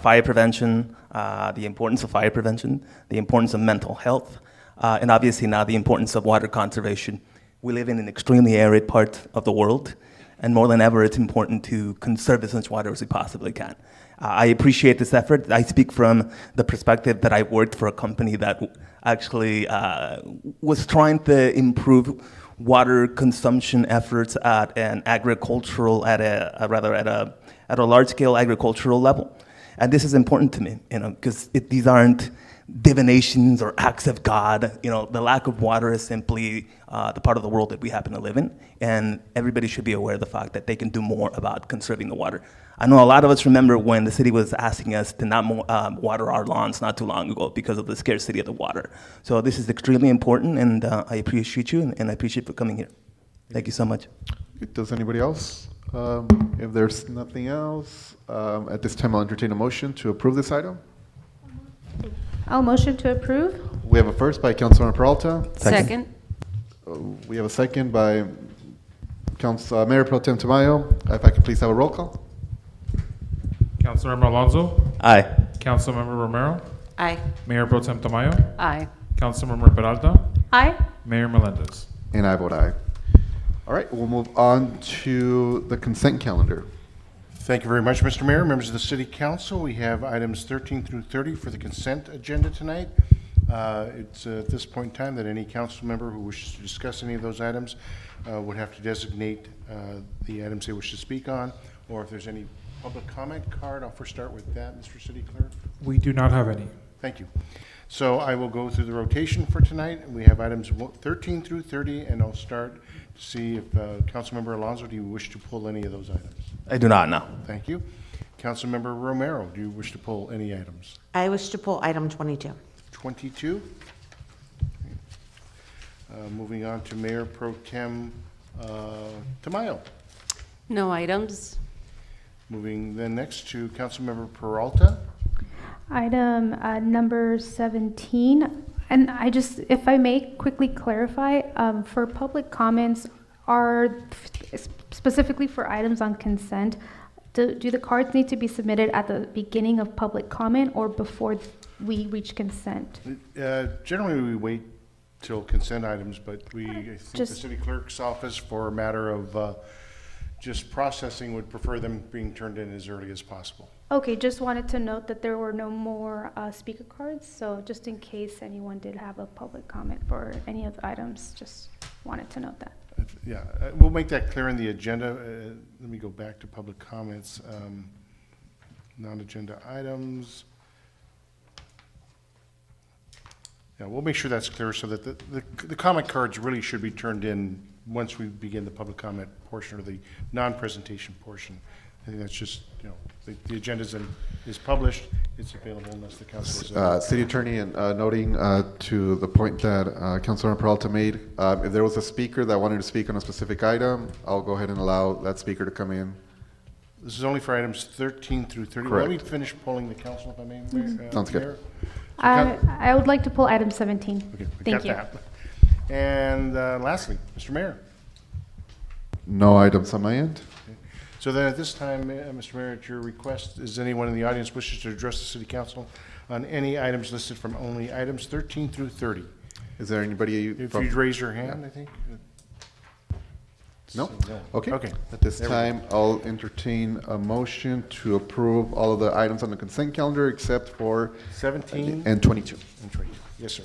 Fire prevention, the importance of fire prevention, the importance of mental health, and obviously now the importance of water conservation. We live in an extremely arid part of the world, and more than ever, it's important to conserve as much water as we possibly can. I appreciate this effort. I speak from the perspective that I worked for a company that actually was trying to improve water consumption efforts at an agricultural, at a large-scale agricultural level. And this is important to me, because these aren't divinations or acts of God. The lack of water is simply the part of the world that we happen to live in, and everybody should be aware of the fact that they can do more about conserving the water. I know a lot of us remember when the city was asking us to not water our lawns not too long ago because of the scarcity of the water. So this is extremely important, and I appreciate you, and I appreciate for coming here. Thank you so much. Does anybody else? If there's nothing else, at this time I'll entertain a motion to approve this item. I'll motion to approve. We have a first by Councilmember Peralta. Second. We have a second by Mayor Pro Tem Tamayo. If I could please have a roll call. Councilmember Alonso. Aye. Councilmember Romero. Aye. Mayor Pro Tem Tamayo. Aye. Councilmember Peralta. Aye. Mayor Melendez. And I vote aye. All right, we'll move on to the consent calendar. Thank you very much, Mr. Mayor. Members of the City Council, we have items 13 through 30 for the consent agenda tonight. It's at this point in time that any council member who wishes to discuss any of those items would have to designate the items they wish to speak on, or if there's any public comment card. I'll first start with that, Mr. City Clerk. We do not have any. Thank you. So I will go through the rotation for tonight. We have items 13 through 30, and I'll start to see if Councilmember Alonso, do you wish to pull any of those items? I do not, no. Thank you. Councilmember Romero, do you wish to pull any items? I wish to pull item 22. 22. Moving on to Mayor Pro Tem Tamayo. No items. Moving then next to Councilmember Peralta. Item number 17, and I just, if I may quickly clarify, for public comments, are specifically for items on consent, do the cards need to be submitted at the beginning of public comment or before we reach consent? Generally, we wait till consent items, but I think the Just- city clerk's office, for a matter of just processing, would prefer them being turned in as early as possible. Okay, just wanted to note that there were no more speaker cards, so just in case anyone did have a public comment for any of the items, just wanted to note that. Yeah, we'll make that clear in the agenda. Let me go back to public comments. Non-agenda items. Yeah, we'll make sure that's clear so that the comment cards really should be turned in once we begin the public comment portion or the non-presentation portion. I think that's just, the agenda is published, it's available unless the council is. City Attorney, and noting to the point that Councilor Peralta made, if there was a speaker that wanted to speak on a specific item, I'll go ahead and allow that speaker to come in. This is only for items 13 through 30. Let me Correct. finish polling the council, if I may. Sounds good. Mayor. I would like to pull item 17. Okay, we Thank got you. that. And lastly, Mr. Mayor. No items on my end. So then at this time, Mr. Mayor, at your request, is anyone in the audience wishes to address the city council on any items listed from only items 13 through 30? Is there anybody? If from- you'd raise your hand, I think. No? Okay. Okay. At this There we go. time, I'll entertain a motion to approve all of the items on the consent calendar except for 17 and 22. and 22. Yes, sir.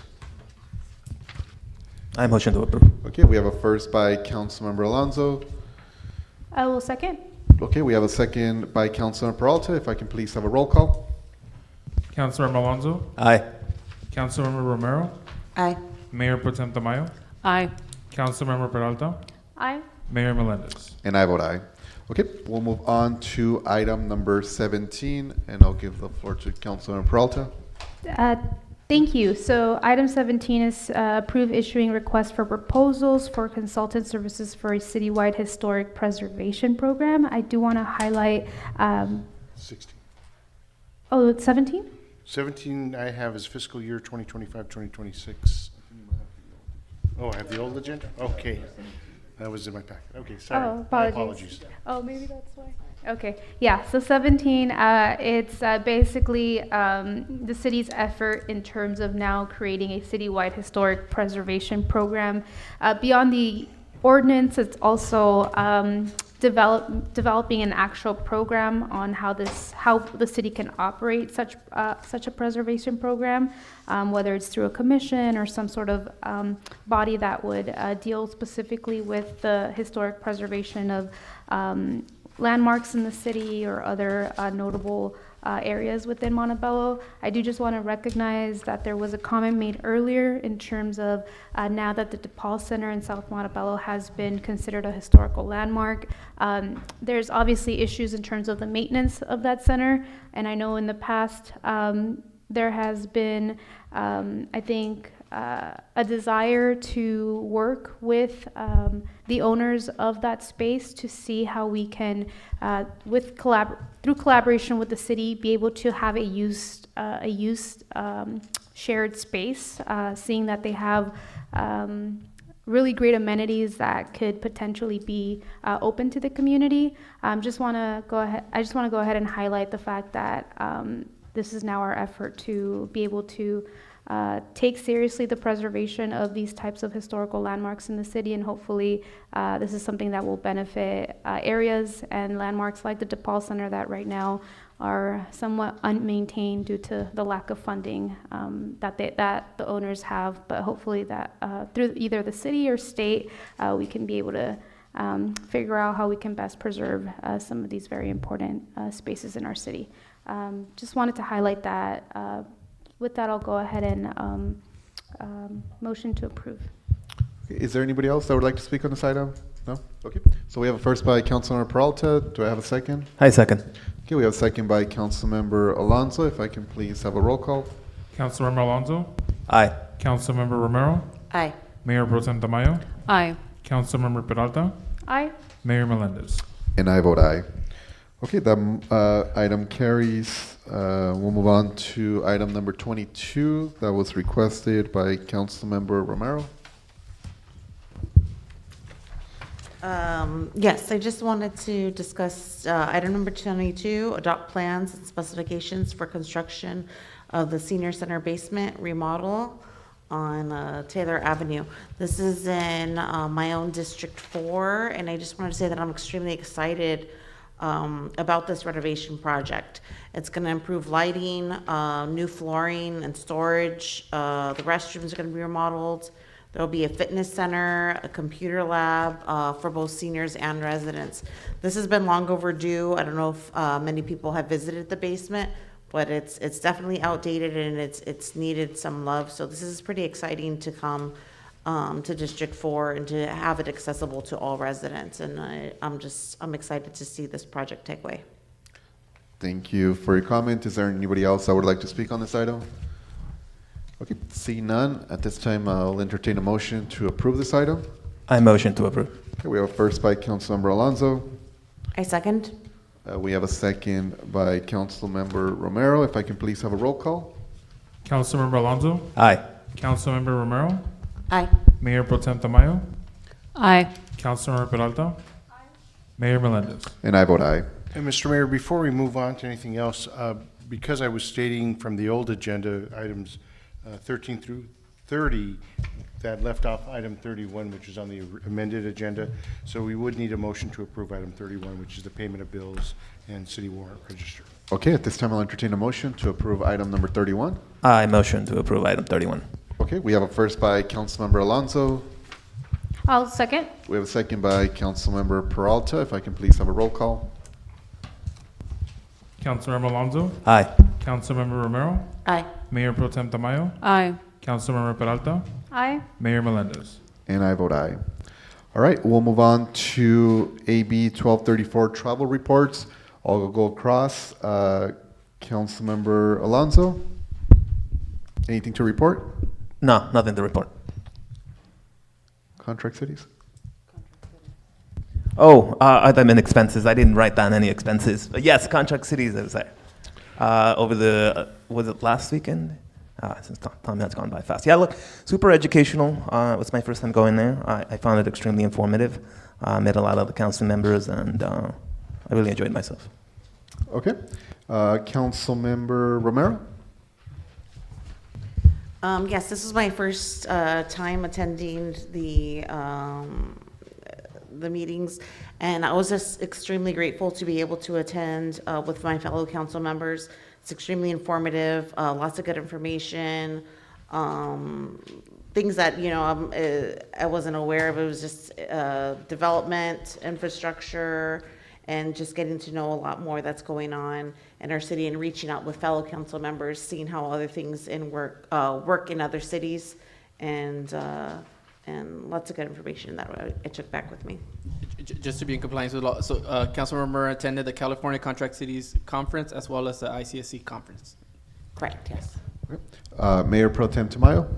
I motion to approve. Okay, we have a first by Councilmember Alonso. I will second. Okay, we have a second by Councilmember Peralta. If I can please have a roll call. Councilmember Alonso, Aye. Councilmember Romero, Aye. Mayor Pro Tem Tamayo, Aye. Councilmember Peralta, Aye. Mayor Melendez. And I vote aye. Okay, we'll move on to item number 17, and I'll give the floor to Councilmember Peralta. Thank you. So item 17 is approve issuing requests for proposals for consultant services for a citywide historic preservation program. I do want to highlight, 16. oh, it's 17? 17 I have is fiscal year 2025, 2026. Oh, I have the old agenda? Okay. That was in my packet. Okay, sorry. Oh, My apologies. Oh, maybe that's why. Okay, yeah, so 17, it's basically the city's effort in terms of now creating a citywide historic preservation program. Beyond the ordinance, it's also developing an actual program on how the city can operate such a preservation program, whether it's through a commission or some sort of body that would deal specifically with the historic preservation of landmarks in the city or other notable areas within Montebello. I do just want to recognize that there was a comment made earlier in terms of now that the DePaul Center in South Montebello has been considered a historical landmark. There's obviously issues in terms of the maintenance of that center, and I know in the past there has been, I think, a desire to work with the owners of that space to see how we can, through collaboration with the city, be able to have a used shared space, seeing that they have really great amenities that could potentially be open to the community. I just want to go ahead and highlight the fact that this is now our effort to be able to take seriously the preservation of these types of historical landmarks in the city, and hopefully this is something that will benefit areas and landmarks like the DePaul Center that right now are somewhat unmaintained due to the lack of funding that the owners have. But hopefully that through either the city or state, we can be able to figure out how we can best preserve some of these very important spaces in our city. Just wanted to highlight that. With that, I'll go ahead and motion to approve. Is there anybody else that would like to speak on this item? No? Okay. So we have a first by Councilmember Peralta. Do I have a second? I second. Okay, we have a second by Councilmember Alonso. If I can please have a roll call. Councilmember Alonso, Aye. Councilmember Romero, Aye. Mayor Pro Tem Tamayo, Aye. Councilmember Peralta, Aye. Mayor Melendez. And I vote aye. Okay, that item carries. We'll move on to item number 22 that was requested by Councilmember Romero. Yes, I just wanted to discuss item number 22, adopt plans and specifications for construction of the senior center basement remodel on Taylor Avenue. This is in my own District 4, and I just wanted to say that I'm extremely excited about this renovation project. It's going to improve lighting, new flooring and storage. The restrooms are going to be remodeled. There'll be a fitness center, a computer lab for both seniors and residents. This has been long overdue. I don't know if many people have visited the basement, but it's definitely outdated and it's needed some love. So this is pretty exciting to come to District 4 and to have it accessible to all residents. And I'm excited to see this project take way. Thank you for your comment. Is there anybody else that would like to speak on this item? Okay, see none. At this time, I'll entertain a motion to approve this item. I motion to approve. Okay, we have a first by Councilmember Alonso. I second. We have a second by Councilmember Romero. If I can please have a roll call. Councilmember Alonso, Aye. Councilmember Romero, Aye. Mayor Pro Tem Tamayo, Aye. Councilmember Peralta, Mayor Melendez. And I vote aye. And Mr. Mayor, before we move on to anything else, because I was stating from the old agenda, items 13 through 30, that left off item 31, which is on the amended agenda. So we would need a motion to approve item 31, which is the payment of bills and city warrant register. Okay, at this time, I'll entertain a motion to approve item number 31. I motion to approve item 31. Okay, we have a first by Councilmember Alonso. I'll second. We have a second by Councilmember Peralta. If I can please have a roll call. Councilmember Alonso, Aye. Councilmember Romero, Aye. Mayor Pro Tem Tamayo, Aye. Councilmember Peralta, Aye. Mayor Melendez. And I vote aye. All right, we'll move on to AB 1234 travel reports. I'll go across. Councilmember Alonso, anything to report? No, nothing to report. Contract cities? Oh, I meant expenses. I didn't write down any expenses. But yes, contract cities, I was there. Over the, was it last weekend? Since time has gone by fast. Yeah, look, super educational. It was my first time going there. I found it extremely informative. Met a lot of the council members, and I really enjoyed myself. Okay. Councilmember Romero? Yes, this was my first time attending the meetings, and I was just extremely grateful to be able to attend with my fellow council members. It's extremely informative, lots of good information, things that, you know, I wasn't aware of. It was just development, infrastructure, and just getting to know a lot more that's going on in our city and reaching out with fellow council members, seeing how other things work in other cities, and lots of good information that I took back with me. Just to be in compliance with law, so Councilmember attended the California Contract Cities Conference as well as the ICSC Conference. Correct, yes. Mayor Pro Tem Tamayo?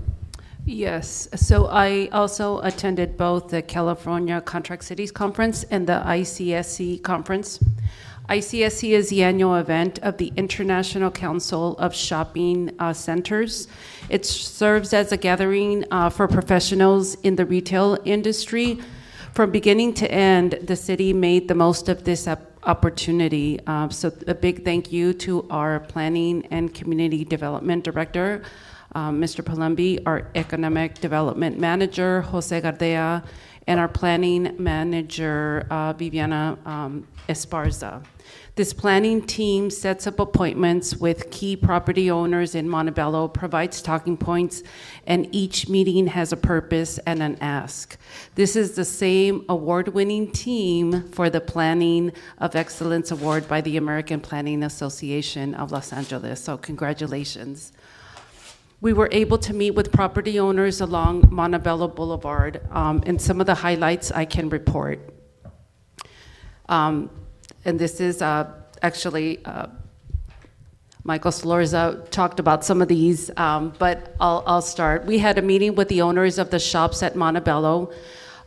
Yes, so I also attended both the California Contract Cities Conference and the ICSC Conference. ICSC is the annual event of the International Council of Shopping Centers. It serves as a gathering for professionals in the retail industry. From beginning to end, the city made the most of this opportunity. So a big thank you to our Planning and Community Development Director, Mr. Palumbi, our Economic Development Manager, Jose Gardea, and our Planning Manager, Viviana Esparza. This planning team sets up appointments with key property owners in Montebello, provides talking points, and each meeting has a purpose and an ask. This is the same award-winning team for the Planning of Excellence Award by the American Planning Association of Los Angeles, so congratulations. We were able to meet with property owners along Montebello Boulevard, and some of the highlights I can report. And this is actually Michael Slorza talked about some of these, but I'll start. We had a meeting with the owners of the shops at Montebello.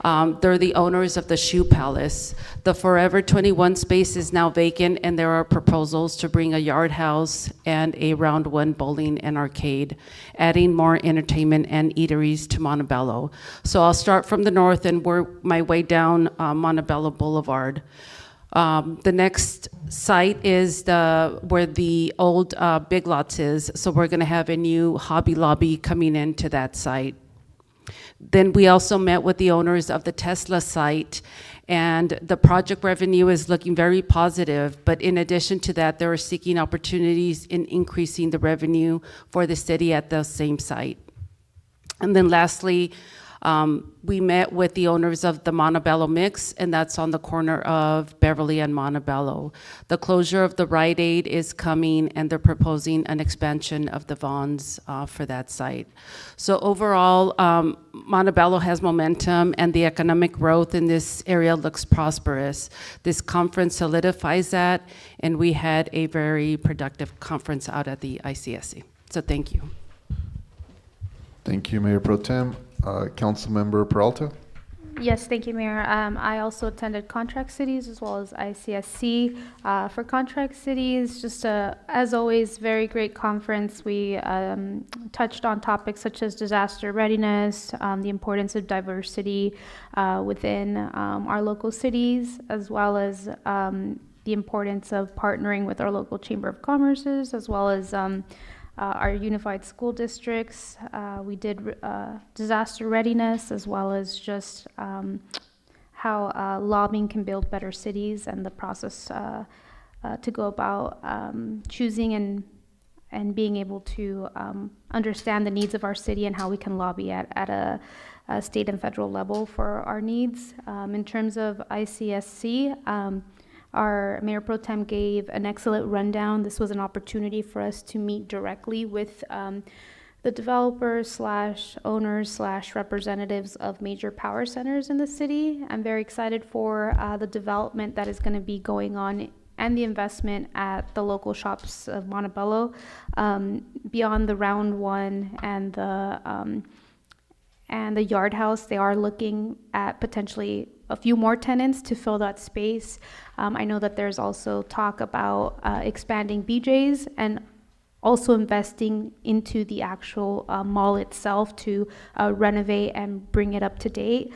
They're the owners of the Shoe Palace. The Forever 21 space is now vacant, and there are proposals to bring a yard house and a round one bowling and arcade, adding more entertainment and eateries to Montebello. So I'll start from the north and work my way down Montebello Boulevard. The next site is where the old Big Lots is, so we're gonna have a new Hobby Lobby coming into that site. Then we also met with the owners of the Tesla site, and the project revenue is looking very positive, but in addition to that, they are seeking opportunities in increasing the revenue for the city at the same site. And then lastly, we met with the owners of the Montebello Mix, and that's on the corner of Beverly and Montebello. The closure of the Rite Aid is coming, and they're proposing an expansion of the Vons for that site. So overall, Montebello has momentum, and the economic growth in this area looks prosperous. This conference solidifies that, and we had a very productive conference out at the ICSC. So thank you. Thank you, Mayor Pro Tem. Councilmember Peralta? Yes, thank you, Mayor. I also attended Contract Cities as well as ICSC. For Contract Cities, just as always, very great conference. We touched on topics such as disaster readiness, the importance of diversity within our local cities, as well as the importance of partnering with our local Chamber of Commerces, as well as our unified school districts. We did disaster readiness, as well as just how lobbying can build better cities, and the process to go about choosing and being able to understand the needs of our city and how we can lobby at a state and federal level for our needs. In terms of ICSC, our Mayor Pro Tem gave an excellent rundown. This was an opportunity for us to meet directly with the developers / owners / representatives of major power centers in the city. I'm very excited for the development that is going to be going on and the investment at the local shops of Montebello. Beyond the round one and the yard house, they are looking at potentially a few more tenants to fill that space. I know that there's also talk about expanding BJ's and also investing into the actual mall itself to renovate and bring it up to date.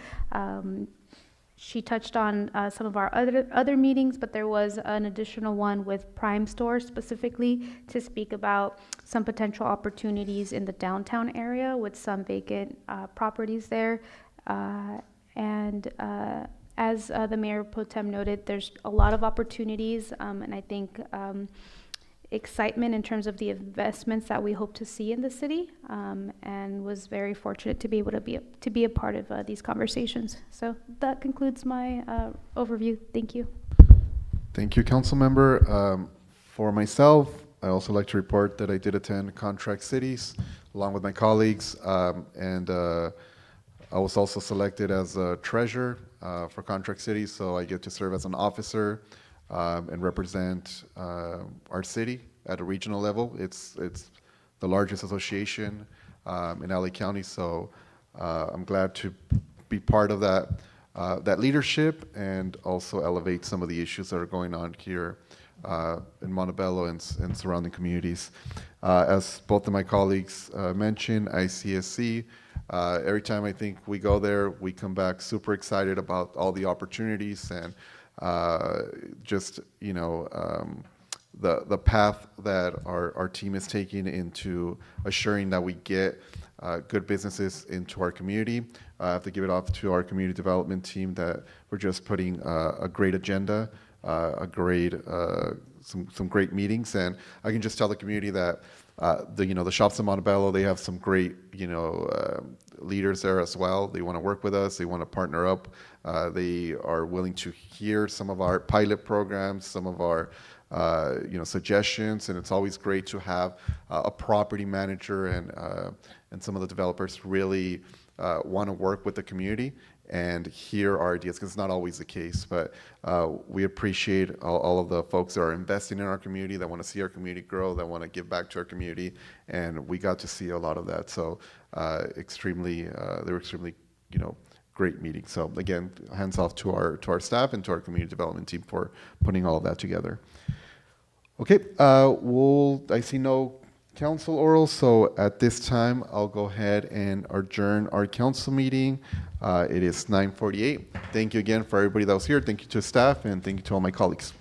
She touched on some of our other meetings, but there was an additional one with Prime Store specifically to speak about some potential opportunities in the downtown area with some vacant properties there. As the Mayor Pro Tem noted, there's a lot of opportunities, and I think excitement in terms of the investments that we hope to see in the city, and was very fortunate to be able to be a part of these conversations. So that concludes my overview. Thank you. Thank you, Councilmember. For myself, I also like to report that I did attend Contract Cities along with my colleagues, and I was also selected as a treasurer for Contract Cities, so I get to serve as an officer and represent our city at a regional level. It's the largest association in LA County, so I'm glad to be part of that leadership and also elevate some of the issues that are going on here in Montebello and surrounding communities. As both of my colleagues mentioned, ICSC, every time I think we go there, we come back super excited about all the opportunities and just, the path that our team is taking into assuring that we get good businesses into our community. I have to give it off to our community development team that we're just putting a great agenda, some great meetings, and I can just tell the community that the shops in Montebello, they have some great leaders there as well. They want to work with us. They want to partner up. They are willing to hear some of our pilot programs, some of our suggestions, and it's always great to have a property manager and some of the developers really want to work with the community and hear our ideas, because it's not always the case. But we appreciate all of the folks that are investing in our community, that want to see our community grow, that want to give back to our community, and we got to see a lot of that. So they were extremely, great meetings. So again, hands off to our staff and to our community development team for putting all of that together. Okay, I see no council oral, so at this time, I'll go ahead and adjourn our council meeting. It is 9:48. Thank you again for everybody that was here. Thank you to staff, and thank you to all my colleagues.